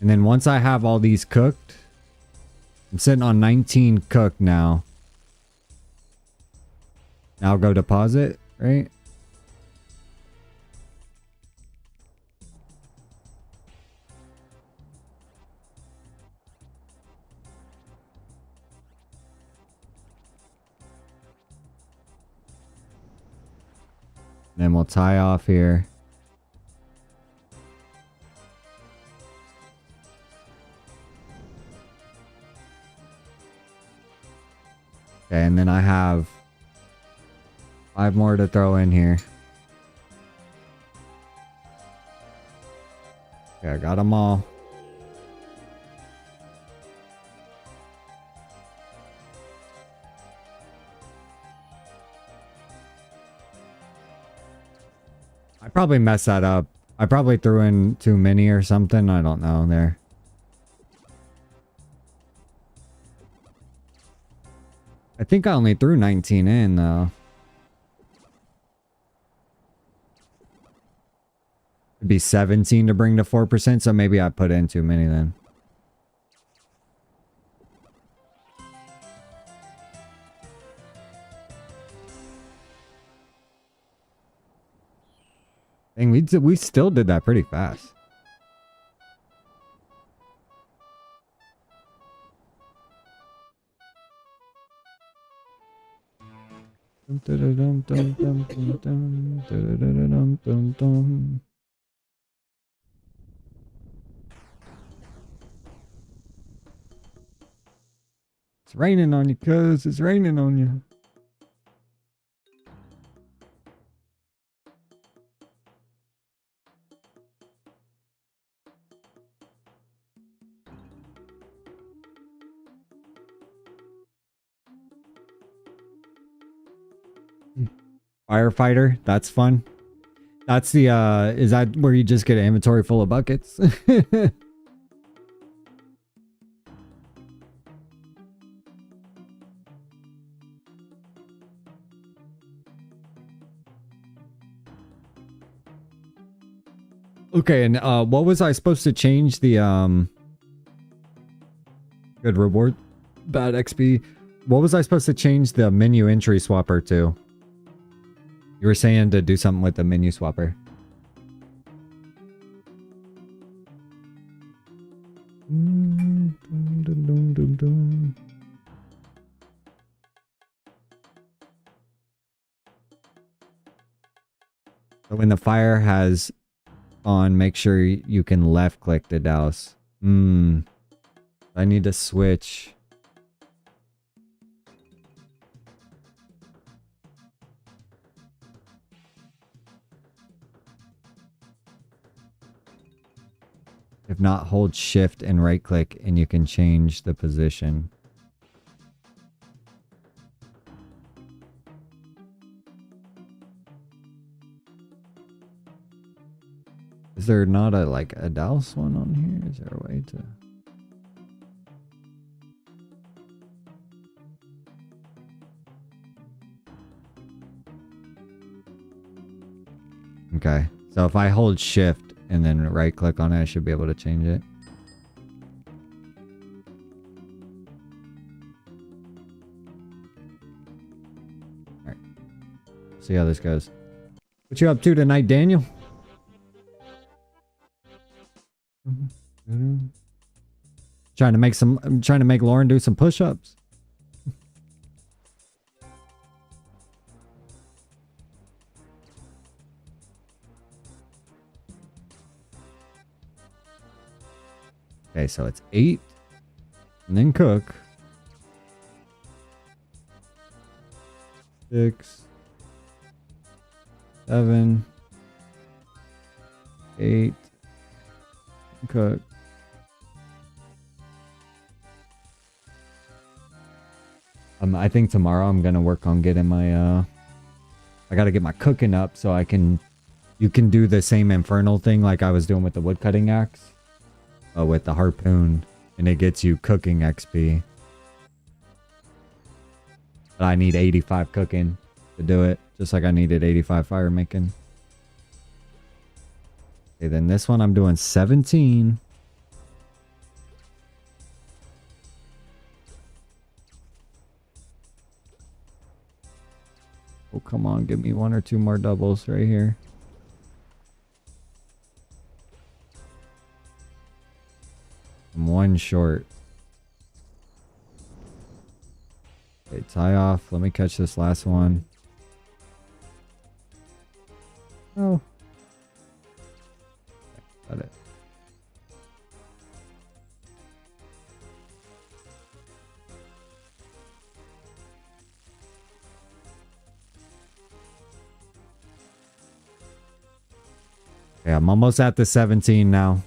And then once I have all these cooked, I'm sitting on 19 cooked now. Now I'll go deposit, right? Then we'll tie off here. Okay, and then I have 5 more to throw in here. Okay, I got them all. I probably messed that up. I probably threw in too many or something. I don't know there. I think I only threw 19 in though. It'd be 17 to bring to 4%, so maybe I put in too many then. Dang, we still did that pretty fast. It's raining on you, cuz. It's raining on you. Firefighter. That's fun. That's the, is that where you just get an inventory full of buckets? Okay, and what was I supposed to change the good reward, bad XP? What was I supposed to change the menu entry swapper to? You were saying to do something with the menu swapper. So when the fire has on, make sure you can left click the douse. I need to switch. If not, hold shift and right click and you can change the position. Is there not a like a douse one on here? Is there a way to? Okay, so if I hold shift and then right click on it, I should be able to change it. Alright. See how this goes. What you up to tonight, Daniel? I'm trying to make Lauren do some push-ups. Okay, so it's 8 and then cook. 6 7 8 cook. I think tomorrow I'm gonna work on getting my I gotta get my cooking up so you can do the same infernal thing like I was doing with the woodcutting axe, with the harpoon, and it gets you cooking XP. But I need 85 cooking to do it, just like I needed 85 fire making. Okay, then this one I'm doing 17. Oh, come on, give me 1 or 2 more doubles right here. I'm 1 short. Okay, tie off. Let me catch this last one. Oh. Got it. Okay, I'm almost at the 17 now.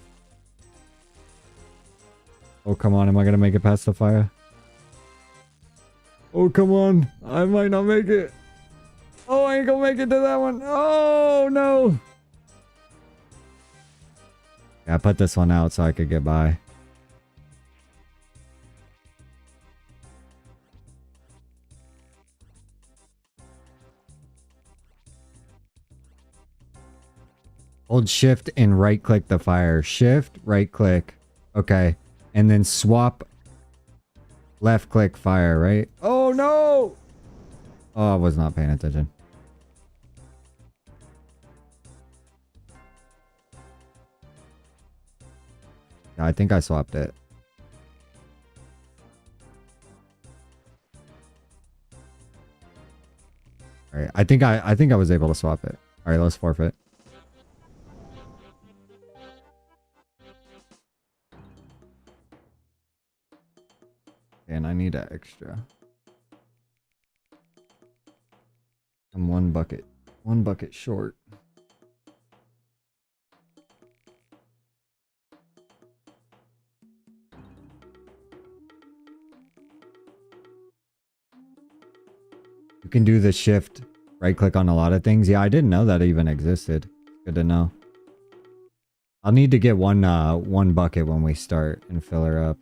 Oh, come on. Am I going to make it past the fire? Oh, come on. I might not make it. Oh, I ain't going to make it to that one. Oh, no. Yeah, I put this one out so I could get by. Hold shift and right click the fire. Shift, right click. Okay. And then swap left click fire, right? Oh no! Oh, I was not paying attention. Yeah, I think I swapped it. Alright, I think I was able to swap it. Alright, let's forfeit. And I need an extra. I'm one bucket short. You can do the shift right click on a lot of things. Yeah, I didn't know that even existed. Good to know. I'll need to get one bucket when we start and fill her up.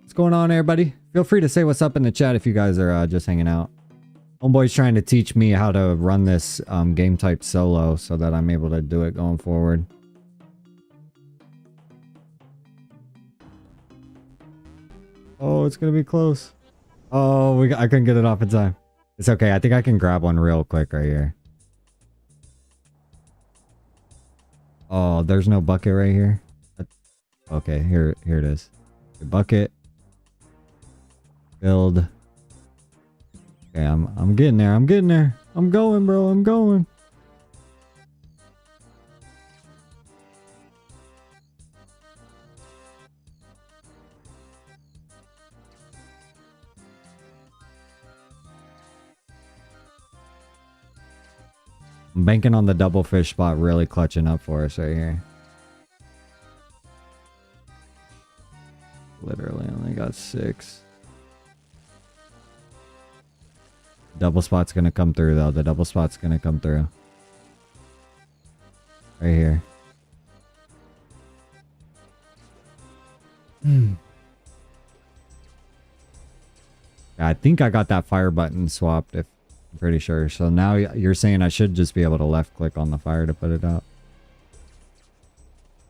What's going on, everybody? Feel free to say what's up in the chat if you guys are just hanging out. Homeboy's trying to teach me how to run this game type solo so that I'm able to do it going forward. Oh, it's gonna be close. Oh, I couldn't get it off in time. It's okay. I think I can grab one real quick right here. Oh, there's no bucket right here. Okay, here it is. The bucket. Build. Okay, I'm getting there. I'm getting there. I'm going, bro. I'm going. I'm banking on the double fish spot really clutching up for us right here. Literally only got 6. Double spot's gonna come through though. The double spot's gonna come through. Right here. I think I got that fire button swapped, if I'm pretty sure. So now you're saying I should just be able to left click on the fire to put it out.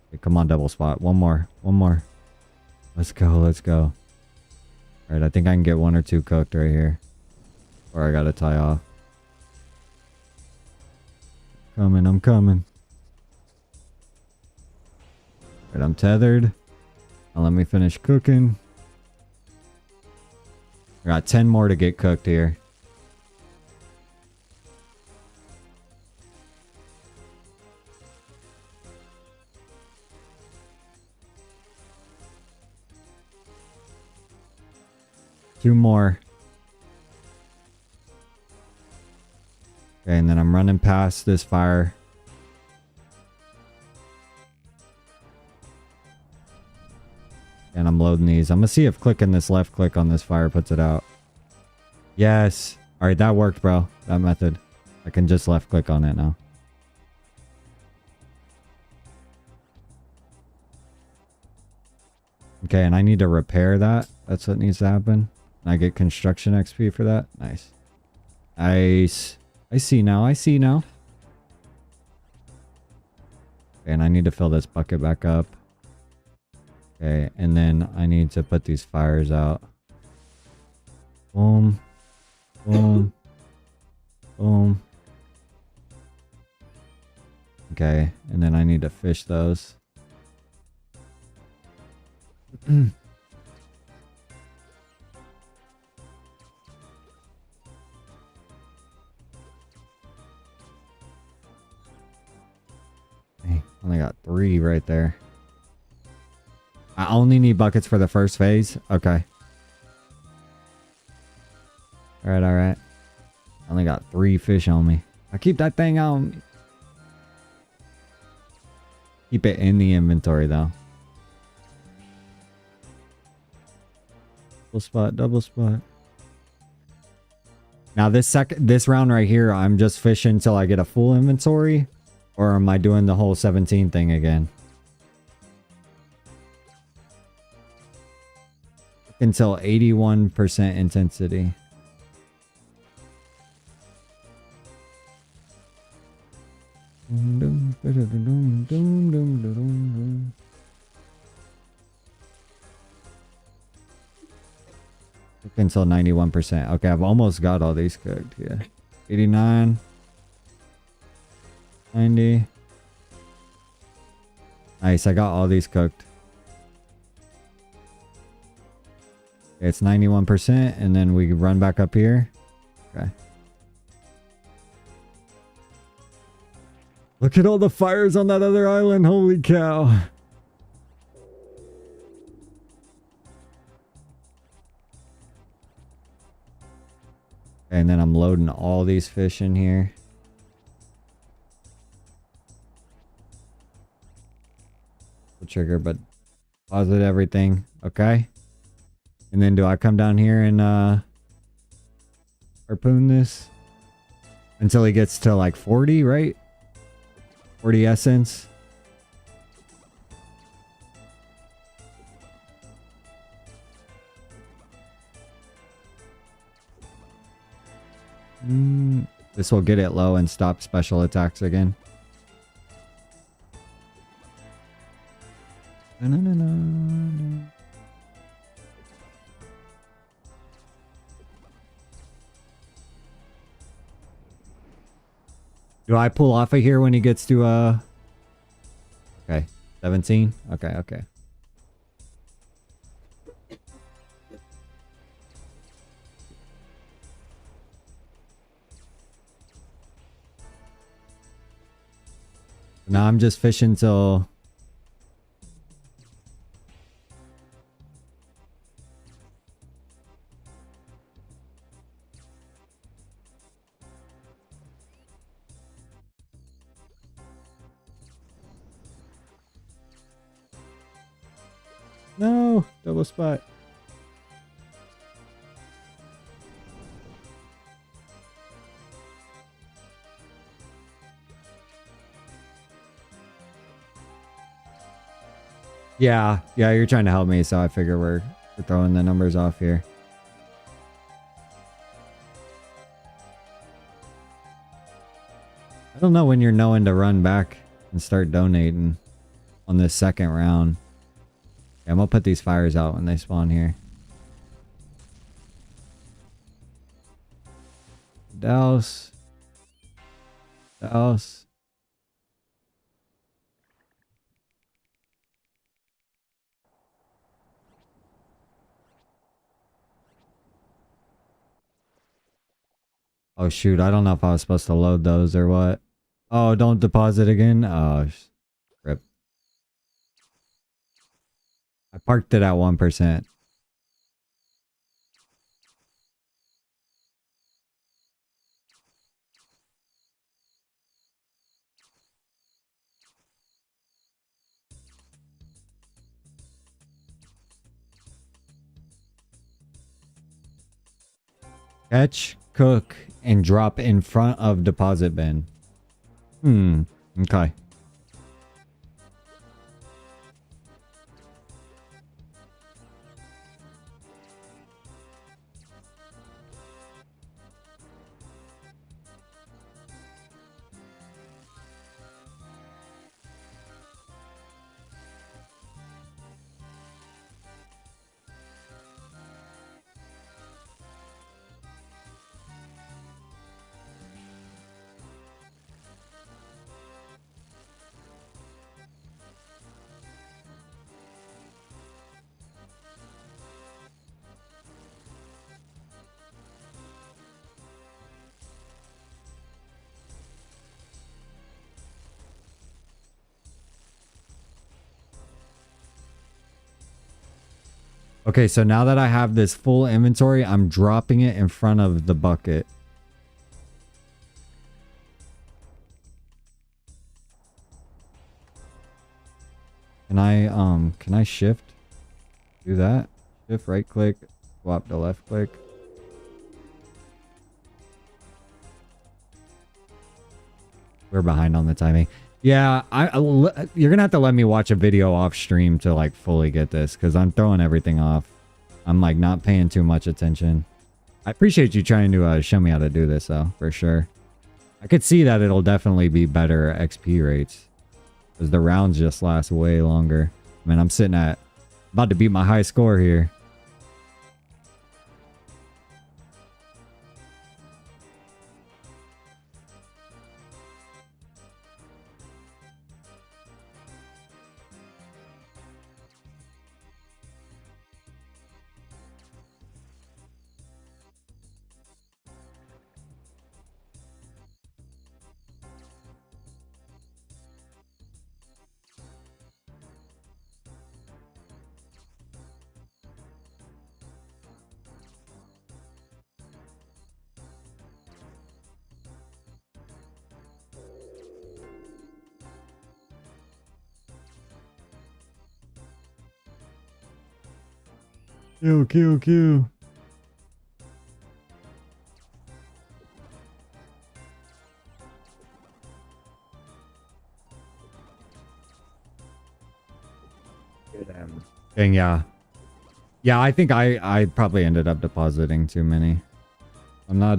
Okay, come on, double spot. One more. One more. Let's go. Let's go. Alright, I think I can get 1 or 2 cooked right here. Or I gotta tie off. I'm coming. Alright, I'm tethered. Now let me finish cooking. I got 10 more to get cooked here. Two more. Okay, and then I'm running past this fire. And I'm loading these. I'm gonna see if clicking this left click on this fire puts it out. Yes. Alright, that worked, bro. That method. I can just left click on it now. Okay, and I need to repair that. That's what needs to happen. And I get construction XP for that. Nice. Nice. I see now. I see now. Okay, and I need to fill this bucket back up. Okay, and then I need to put these fires out. Boom. Boom. Boom. Okay, and then I need to fish those. Hey, only got 3 right there. I only need buckets for the first phase. Okay. Alright, alright. I only got 3 fish on me. I keep that thing on me. Keep it in the inventory though. Double spot, double spot. Now this round right here, I'm just fishing until I get a full inventory, or am I doing the whole 17 thing again? Until 81% intensity. Until 91%. Okay, I've almost got all these cooked. Yeah. 89. 90. Nice, I got all these cooked. Okay, it's 91%, and then we run back up here. Okay. Look at all the fires on that other island. Holy cow. And then I'm loading all these fish in here. Trigger, but deposit everything. Okay. And then do I come down here and harpoon this until he gets to like 40, right? 40 essence. This will get it low and stop special attacks again. Do I pull off of here when he gets to okay, 17? Okay, okay. Now I'm just fishing till no, double spot. Yeah, you're trying to help me, so I figure we're throwing the numbers off here. I don't know when you're knowing to run back and start donating on this second round. Yeah, I'm gonna put these fires out when they spawn here. Douse. Douse. Oh shoot, I don't know if I was supposed to load those or what. Oh, don't deposit again? Oh, rip. I parked it at 1%. Catch, cook, and drop in front of deposit bin. Okay. Okay, so now that I have this full inventory, I'm dropping it in front of the bucket. Can I shift? Do that? Shift, right click, swap to left click. We're behind on the timing. Yeah, you're gonna have to let me watch a video off stream to like fully get this, because I'm throwing everything off. I'm like not paying too much attention. I appreciate you trying to show me how to do this though, for sure. I could see that it'll definitely be better XP rates, because the rounds just last way longer. I mean, I'm sitting at about to beat my high score here. Kill. Dang, yeah. Yeah, I think I probably ended up depositing too many. I'm not,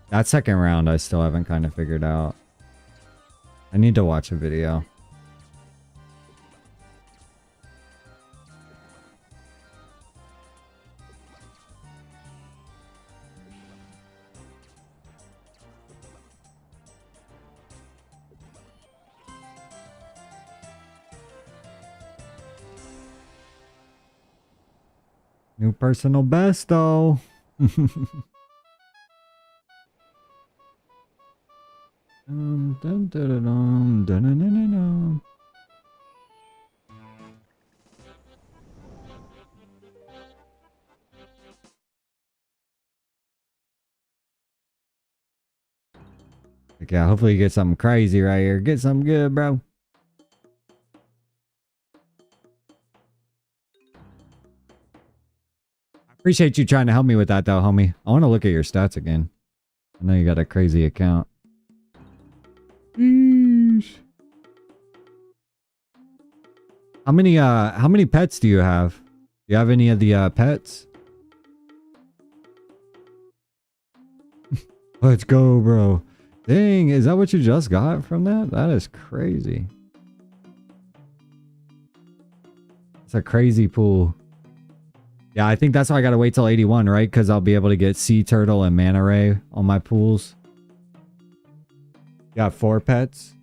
that second round I still haven't kind of figured out. I need to watch a video. New personal best though. Dun, dun, dun, dun, dun, dun, dun, dun, dun. Yeah, hopefully you get something crazy right here. Get something good, bro. I appreciate you trying to help me with that though, homie. I want to look at your stats again. I know you got a crazy account. Eesh. How many pets do you have? Do you have any of the pets? Let's go, bro. Dang, is that what you just got from that? That is crazy. It's a crazy pool. Yeah, I think that's why I gotta wait till 81, right? Because I'll be able to get sea turtle and manta ray on my pools. Got 4 pets.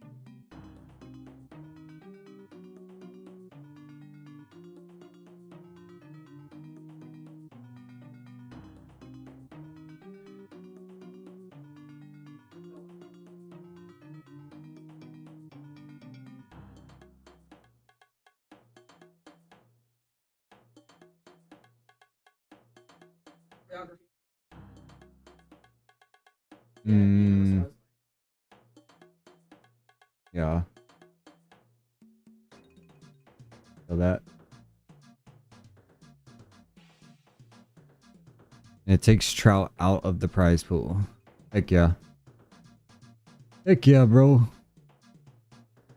Yeah. So that. It takes trout out of the prize pool. Heck yeah. Heck yeah, bro.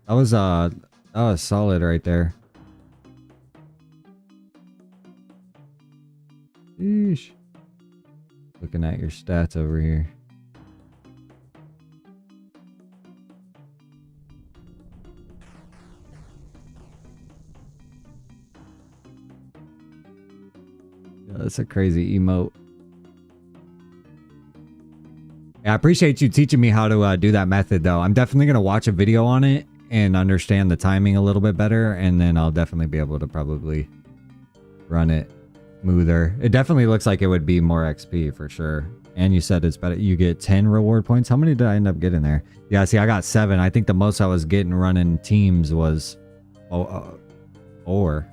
That was solid right there. Sheesh. Looking at your stats over here. Yeah, that's a crazy emote. Yeah, I appreciate you teaching me how to do that method though. I'm definitely going to watch a video on it and understand the timing a little bit better, and then I'll definitely be able to probably run it smoother. It definitely looks like it would be more XP for sure. And you said it's better. You get 10 reward points. How many did I end up getting there? Yeah, see, I got 7. I think the most I was getting running teams was 4,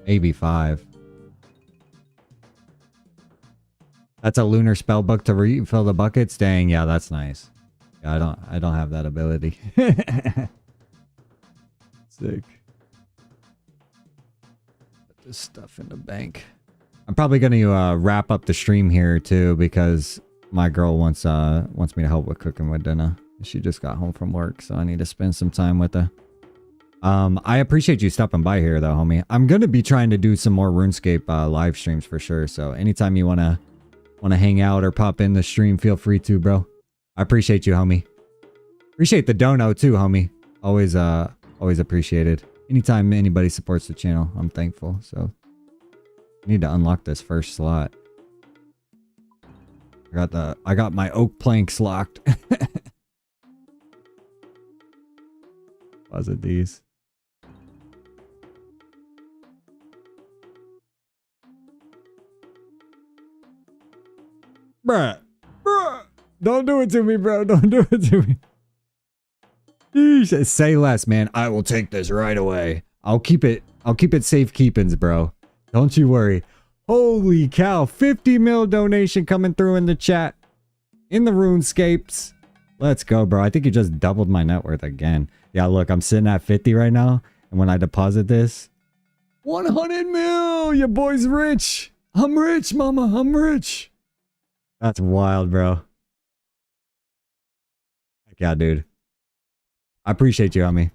maybe 5. That's a lunar spell book to refill the buckets. Dang, yeah, that's nice. Yeah, I don't have that ability. Sick. Put this stuff in the bank. I'm probably going to wrap up the stream here too, because my girl wants me to help with cooking with dinner. She just got home from work, so I need to spend some time with her. I appreciate you stopping by here though, homie. I'm going to be trying to do some more RuneScape live streams for sure. So anytime you want to hang out or pop in the stream, feel free to, bro. I appreciate you, homie. Appreciate the dono too, homie. Always appreciated. Anytime anybody supports the channel, I'm thankful. So I need to unlock this first slot. I got my oak planks locked. Was it these? Bruh. Don't do it to me, bro. Don't do it to me. Yeesh. Say less, man. I will take this right away. I'll keep it safekeepings, bro. Don't you worry. Holy cow. 50 mil donation coming through in the chat. In the RuneScapes. Let's go, bro. I think you just doubled my net worth again. Yeah, look. I'm sitting at 50 right now. And when I deposit this. 100 mil. Your boy's rich. I'm rich, mama. I'm rich. That's wild, bro. Heck yeah, dude. I appreciate you, homie.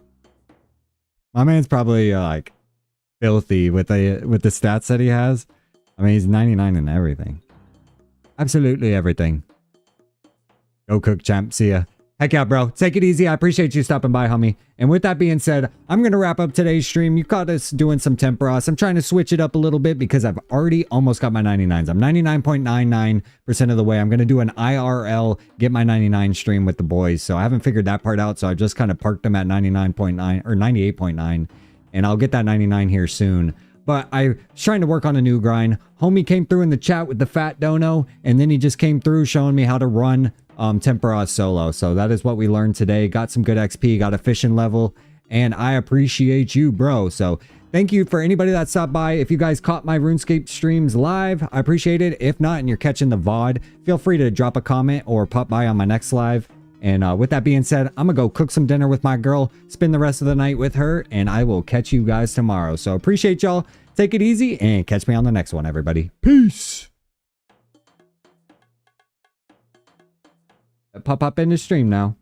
My man's probably like filthy with the stats that he has. I mean, he's 99 in everything. Absolutely everything. Go cook, champ. See ya. Heck yeah, bro. Take it easy. I appreciate you stopping by, homie. And with that being said, I'm going to wrap up today's stream. You caught us doing some Tempoross. I'm trying to switch it up a little bit because I've already almost got my 99s. I'm 99.99% of the way. I'm going to do an IRL, get my 99 stream with the boys. So I haven't figured that part out. So I just kind of parked them at 99.9 or 98.9. And I'll get that 99 here soon. But I was trying to work on a new grind. Homie came through in the chat with the fat dono. And then he just came through showing me how to run Tempoross solo. So that is what we learned today. Got some good XP, got a fishing level, and I appreciate you, bro. So thank you for anybody that stopped by. If you guys caught my RuneScape streams live, I appreciate it. If not, and you're catching the VOD, feel free to drop a comment or pop by on my next live. And with that being said, I'm gonna go cook some dinner with my girl, spend the rest of the night with her, and I will catch you guys tomorrow. So appreciate y'all. Take it easy and catch me on the next one, everybody. Peace. Pop up in the stream now.